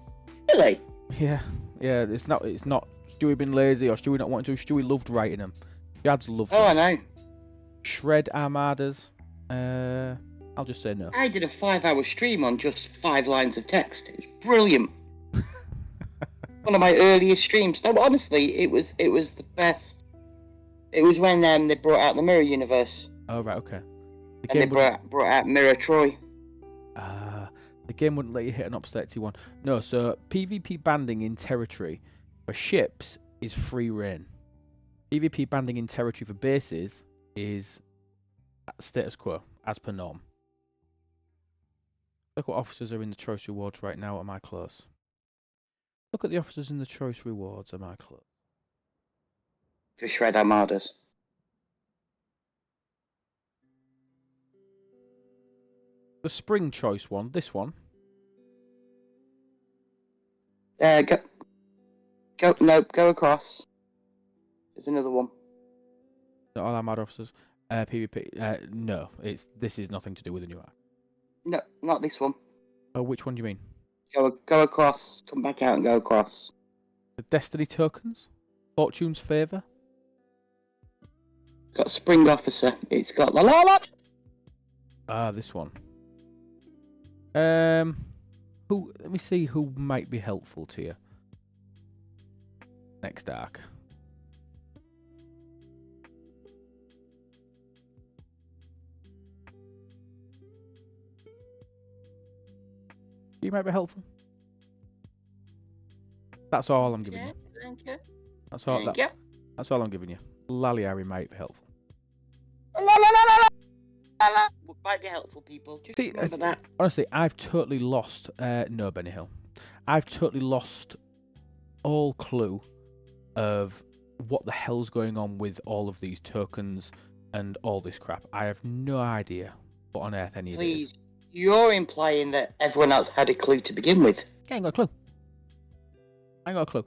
Really? Yeah. It's not Stewie being lazy or Stewie not wanting to. Stewie loved writing them. Dad's loved them. Oh, I know. Shred armadas. I'll just say no. I did a 5-hour stream on just 5 lines of text. It was brilliant. One of my earliest streams. No, honestly, it was the best. It was when they brought out the Mirror Universe. Oh right, okay. And they brought out Mirror Troy. The game wouldn't let you hit an Ops 31. No, so PvP banding in territory for ships is free reign. PvP banding in territory for bases is status quo, as per norm. Look what officers are in the choice rewards right now. Am I close? Look at the officers in the choice rewards. Am I close? For Shred Armadas. The spring choice one. This one. Go across. There's another one. All Armada officers. PvP. No, this is nothing to do with the new arc. No, not this one. Oh, which one do you mean? Go across. Come back out and go across. The Destiny tokens. Fortune's favour. Got Spring Officer. It's got the Lala. Ah, this one. Let me see who might be helpful to you. Next arc. You might be helpful. That's all I'm giving you. Thank you. That's all. Thank you. That's all I'm giving you. Laliari might be helpful. Might be helpful, people. Just See, remember that. Honestly, I've totally lost. No, Benny Hill. I've totally lost all clue of what the hell's going on with all of these tokens and all this crap. I have no idea what on earth any of it is. Please, you're implying that everyone else had a clue to begin with. I ain't got a clue.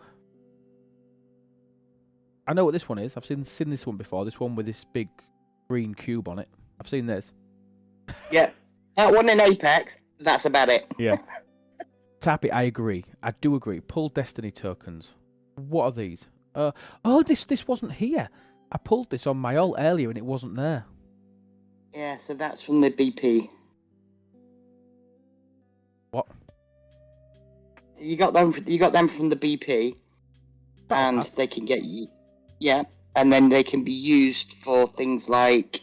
I know what this one is. I've seen this one before. This one with this big green cube on it. I've seen this. Yeah, that one in Apex. That's about it. Yeah. Tappy, I agree. I do agree. Pull Destiny tokens. What are these? Oh, this wasn't here. I pulled this on my ult earlier and it wasn't there. Yeah, so that's from the BP. What? You got them from the BP, and Pass. they can get you. Yeah, and then they can be used for things like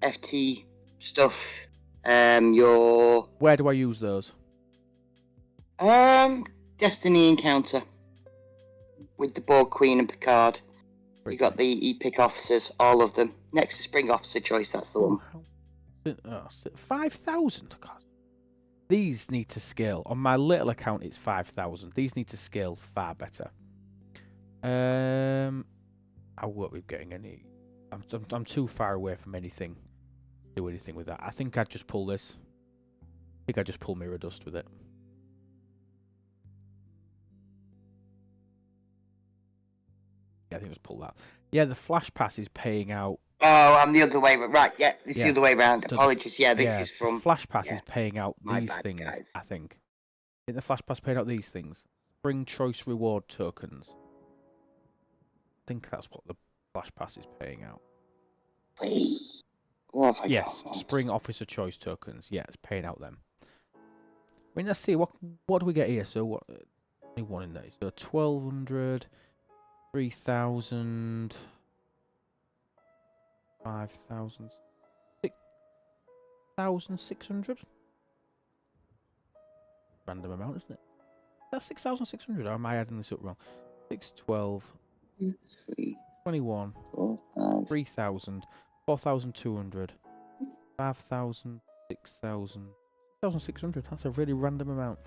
FT stuff. Your Where do I use those? Destiny encounter with the Borg Queen and Picard. You got the epic officers, all of them. Next to Spring Officer choice, that's the one. 5,000. These need to scale. On my little account, it's 5,000. These need to scale far better. I won't be getting any. I'm too far away from anything. Do anything with that. I think I'd just pull this. I think I'd just pull Mirror Dust with it. Yeah, I think just pull that. Yeah, the Flash Pass is paying out. Oh, I'm the other way. Right, yeah, this is Yeah. the other way around. So Apologies. Yeah, this yeah, is from. the Flash Pass yeah. is paying out My these bad, things. guys. I think. In the Flash Pass paying out these things. Spring Choice Reward Tokens. I think that's what the Flash Pass is paying out. Wait. What have I Yes, got? Spring Officer Choice Tokens. Yeah, it's paying out them. I mean, let's see, what do we get here? So, what? Only one in there. So, 1,200, 3,000, 5,000, 6,600? Random amount, isn't it? That's 6,600, or am I adding this up wrong? 6, 12, 3, 21, 4, 5. 3,000, 4,200, 5,000, 6,000, 6,600. That's a really random amount.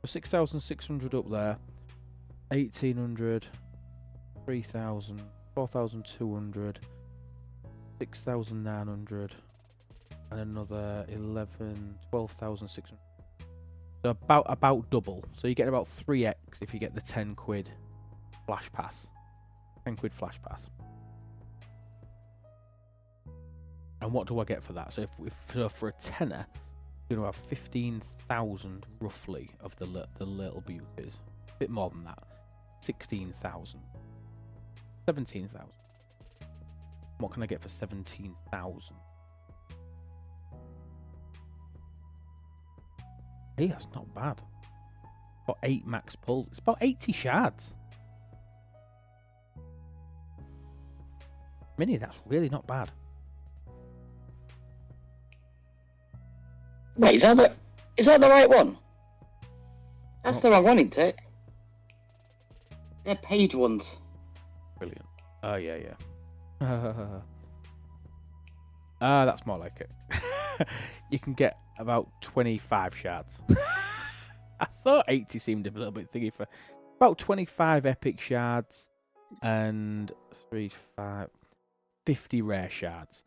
So 6,600 up there, 1,800, 3,000, 4,200, 6,900, and another 11, 12,600. So about double. So you get about 3x if you get the 10 quid Flash Pass. 10 quid Flash Pass. And what do I get for that? So if for a tenner, you're going to have 15,000 roughly of the little beauties. A bit more than that. 16,000. 17,000. What can I get for 17,000? Hey, that's not bad. Got 8 max pull. It's about 80 shards. Mini, that's really not bad. Wait, is that the right one? That's Oh. the wrong one, isn't it? They're paid ones. Brilliant. Oh, yeah. That's more like it. You can get about 25 shards. I thought 80 seemed a little bit thingy for about 25 epic shards and 50 rare shards.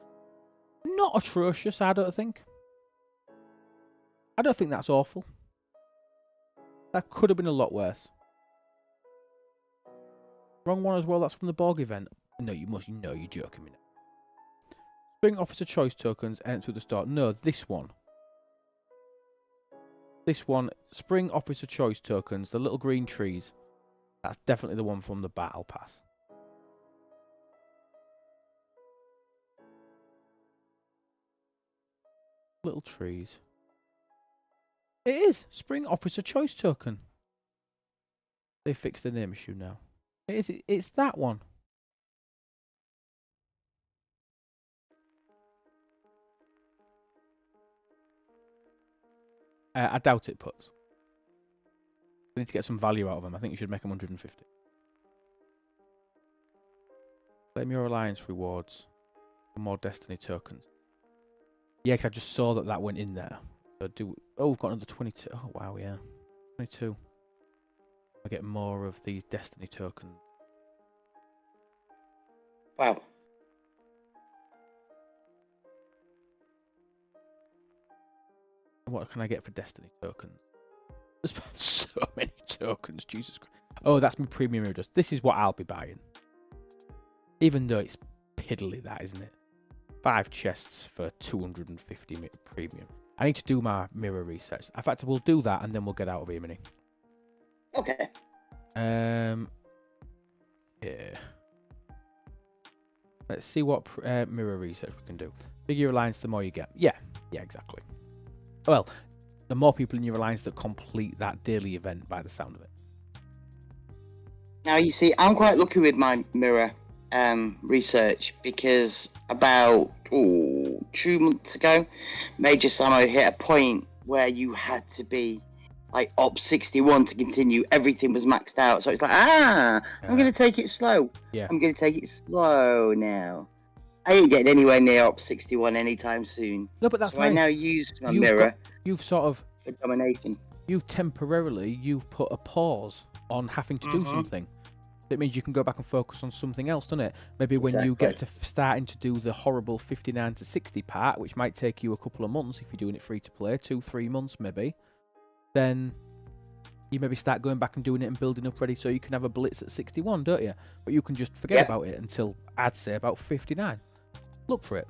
Not atrocious, I don't think. I don't think that's awful. That could have been a lot worse. Wrong one as well. That's from the Borg event. No, you must. No, you're joking me now. Spring Officer Choice Tokens enter the start. No, this one. This one, Spring Officer Choice Tokens, the little green trees. That's definitely the one from the Battle Pass. Little trees. It is Spring Officer Choice Token. They fixed the name issue now. It is. It's that one. I doubt it puts. We need to get some value out of them. I think you should make them 150. Claim your alliance rewards for more Destiny tokens. Yeah, because I just saw that went in there. So we've got another 22. Oh, wow, yeah. 22. I get more of these Destiny tokens. Wow. What can I get for Destiny tokens? There's so many tokens, Jesus Christ. Oh, that's my premium mirror dust. This is what I'll be buying. Even though it's piddly, that, isn't it? 5 chests for 250 premium. I need to do my mirror research. In fact, we'll do that and then we'll get out of here, Mini. Okay. Yeah. Let's see what mirror research we can do. Bigger your alliance, the more you get. Yeah, exactly. Well, the more people in your alliance that complete that daily event by the sound of it. Now, you see, I'm quite lucky with my mirror research because about 2 months ago, Major Samo hit a point where you had to be like up 61 to continue. Everything was maxed out. So it's like, I'm going to take it slow. Yeah. I'm going to take it slow now. I ain't getting anywhere near up 61 anytime soon. No, but that's so nice. I now use my mirror You've sort of... for domination. You've put a pause on having to do something. That means you can go back and focus on something else, doesn't it? Maybe when you get to starting to do the horrible 59 to 60 part, which might take you a couple of months if you're doing it free to play, 2-3 months maybe, then you maybe start going back and doing it and building up ready so you can have a blitz at 61, don't you? But you can just forget about it until, I'd say, about 59. Look for it.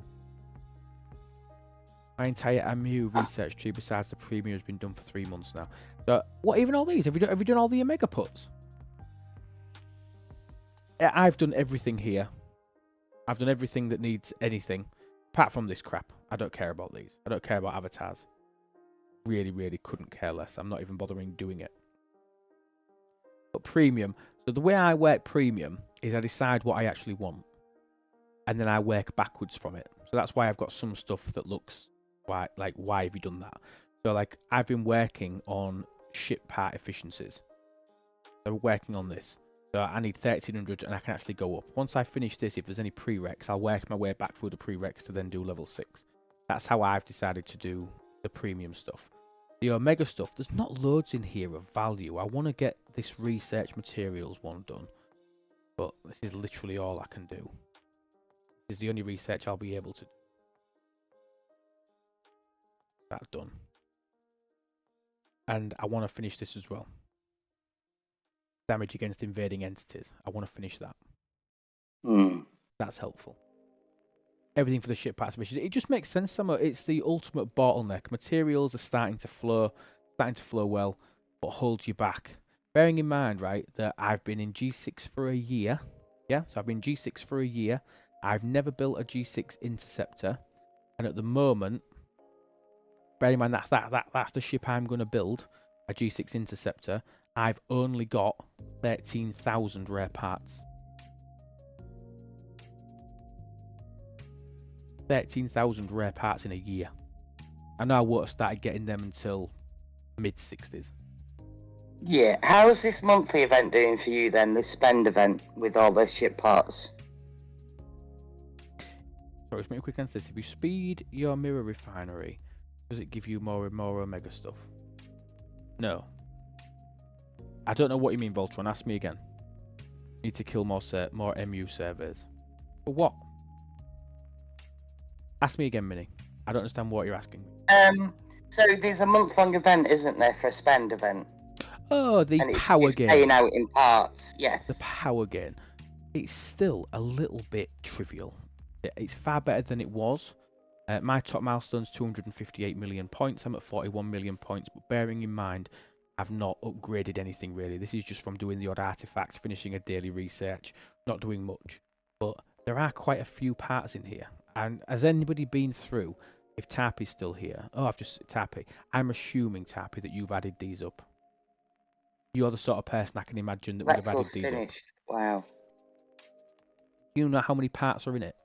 My entire MU research tree besides the premium has been done for 3 months now. So, what, even all these? Have you done all the Omega puts? I've done everything here. I've done everything that needs anything. Apart from this crap. I don't care about these. I don't care about avatars. Really, really couldn't care less. I'm not even bothering doing it. But premium. So the way I work premium is I decide what I actually want. And then I work backwards from it. So that's why I've got some stuff that looks like, why have you done that? So like, I've been working on ship part efficiencies. So we're working on this. So I need 1300 and I can actually go up. Once I finish this, if there's any prereqs, I'll work my way back through the prereqs to then do level 6. That's how I've decided to do the premium stuff. The Omega stuff, there's not loads in here of value. I want to get this research materials one done. But this is literally all I can do. This is the only research I'll be able to do. That done. And I want to finish this as well. Damage against invading entities. I want to finish that. That's helpful. Everything for the ship parts efficiency. It just makes sense somewhere. It's the ultimate bottleneck. Materials are starting to flow well, but hold you back. Bearing in mind, right, that I've been in G6 for a year. Yeah, so I've been G6 for a year. I've never built a G6 interceptor, and at the moment, bearing in mind that's the ship I'm going to build, a G6 interceptor. I've only got 13,000 rare parts. 13,000 rare parts in a year. I know I won't have started getting them until mid-60s. Yeah, how's this monthly event doing for you then, this spend event with all the ship parts? Sorry, let's make a quick answer this. If you speed your mirror refinery, does it give you more and more Omega stuff? No. I don't know what you mean, Voltron. Ask me again. Need to kill more MU surveys. For what? Ask me again, Minnie. I don't understand what you're asking. So there's a month-long event, isn't there, for a spend event? Oh, the power it's game. Paying out in parts, yes. The power game. It's still a little bit trivial. It's far better than it was. My top milestone's 258 million points. I'm at 41 million points, but bearing in mind, I've not upgraded anything really. This is just from doing the odd artifacts, finishing a daily research, not doing much. But there are quite a few parts in here. And has anybody been through, if Tarpy's still here? Oh, Tarpy. I'm assuming, Tarpy, that you've added these up. You're the sort of person I can imagine that would have added these finished. up. Wow. Do you know how many parts are in it?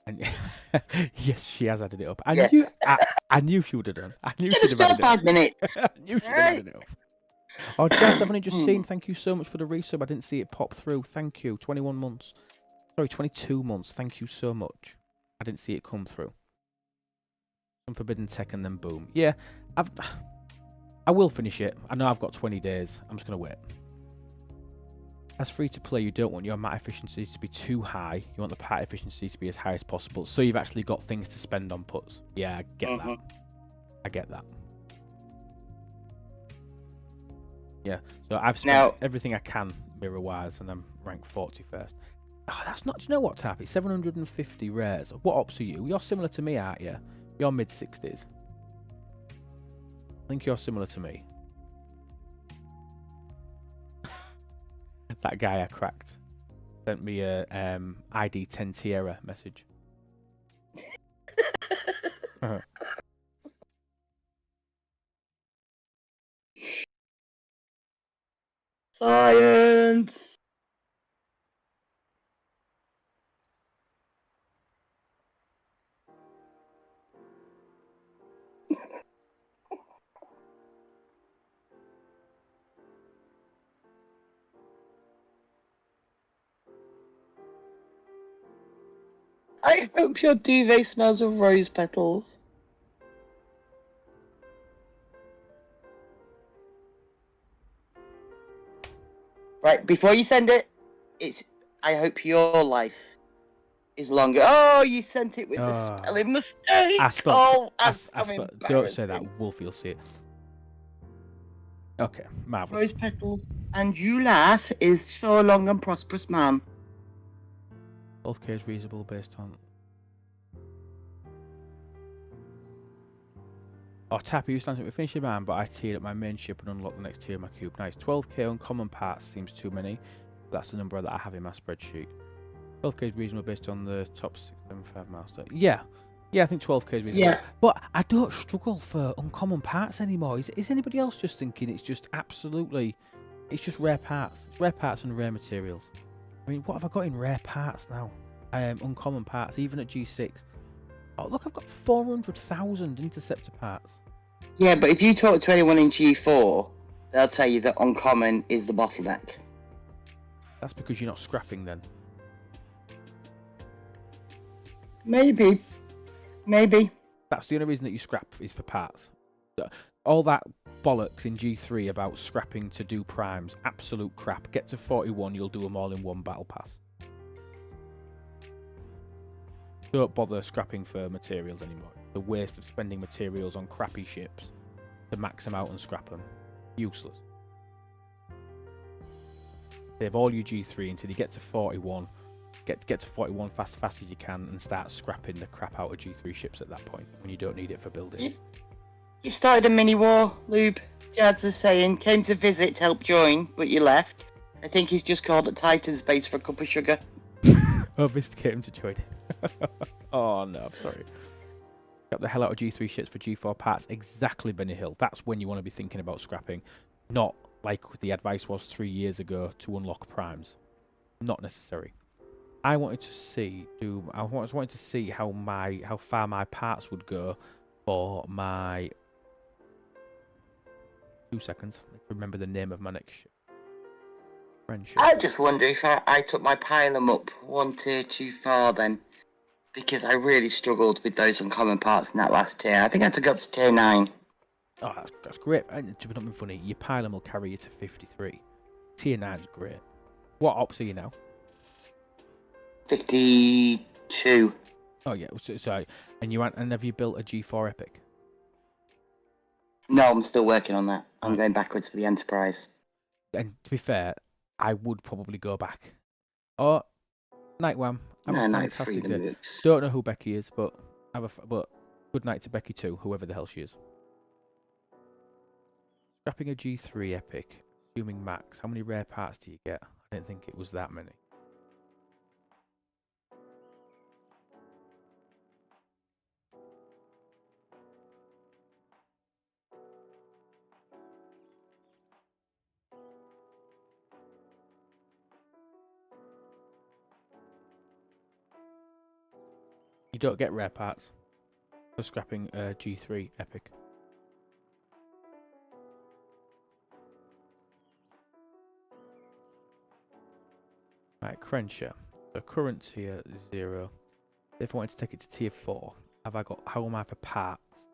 And yes, she has added it up. I knew she would have done. I knew she'd have added it up. 5 minutes. I knew she'd have added it up. Oh, Jads, I've only just seen. Thank you so much for the resub. I didn't see it pop through. Thank you. 21 months. Sorry, 22 months. Thank you so much. I didn't see it come through. Some forbidden tech and then boom. Yeah, I will finish it. I know I've got 20 days. I'm just going to wait. As free to play, you don't want your mat efficiencies to be too high. You want the part efficiencies to be as high as possible. So you've actually got things to spend on puts. Yeah, I get that. I get that. Yeah, so I've spent everything I can mirror-wise, and I'm ranked 41st. Oh, that's not... Do you know what, Tappy? 750 rares. What ops are you? You're similar to me, aren't you? You're mid-60s. I think you're similar to me. That guy I cracked sent me a ID 10 Tierra message. Science! I hope your duvet smells of rose petals. Right, before you send it, I hope your life is longer. Oh, you sent it with the spelling mistake. Don't say that. Wolfie will see it. Okay, marvellous. Rose petals. And you laugh is so long and prosperous, man. 12k is reasonable based on. Oh, Tappy, you stand with finish your man, but I tiered up my main ship and unlocked the next tier of my cube. Nice. 12k uncommon parts seems too many. That's the number that I have in my spreadsheet. 12k is reasonable based on the top 675 milestone. Yeah. Yeah, I think 12k is reasonable. Yeah. But I don't struggle for uncommon parts anymore. Is anybody else just thinking it's just absolutely... It's just rare parts. It's rare parts and rare materials. I mean, what have I got in rare parts now? Uncommon parts, even at G6. Oh, look, I've got 400,000 interceptor parts. Yeah, but if you talk to anyone in G4, they'll tell you that uncommon is the bottleneck. That's because you're not scrapping then. Maybe. That's the only reason that you scrap is for parts. All that bollocks in G3 about scrapping to do primes, absolute crap. Get to 41, you'll do them all in one battle pass. Don't bother scrapping for materials anymore. The waste of spending materials on crappy ships to max them out and scrap them. Useless. Save all your G3 until you get to 41. Get to 41 fast as you can and start scrapping the crap out of G3 ships at that point when you don't need it for building. You started a mini war, Lube. Jads is saying, came to visit to help join, but you left. I think he's just called at Titan's base for a cup of sugar. Oh, Mr. came to join. Oh no, I'm sorry. Got the hell out of G3 ships for G4 parts. Exactly, Benny Hill. That's when you want to be thinking about scrapping. Not like the advice was 3 years ago to unlock primes. Not necessary. I wanted to see how far my parts would go for my 2 seconds. Remember the name of my next ship. Friendship. I just wonder if I took my pylum up one tier too far then. Because I really struggled with those uncommon parts in that last tier. I think I took it up to tier 9. Oh, that's great. And to be not funny, your pylum will carry you to 53. Tier 9's great. What ops are you now? 52. Oh yeah, sorry. And have you built a G4 Epic? No, I'm still working on that. I'm going backwards for the Enterprise. And to be fair, I would probably go back. Oh, Night Wham. Have a fantastic day. Mooks. Don't know who Becky is, but but good night to Becky too, whoever the hell she is. Scrapping a G3 Epic, assuming max. How many rare parts do you get? I didn't think it was that many. You don't get rare parts for scrapping a G3 Epic. Right, Crenshaw. The current tier is 0. If I wanted to take it to tier 4, how am I for parts?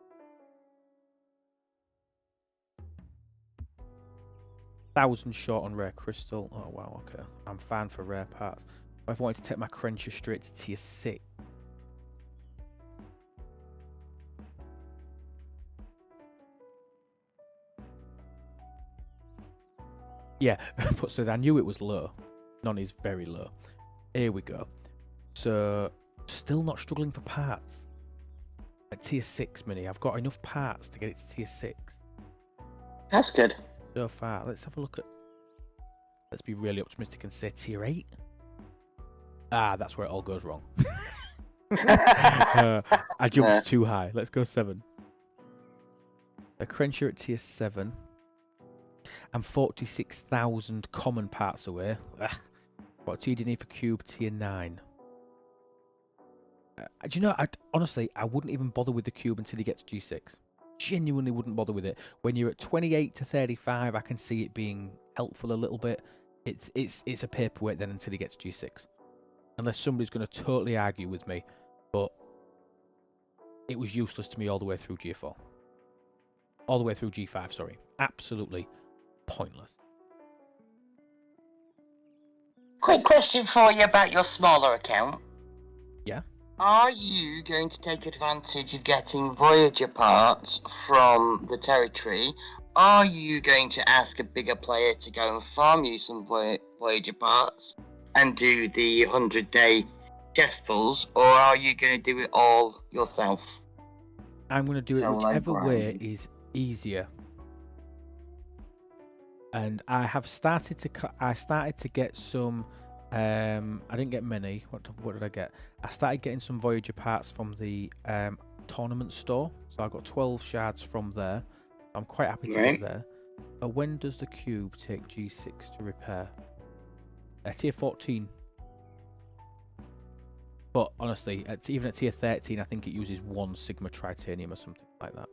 1,000 short on rare crystal. Oh wow, okay. I'm fine for rare parts. But if I wanted to take my Crenshaw straight to tier 6. Yeah, but so I knew it was low. None is very low. Here we go. So, still not struggling for parts. At tier 6 mini, I've got enough parts to get it to tier 6. That's good. So far, let's have a look at... Let's be really optimistic and say tier 8. Ah, that's where it all goes wrong. I jumped too high. Let's go 7. A Crenshaw at tier 7. I'm 46,000 common parts away. Ugh. What tier do you need for cube? Tier 9. Do you know, honestly, I wouldn't even bother with the cube until you get to G6. Genuinely wouldn't bother with it. When you're at 28 to 35, I can see it being helpful a little bit. It's a paperweight then until you get to G6. Unless somebody's going to totally argue with me. But it was useless to me all the way through G4. All the way through G5, sorry. Absolutely pointless. Quick question for you about your smaller account. Yeah? Are you going to take advantage of getting Voyager parts from the territory? Are you going to ask a bigger player to go and farm you some Voyager parts and do the 100-day chestfuls, or are you going to do it all yourself? I'm going to do it Solo whichever way grinding. is easier. And I have started to I started to get some. I didn't get many. What did I get? I started getting some Voyager parts from the tournament store. So I got 12 shards from there. I'm quite happy to Right. get there. But when does the cube take G6 to repair? Tier 14. But honestly, even at tier 13, I think it uses 1 Sigma Tritanium or something like that.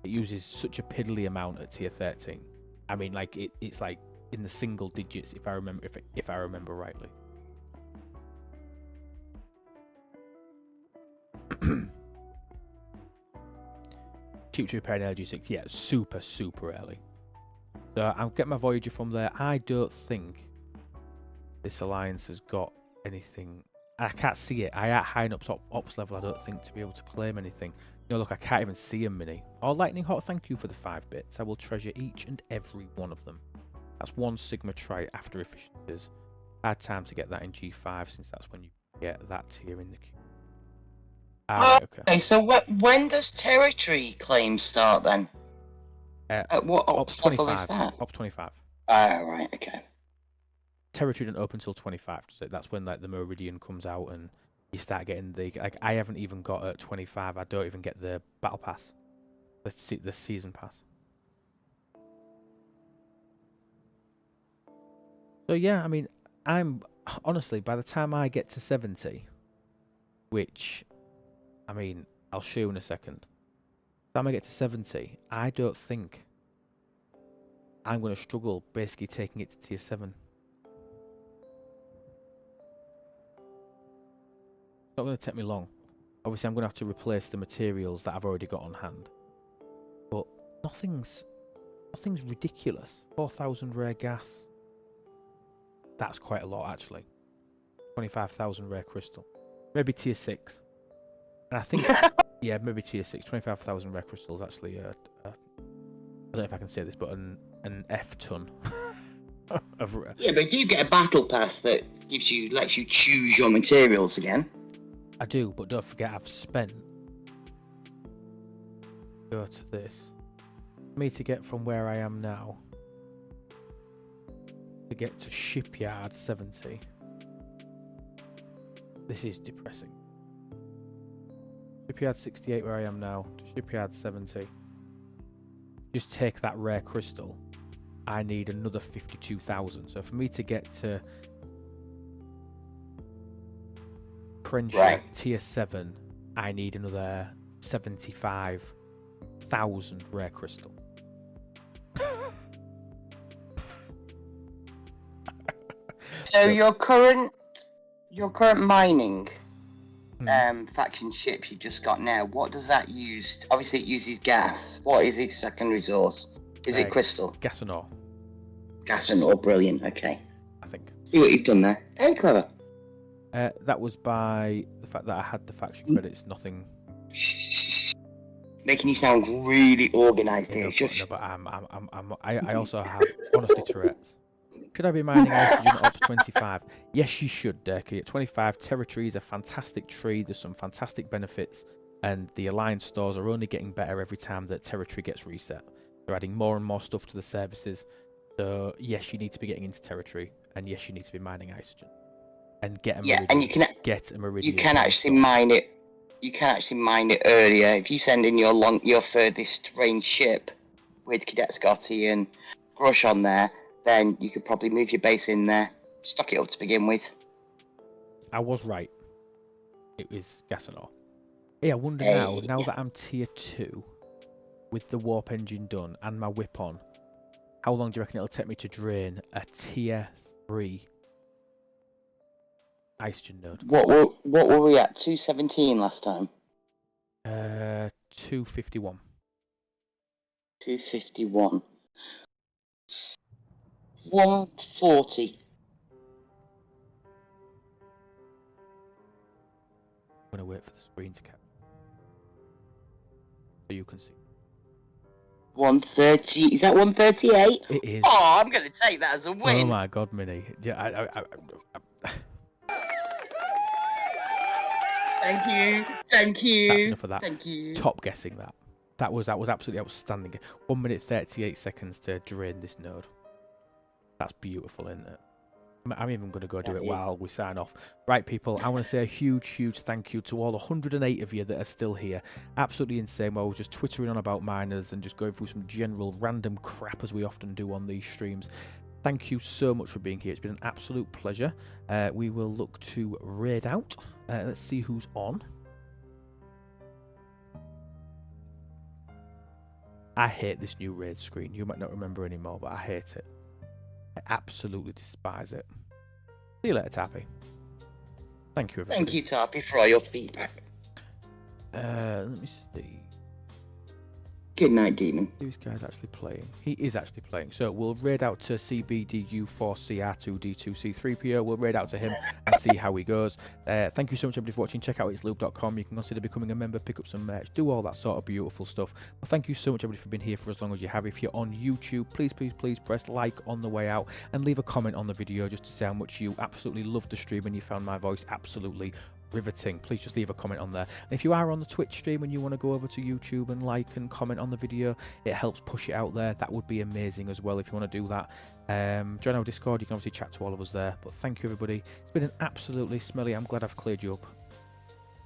It uses such a piddly amount at tier 13. I mean, like it's like in the single digits if I remember if I remember rightly. Cheap to repair an LG6, yeah, super early. So I'll get my Voyager from there. I don't think this alliance has got anything. I can't see it. I at high enough ops level, I don't think, to be able to claim anything. No, look, I can't even see a mini. Oh, Lightning Hawk, thank you for the 5 bits. I will treasure each and every one of them. That's 1 Sigma Trite after efficiencies. Hard time to get that in G5 since that's when you get that tier in the queue. Right, okay. So when does territory claims start then? At what ops level is that? Ops 25. Right, okay. Territory doesn't open until 25, so that's when like the Meridian comes out and you start getting the like. I haven't even got at 25. I don't even get the battle pass. Let's see the season pass. So yeah, I mean, I'm honestly by the time I get to 70, which, I mean, I'll show you in a second. By the time I get to 70, I don't think I'm going to struggle basically taking it to tier 7. It's not going to take me long. Obviously, I'm going to have to replace the materials that I've already got on hand. But nothing's ridiculous. 4,000 rare gas. That's quite a lot, actually. 25,000 rare crystal. Maybe tier 6. And I think, yeah, maybe tier 6. 25,000 rare crystals, actually. I don't know if I can say this, but an F ton. Yeah, but you get a battle pass that lets you choose your materials again. I do, but don't forget I've spent. Go to this. For me to get from where I am now to get to shipyard 70. This is depressing. Shipyard 68 where I am now to shipyard 70. Just take that rare crystal. I need another 52,000. So for me to get to Crenshaw tier 7, I need another 75,000 rare crystal. So your current mining faction ship you just got now, what does that use? Obviously it uses gas. What is its second resource? Is it crystal? Gas and ore, Gas and ore, brilliant, okay. I think. See what you've done there. Very clever. That was by the fact that I had the faction credits, nothing. Making you sound really organised here. No, but I also have, honestly, Tourette's. Should I be mining oxygen at Ops 25? Yes, you should, Durkee. At 25, Territory is a fantastic tree. There's some fantastic benefits, and the Alliance stores are only getting better every time that Territory gets reset. They're adding more and more stuff to the services. So, yes, you need to be getting into Territory, and yes, you need to be mining oxygen. And get a meridian. And you can get a meridian. You can actually mine it. You can actually mine it earlier if you send in your furthest range ship with Cadet Scotty and Grush on there. Then you could probably move your base in there, stock it up to begin with. I was right. It was gas and ore. Hey, I wonder now that I'm tier 2 with the warp engine done and my whip on, how long do you reckon it'll take me to drain a tier 3 oxygen node? What were we at? 217 last time. 251. 251. 140. I'm gonna wait for the screen to catch so you can see. 130. Is that 138? It is. Oh, I'm gonna take that as a win. Oh my god, Minnie. Yeah, Thank you. Thank you. That's enough of that. Thank you. Top guessing that. That was absolutely outstanding. 1 minute 38 seconds to drain this node. That's beautiful, isn't it? I'm even going to go do That it is. while we sign off. Right, people, I want to say a huge thank you to all 108 of you that are still here. Absolutely insane. While I was just twittering on about miners and just going through some general random crap as we often do on these streams. Thank you so much for being here. It's been an absolute pleasure. We will look to raid out. Let's see who's on. I hate this new raid screen. You might not remember anymore, but I hate it. I absolutely despise it. See you later, Tappy. Thank you, everybody. Thank you, Tarpy, for all your feedback. Let me see. Good night, Demon. This guy's actually playing. He is actually playing. So we'll raid out to CBDU4CR2D2C3PO. We'll raid out to him and see how he goes. Thank you so much, everybody, for watching. Check out itslube.com. You can consider becoming a member, pick up some merch, do all that sort of beautiful stuff. Well, thank you so much, everybody, for being here for as long as you have. If you're on YouTube, please press like on the way out and leave a comment on the video just to say how much you absolutely loved the stream and you found my voice absolutely riveting. Please just leave a comment on there. And if you are on the Twitch stream and you want to go over to YouTube and like and comment on the video, it helps push it out there. That would be amazing as well if you want to do that. Join our Discord. You can obviously chat to all of us there. But thank you, everybody. It's been an absolutely smelly. I'm glad I've cleared you up.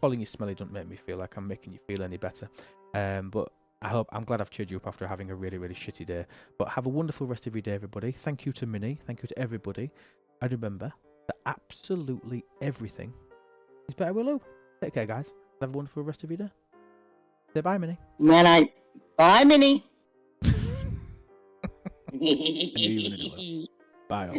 Calling you smelly doesn't make me feel like I'm making you feel any better. But I'm glad I've cheered you up after having a really shitty day. But have a wonderful rest of your day, everybody. Thank you to Minnie. Thank you to everybody. And remember that absolutely everything is better with Lou. Take care, guys. Have a wonderful rest of your day. Say bye, Minnie. Good night. Bye, Minnie. I knew you were gonna do that. Bye. All.